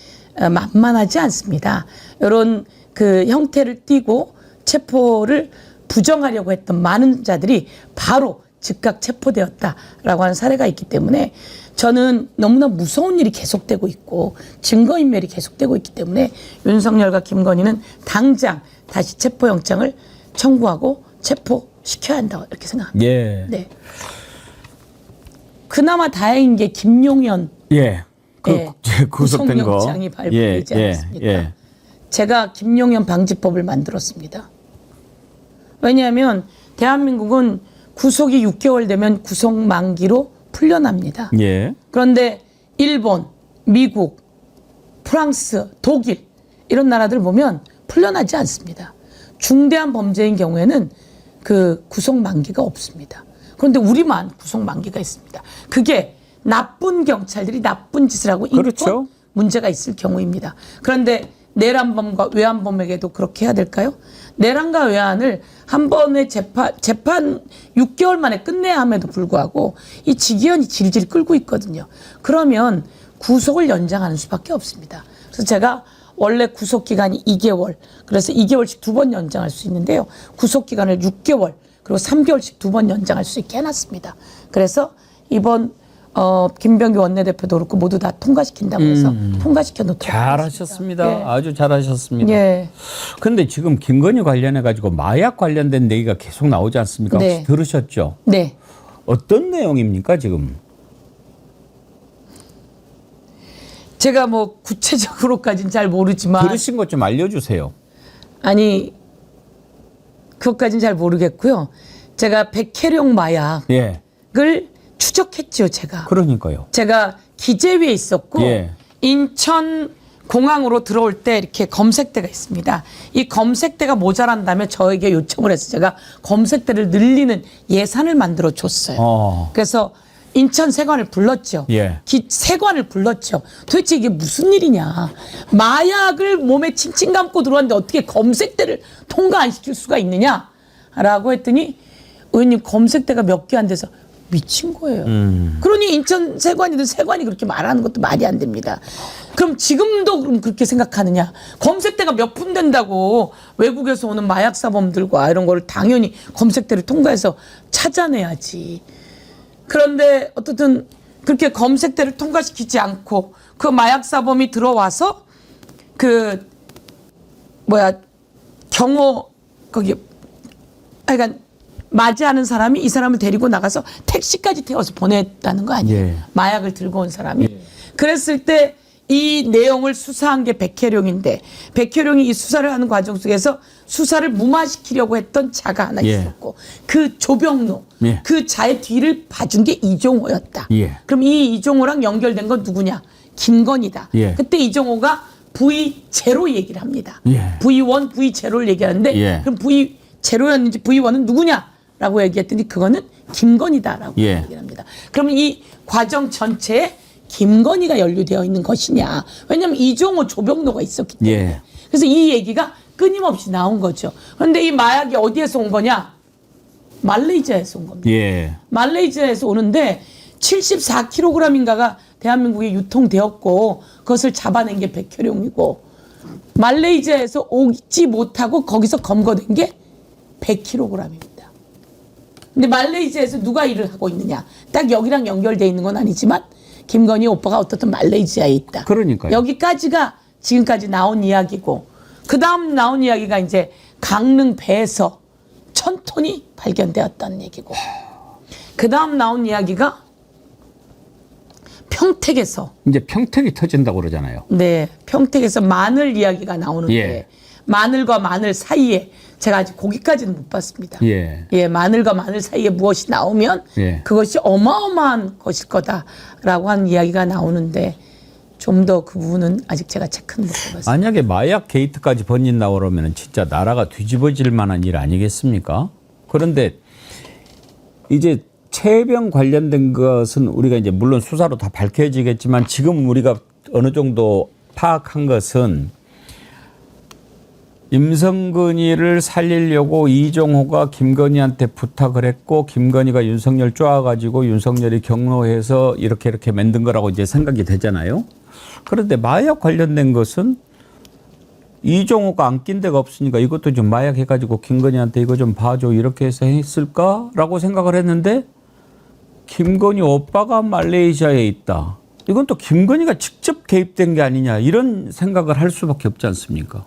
만만하지 않습니다. 이런 그 형태를 띠고 체포를 부정하려고 했던 많은 자들이 바로 즉각 체포되었다라고 하는 사례가 있기 때문에 저는 너무나 무서운 일이 계속되고 있고 증거인멸이 계속되고 있기 때문에 윤석열과 김건희는 당장 다시 체포영장을 청구하고 체포시켜야 한다고 이렇게 생각합니다. 예. 네. 그나마 다행인 게 김용현 예. 네. 구속된 거. 구속영장이 발부되지 않았습니까? 예. 제가 김용현 방지법을 만들었습니다. 왜냐하면 대한민국은 구속이 6개월 되면 구속 만기로 풀려납니다. 예. 그런데 일본, 미국, 프랑스, 독일 이런 나라들 보면 풀려나지 않습니다. 중대한 범죄인 경우에는 그 구속 만기가 없습니다. 그런데 우리만 구속 만기가 있습니다. 그게 나쁜 경찰들이 나쁜 짓을 하고 인권 그렇죠. 문제가 있을 경우입니다. 그런데 내란범과 외환범에게도 그렇게 해야 될까요? 내란과 외환을 한 번의 재판 6개월 만에 끝내야 함에도 불구하고 이 직위원이 질질 끌고 있거든요. 그러면 구속을 연장하는 수밖에 없습니다. 그래서 제가 원래 구속기간이 2개월, 그래서 2개월씩 2번 연장할 수 있는데요. 구속기간을 6개월, 그리고 3개월씩 2번 연장할 수 있게 해놨습니다. 그래서 이번 김병기 원내대표도 그렇고 모두 다 통과시킨다고 해서 통과시켜 놓도록 잘하셨습니다. 예. 아주 잘하셨습니다. 예. 근데 지금 김건희 관련해 가지고 마약 관련된 얘기가 계속 나오지 않습니까? 네. 혹시 들으셨죠? 네. 어떤 내용입니까 지금? 제가 뭐 구체적으로까지는 잘 모르지만 들으신 것 좀 알려주세요. 아니 그것까지는 잘 모르겠고요. 제가 백혜령 마약을 예. 추적했죠, 제가. 그러니까요. 제가 기재위에 있었고 예. 인천 공항으로 들어올 때 이렇게 검색대가 있습니다. 이 검색대가 모자란다며 저에게 요청을 해서 제가 검색대를 늘리는 예산을 만들어 줬어요. 그래서 인천 세관을 불렀죠. 예. 세관을 불렀죠. 도대체 이게 무슨 일이냐. 마약을 몸에 칭칭 감고 들어왔는데 어떻게 검색대를 통과 안 시킬 수가 있느냐라고 했더니 의원님 검색대가 몇 개 안 돼서 미친 거예요. 그러니 인천 세관이든 세관이 그렇게 말하는 것도 말이 안 됩니다. 그럼 지금도 그럼 그렇게 생각하느냐. 검색대가 몇 푼 된다고 외국에서 오는 마약사범들과 이런 거를 당연히 검색대를 통과해서 찾아내야지. 그런데 어떻든 그렇게 검색대를 통과시키지 않고 그 마약사범이 들어와서 그러니까 맞이하는 사람이 이 사람을 데리고 나가서 택시까지 태워서 보냈다는 거 아니에요. 예. 마약을 들고 온 사람이. 그랬을 때 이 내용을 수사한 게 백혜령인데 백혜령이 이 수사를 하는 과정 속에서 수사를 무마시키려고 했던 자가 하나 예. 있었고 그 조병로 예. 그 자의 뒤를 봐준 게 이종호였다. 예. 그럼 이 이종호랑 연결된 건 누구냐? 김건희다. 예. 그때 이종호가 V0 얘기를 합니다. 예. V1, V0를 얘기하는데 예. 그럼 V0였는지 V1은 누구냐라고 얘기했더니 그거는 김건희다라고 예. 얘기를 합니다. 그러면 이 과정 전체에 김건희가 연루되어 있는 것이냐. 왜냐하면 이종호 조병로가 있었기 때문에. 예. 그래서 이 얘기가 끊임없이 나온 거죠. 그런데 이 마약이 어디에서 온 거냐? 말레이시아에서 온 겁니다. 예. 말레이시아에서 오는데 74kg인가가 대한민국에 유통되었고 그것을 잡아낸 게 백혜령이고 말레이시아에서 오지 못하고 거기서 검거된 게 100kg입니다. 근데 말레이시아에서 누가 일을 하고 있느냐? 딱 여기랑 연결돼 있는 건 아니지만 김건희 오빠가 어떻든 말레이시아에 있다. 그러니까요. 여기까지가 지금까지 나온 이야기고 그 다음 나온 이야기가 이제 강릉 배에서 1000톤이 발견되었다는 얘기고 그 다음 나온 이야기가 평택에서 이제 평택이 터진다고 그러잖아요. 네, 평택에서 마늘 이야기가 나오는데 예. 마늘과 마늘 사이에 제가 아직 거기까지는 못 봤습니다. 예. 예, 마늘과 마늘 사이에 무엇이 나오면 예. 그것이 어마어마한 것일 거다라고 하는 이야기가 나오는데 좀 더 그 부분은 아직 제가 체크는 못 해봤습니다. 만약에 마약 게이트까지 번진다고 그러면 진짜 나라가 뒤집어질 만한 일 아니겠습니까? 그런데 이제 최병 관련된 것은 우리가 이제 물론 수사로 다 밝혀지겠지만 지금 우리가 어느 정도 파악한 것은 임성근이를 살리려고 이종호가 김건희한테 부탁을 했고 김건희가 윤석열 쪼아가지고 윤석열이 경로해서 이렇게 만든 거라고 이제 생각이 되잖아요. 그런데 마약 관련된 것은 이종호가 안 낀 데가 없으니까 이것도 좀 마약 해가지고 김건희한테 이거 좀 봐줘 이렇게 해서 했을까라고 생각을 했는데 김건희 오빠가 말레이시아에 있다. 이건 또 김건희가 직접 개입된 게 아니냐 이런 생각을 할 수밖에 없지 않습니까?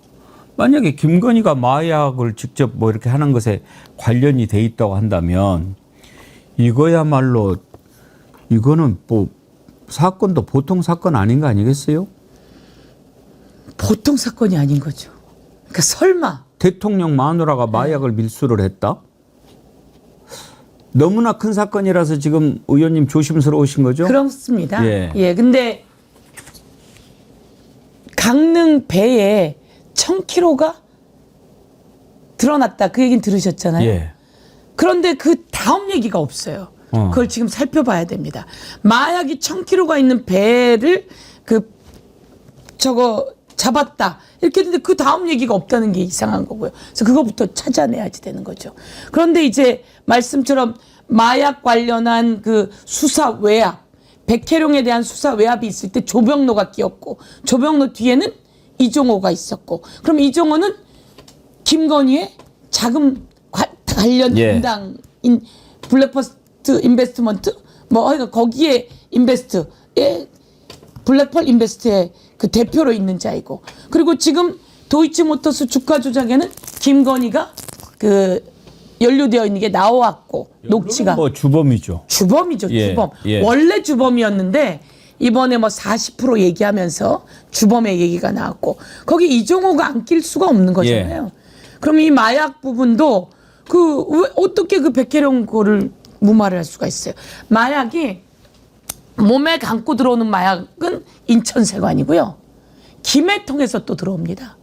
만약에 김건희가 마약을 직접 뭐 이렇게 하는 것에 관련이 돼 있다고 한다면 이거야말로 이거는 뭐 사건도 보통 사건 아닌 거 아니겠어요? 보통 사건이 아닌 거죠. 그러니까 설마 대통령 마누라가 마약을 밀수를 했다? 너무나 큰 사건이라서 지금 의원님 조심스러우신 거죠? 그렇습니다. 예. 예. 근데 강릉 배에 1000kg가 드러났다. 그 얘기는 들으셨잖아요. 예. 그런데 그 다음 얘기가 없어요. 그걸 지금 살펴봐야 됩니다. 마약이 1000kg가 있는 배를 잡았다. 이렇게 했는데 그 다음 얘기가 없다는 게 이상한 거고요. 그래서 그거부터 찾아내야지 되는 거죠. 그런데 이제 말씀처럼 마약 관련한 그 수사 외압, 백혜룡에 대한 수사 외압이 있을 때 조병로가 끼었고 조병로 뒤에는 이종호가 있었고 그럼 이종호는 김건희의 자금 관련 담당인 블랙퍼스트 인베스트먼트 뭐 거기에 인베스트에 블랙펄 인베스트의 그 대표로 있는 자이고 그리고 지금 도이치모터스 주가 조작에는 김건희가 그 연루되어 있는 게 나왔고 녹취가 뭐 주범이죠. 주범이죠. 예, 주범. 예. 원래 주범이었는데 이번에 뭐 40% 얘기하면서 주범의 얘기가 나왔고 거기 이종호가 안 낄 수가 없는 거잖아요. 그럼 이 마약 부분도 왜 어떻게 그 백혜령 거를 무마를 할 수가 있어요. 마약이 몸에 감고 들어오는 마약은 인천세관이고요. 김해 통해서 또 들어옵니다.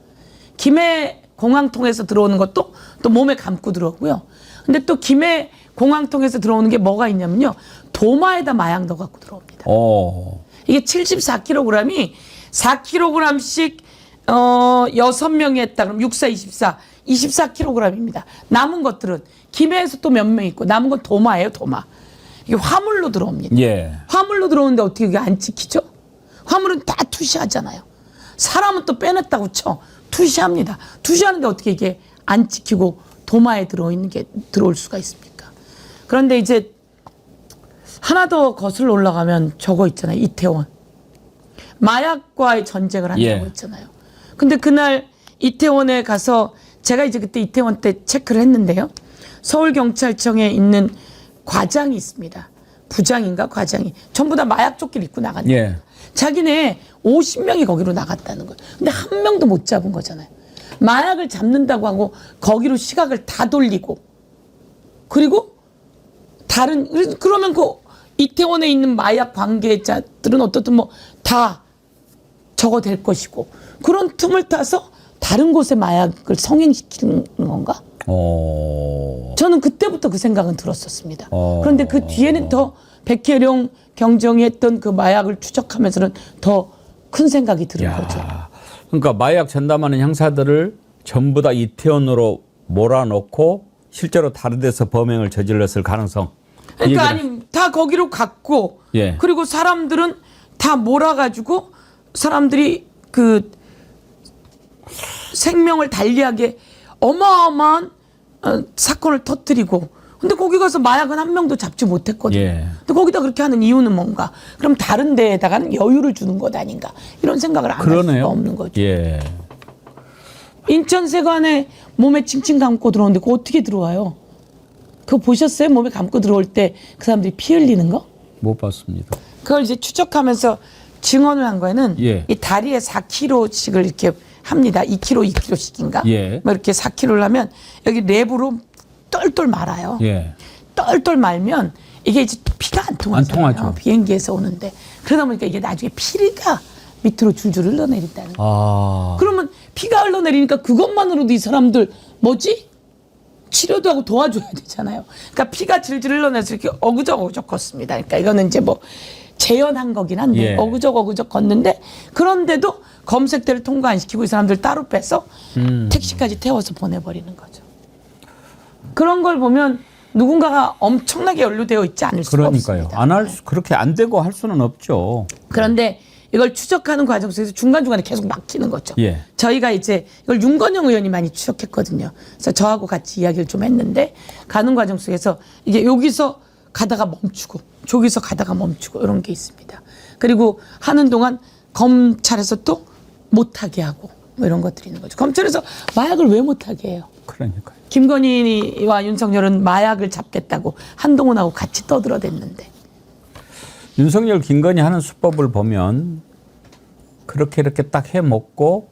김해 공항 통해서 들어오는 것도 또 몸에 감고 들어오고요. 근데 또 김해 공항 통해서 들어오는 게 뭐가 있냐면요. 도마에다 마약 넣어 갖고 들어옵니다. 이게 74kg이 4kg씩 6명이 했다. 그럼 6, 4, 24. 24kg입니다. 남은 것들은 김해에서 또 몇 명 있고 남은 건 도마예요. 도마. 이게 화물로 들어옵니다. 예. 화물로 들어오는데 어떻게 그게 안 찍히죠? 화물은 다 투시하잖아요. 사람은 또 빼냈다고 쳐. 투시합니다. 투시하는데 어떻게 이게 안 찍히고 도마에 들어있는 게 들어올 수가 있습니까? 그런데 이제 하나 더 거슬러 올라가면 저거 있잖아요. 이태원. 마약과의 전쟁을 한다고 했잖아요. 근데 그날 이태원에 가서 제가 이제 그때 이태원 때 체크를 했는데요. 서울경찰청에 있는 과장이 있습니다. 부장인가 과장이. 전부 다 마약 조끼를 입고 나간다. 자기네 50명이 거기로 나갔다는 거예요. 근데 한 명도 못 잡은 거잖아요. 마약을 잡는다고 하고 거기로 시각을 다 돌리고 그리고 그러면 그 이태원에 있는 마약 관계자들은 어떻든 뭐 다 저거 될 것이고 그런 틈을 타서 다른 곳에 마약을 성행시키는 건가? 저는 그때부터 그 생각은 들었었습니다. 그런데 그 뒤에는 더 백혜룡 경정이 했던 그 마약을 추적하면서는 더 큰 생각이 드는 거죠. 그러니까 마약 전담하는 형사들을 전부 다 이태원으로 몰아넣고 실제로 다른 데서 범행을 저질렀을 가능성. 그러니까 아니 다 거기로 갔고 그리고 사람들은 다 몰아가지고 사람들이 그 생명을 달리하게 어마어마한 사건을 터뜨리고 근데 거기 가서 마약은 한 명도 잡지 못했거든요. 근데 거기다 그렇게 하는 이유는 뭔가? 그럼 다른 데에다가는 여유를 주는 것 아닌가? 이런 생각을 안 할 수가 없는 거죠. 인천세관에 몸에 칭칭 감고 들어오는데 그거 어떻게 들어와요? 그거 보셨어요? 몸에 감고 들어올 때 그 사람들이 피 흘리는 거? 못 봤습니다. 그걸 이제 추적하면서 증언을 한 거에는 이 다리에 4kg씩을 이렇게 합니다. 2kg, 2kg씩인가? 뭐 이렇게 4kg를 하면 여기 랩으로 똘똘 말아요. 똘똘 말면 이게 이제 피가 안 통하잖아요. 비행기에서 오는데 그러다 보니까 이게 나중에 피가 밑으로 줄줄 흘러내린다는 거예요. 그러면 피가 흘러내리니까 그것만으로도 이 사람들 치료도 하고 도와줘야 되잖아요. 그러니까 피가 질질 흘러내서 이렇게 어그적 걷습니다. 그러니까 이거는 이제 뭐 재현한 거긴 한데 어그적 걷는데 그런데도 검색대를 통과 안 시키고 이 사람들 따로 빼서 택시까지 태워서 보내버리는 거죠. 그런 걸 보면 누군가가 엄청나게 연루되어 있지 않을 수가 없습니다. 그러니까요. 그렇게 안 되고 할 수는 없죠. 그런데 이걸 추적하는 과정 속에서 중간중간에 계속 막히는 거죠. 예. 저희가 이제 이걸 윤건영 의원이 많이 추적했거든요. 그래서 저하고 같이 이야기를 좀 했는데 가는 과정 속에서 이게 여기서 가다가 멈추고 저기서 가다가 멈추고 이런 게 있습니다. 그리고 하는 동안 검찰에서 또 못하게 하고 뭐 이런 것들이 있는 거죠. 검찰에서 마약을 왜 못하게 해요? 그러니까요. 김건희와 윤석열은 마약을 잡겠다고 한동훈하고 같이 떠들어댔는데. 윤석열, 김건희 하는 수법을 보면 그렇게 이렇게 딱 해먹고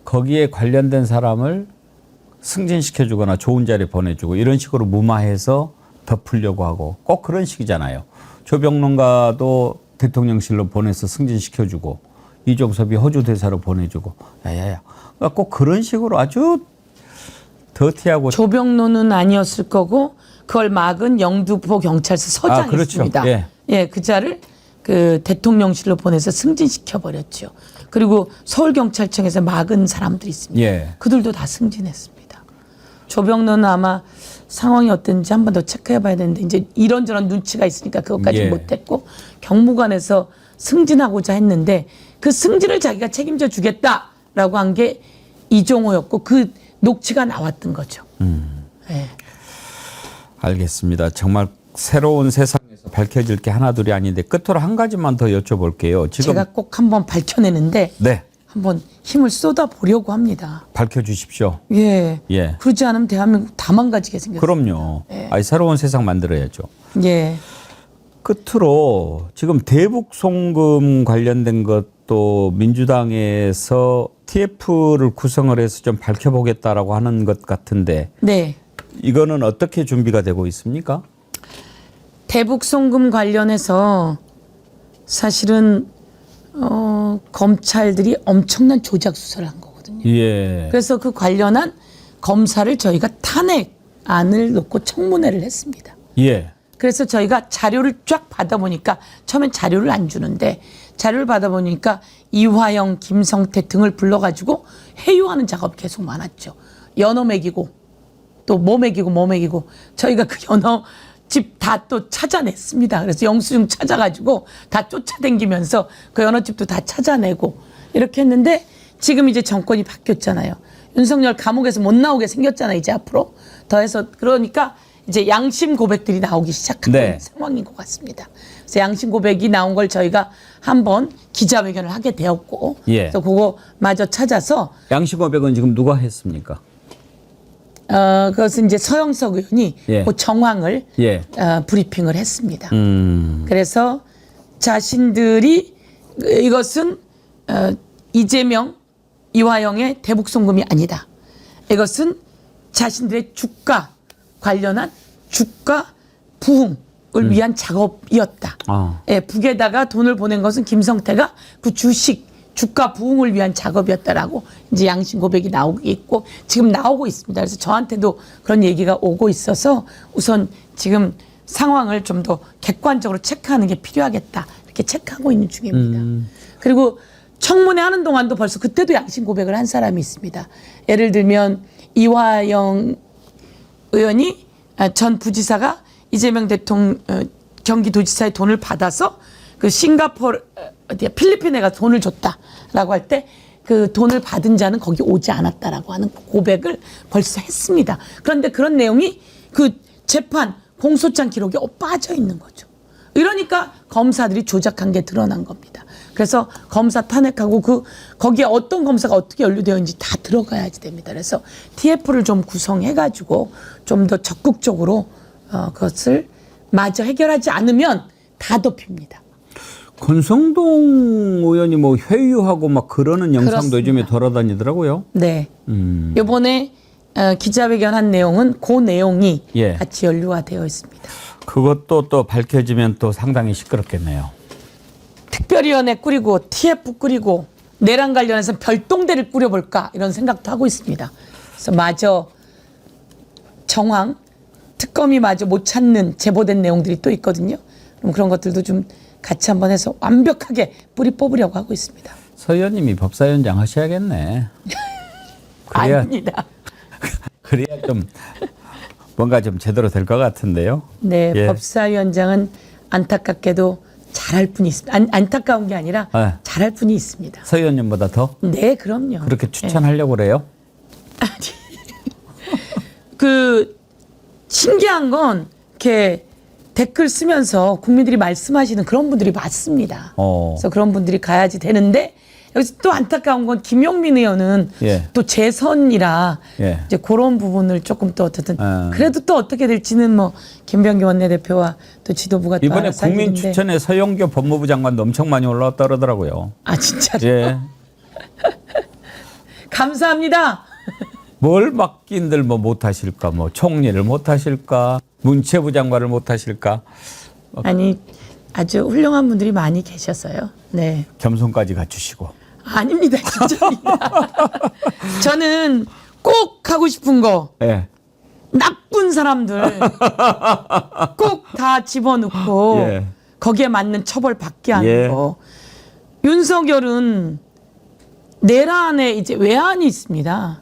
거기에 관련된 사람을 승진시켜주거나 좋은 자리에 보내주고 이런 식으로 무마해서 덮으려고 하고 꼭 그런 식이잖아요. 조병론가도 대통령실로 보내서 승진시켜주고 이종섭이 호주 대사로 보내주고 야야야. 그러니까 꼭 그런 식으로 아주 더티하고. 조병론은 아니었을 거고 그걸 막은 영등포 경찰서 서장이 그렇죠. 있습니다. 예. 예, 그 자를 그 대통령실로 보내서 승진시켜 버렸죠. 그리고 서울경찰청에서 막은 사람들이 있습니다. 예. 그들도 다 승진했습니다. 조병론은 아마 상황이 어땠는지 한 번 더 체크해 봐야 되는데 이제 이런저런 눈치가 있으니까 그것까지 예. 못했고 경무관에서 승진하고자 했는데 그 승진을 자기가 책임져 주겠다라고 한 게 이종호였고 그 녹취가 나왔던 거죠. 예. 알겠습니다. 정말 새로운 세상에서 밝혀질 게 하나둘이 아닌데 끝으로 한 가지만 더 여쭤볼게요. 지금 제가 꼭 한번 밝혀내는데 네, 한번 힘을 쏟아 보려고 합니다. 밝혀주십시오. 예. 예. 그러지 않으면 대한민국 다 망가지게 생겼어요. 그럼요. 예. 아니, 새로운 세상 만들어야죠. 예. 끝으로 지금 대북 송금 관련된 것도 민주당에서 TF를 구성을 해서 좀 밝혀보겠다라고 하는 것 같은데 네. 이거는 어떻게 준비가 되고 있습니까? 대북 송금 관련해서 사실은 검찰들이 엄청난 조작 수사를 한 거거든요. 예. 그래서 그 관련한 검사를 저희가 탄핵안을 놓고 청문회를 했습니다. 예. 그래서 저희가 자료를 쫙 받아보니까 처음엔 자료를 안 주는데 자료를 받아보니까 이화영, 김성태 등을 불러가지고 회유하는 작업이 계속 많았죠. 연어 먹이고 또 뭐 먹이고 저희가 그 연어 집 다 또 찾아냈습니다. 그래서 영수증 찾아가지고 다 쫓아다니면서 그 연어집도 다 찾아내고 이렇게 했는데 지금 이제 정권이 바뀌었잖아요. 윤석열 감옥에서 못 나오게 생겼잖아요. 이제 앞으로 더해서 그러니까 이제 양심 고백들이 나오기 시작한 네. 상황인 것 같습니다. 그래서 양심 고백이 나온 걸 저희가 한번 기자회견을 하게 되었고 예. 그래서 그거 마저 찾아서 양심 고백은 지금 누가 했습니까? 그것은 이제 서영석 의원이 예. 그 정황을 예. 브리핑을 했습니다. 그래서 자신들이 이것은 이재명, 이화영의 대북 송금이 아니다. 이것은 자신들의 주가 관련한 주가 부흥을 위한 작업이었다. 예, 북에다가 돈을 보낸 것은 김성태가 그 주가 부흥을 위한 작업이었다라고 이제 양심 고백이 나오고 있고 지금 나오고 있습니다. 그래서 저한테도 그런 얘기가 오고 있어서 우선 지금 상황을 좀 더 객관적으로 체크하는 게 필요하겠다. 이렇게 체크하고 있는 중입니다. 그리고 청문회 하는 동안도 벌써 그때도 양심 고백을 한 사람이 있습니다. 예를 들면 이화영 의원이 전 부지사가 이재명 대통령 경기도지사의 돈을 받아서 그 싱가포르 필리핀에가 돈을 줬다라고 할 때 그 돈을 받은 자는 거기 오지 않았다라고 하는 고백을 벌써 했습니다. 그런데 그런 내용이 그 재판 공소장 기록에 빠져 있는 거죠. 이러니까 검사들이 조작한 게 드러난 겁니다. 그래서 검사 탄핵하고 거기에 어떤 검사가 어떻게 연루되어 있는지 다 들어가야지 됩니다. 그래서 TF를 좀 구성해가지고 좀 더 적극적으로 그것을 마저 해결하지 않으면 다 덮입니다. 권성동 의원이 뭐 회유하고 막 그러는 영상도 그렇습니다. 요즘에 돌아다니더라고요. 네. 이번에 기자회견 한 내용은 그 내용이 예. 같이 연루가 되어 있습니다. 그것도 또 밝혀지면 또 상당히 시끄럽겠네요. 특별위원회 꾸리고 TF 꾸리고 내란 관련해서 별동대를 꾸려볼까 이런 생각도 하고 있습니다. 그래서 마저 정황 특검이 마저 못 찾는 제보된 내용들이 또 있거든요. 그럼 그런 것들도 좀 같이 한번 해서 완벽하게 뿌리 뽑으려고 하고 있습니다. 서 의원님이 법사위원장 하셔야겠네. 아닙니다. 그래야 좀 뭔가 좀 제대로 될 것 같은데요. 네, 예. 법사위원장은 안타깝게도 잘할 분이 있습니다. 안타까운 게 아니라 네. 잘할 분이 있습니다. 서 의원님보다 더 네, 그럼요. 그렇게 추천하려고 그래요? 그 신기한 건 이렇게 댓글 쓰면서 국민들이 말씀하시는 그런 분들이 많습니다. 그래서 그런 분들이 가야지 되는데 여기서 또 안타까운 건 김용민 의원은 예. 또 재선이라 예. 이제 그런 부분을 조금 또 어쨌든 그래도 또 어떻게 될지는 뭐 김병기 원내대표와 또 지도부가 또 이번에 알아서 국민 하겠는데. 추천에 서영교 법무부 장관도 엄청 많이 올라왔다 그러더라고요. 아 진짜로. 예. 감사합니다. 뭘 맡긴들 뭐 못하실까, 뭐 총리를 못하실까, 문체부 장관을 못하실까. 아니 아주 훌륭한 분들이 많이 계셨어요. 네. 겸손까지 갖추시고. 아닙니다, 진짜입니다. 저는 꼭 하고 싶은 거 예. 나쁜 사람들 꼭 다 집어넣고 예. 거기에 맞는 처벌 받게 하는 예. 거. 윤석열은 내란에 이제 외환이 있습니다.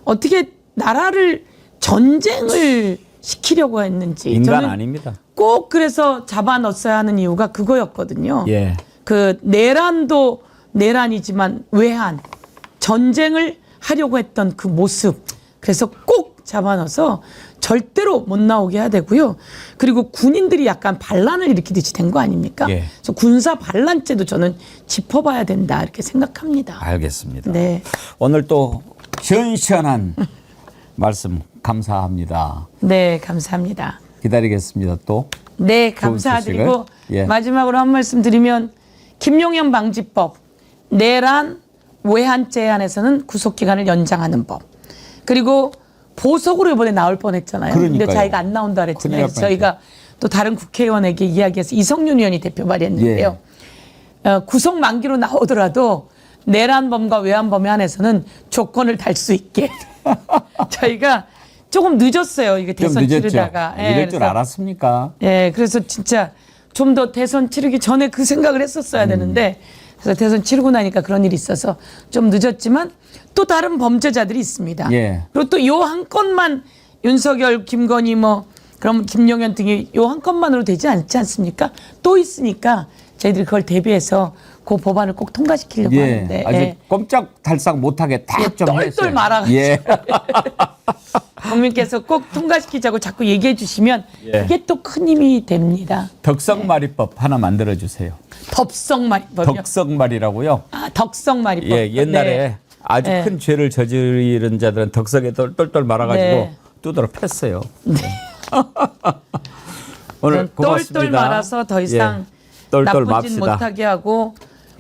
어떻게 나라를 전쟁을 시키려고 했는지 인간 저는 아닙니다. 꼭 그래서 잡아 넣었어야 하는 이유가 그거였거든요. 예. 그 내란도 내란이지만 외환 전쟁을 하려고 했던 그 모습 그래서 꼭 잡아넣어서 절대로 못 나오게 해야 되고요. 그리고 군인들이 약간 반란을 일으키듯이 된 거 아닙니까? 예. 그래서 군사 반란죄도 저는 짚어봐야 된다 이렇게 생각합니다. 알겠습니다. 네, 오늘 또 시원시원한 말씀 감사합니다. 네 감사합니다. 기다리겠습니다. 또. 네 좋은 감사드리고 소식을. 예. 마지막으로 한 말씀 드리면 김용현 방지법 내란 외환죄에 한해서는 구속기간을 연장하는 법 그리고 보석으로 이번에 나올 뻔했잖아요. 근데 그러니까요. 자기가 안 나온다 큰일 그랬잖아요. 날 그래서 저희가 또 다른 국회의원에게 이야기해서 이성윤 의원이 대표 발의했는데요. 예. 구속 만기로 나오더라도 내란범과 외환범에 한해서는 조건을 달 수 있게 저희가 조금 늦었어요. 이게 좀 대선 늦었죠. 치르다가. 이럴 줄 그래서 알았습니까? 예, 그래서 진짜 좀 더 대선 치르기 전에 그 생각을 했었어야 되는데 그래서 대선 치르고 나니까 그런 일이 있어서 좀 늦었지만 또 다른 범죄자들이 있습니다. 예. 그리고 또 요 한 건만 윤석열, 김건희 뭐 그럼 김용현 등이 요 한 건만으로 되지 않지 않습니까? 또 있으니까 저희들이 그걸 대비해서 그 법안을 꼭 통과시키려고 예. 하는데 아주 예. 꼼짝달싹 못하게 다 예, 좀 했어요. 똘똘 말아가지고 예. 국민께서 꼭 통과시키자고 자꾸 얘기해 주시면 예. 그게 또 큰 힘이 됩니다. 덕성마리법 하나 만들어 주세요. 덥성말이법이요. 덕성마리라고요. 아, 덕성말이법. 예, 옛날에 네. 아주 네. 큰 죄를 저지른 자들은 덕석에 똘똘 말아가지고 네. 두드러 팼어요. 오늘 고맙습니다. 똘똘 말아서 더 이상 예, 똘똘 나쁜 짓 맙시다. 못하게 하고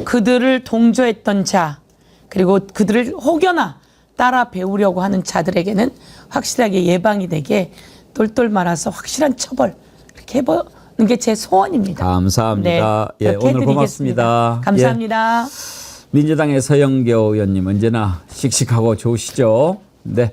그들을 동조했던 자 그리고 그들을 혹여나 따라 배우려고 하는 자들에게는 확실하게 예방이 되게 똘똘 말아서 확실한 처벌 이렇게 해보는 게 제 소원입니다. 감사합니다. 네, 예, 그렇게 오늘 해드리겠습니다. 고맙습니다. 감사합니다. 예, 민주당의 서영교 의원님 언제나 씩씩하고 좋으시죠? 네.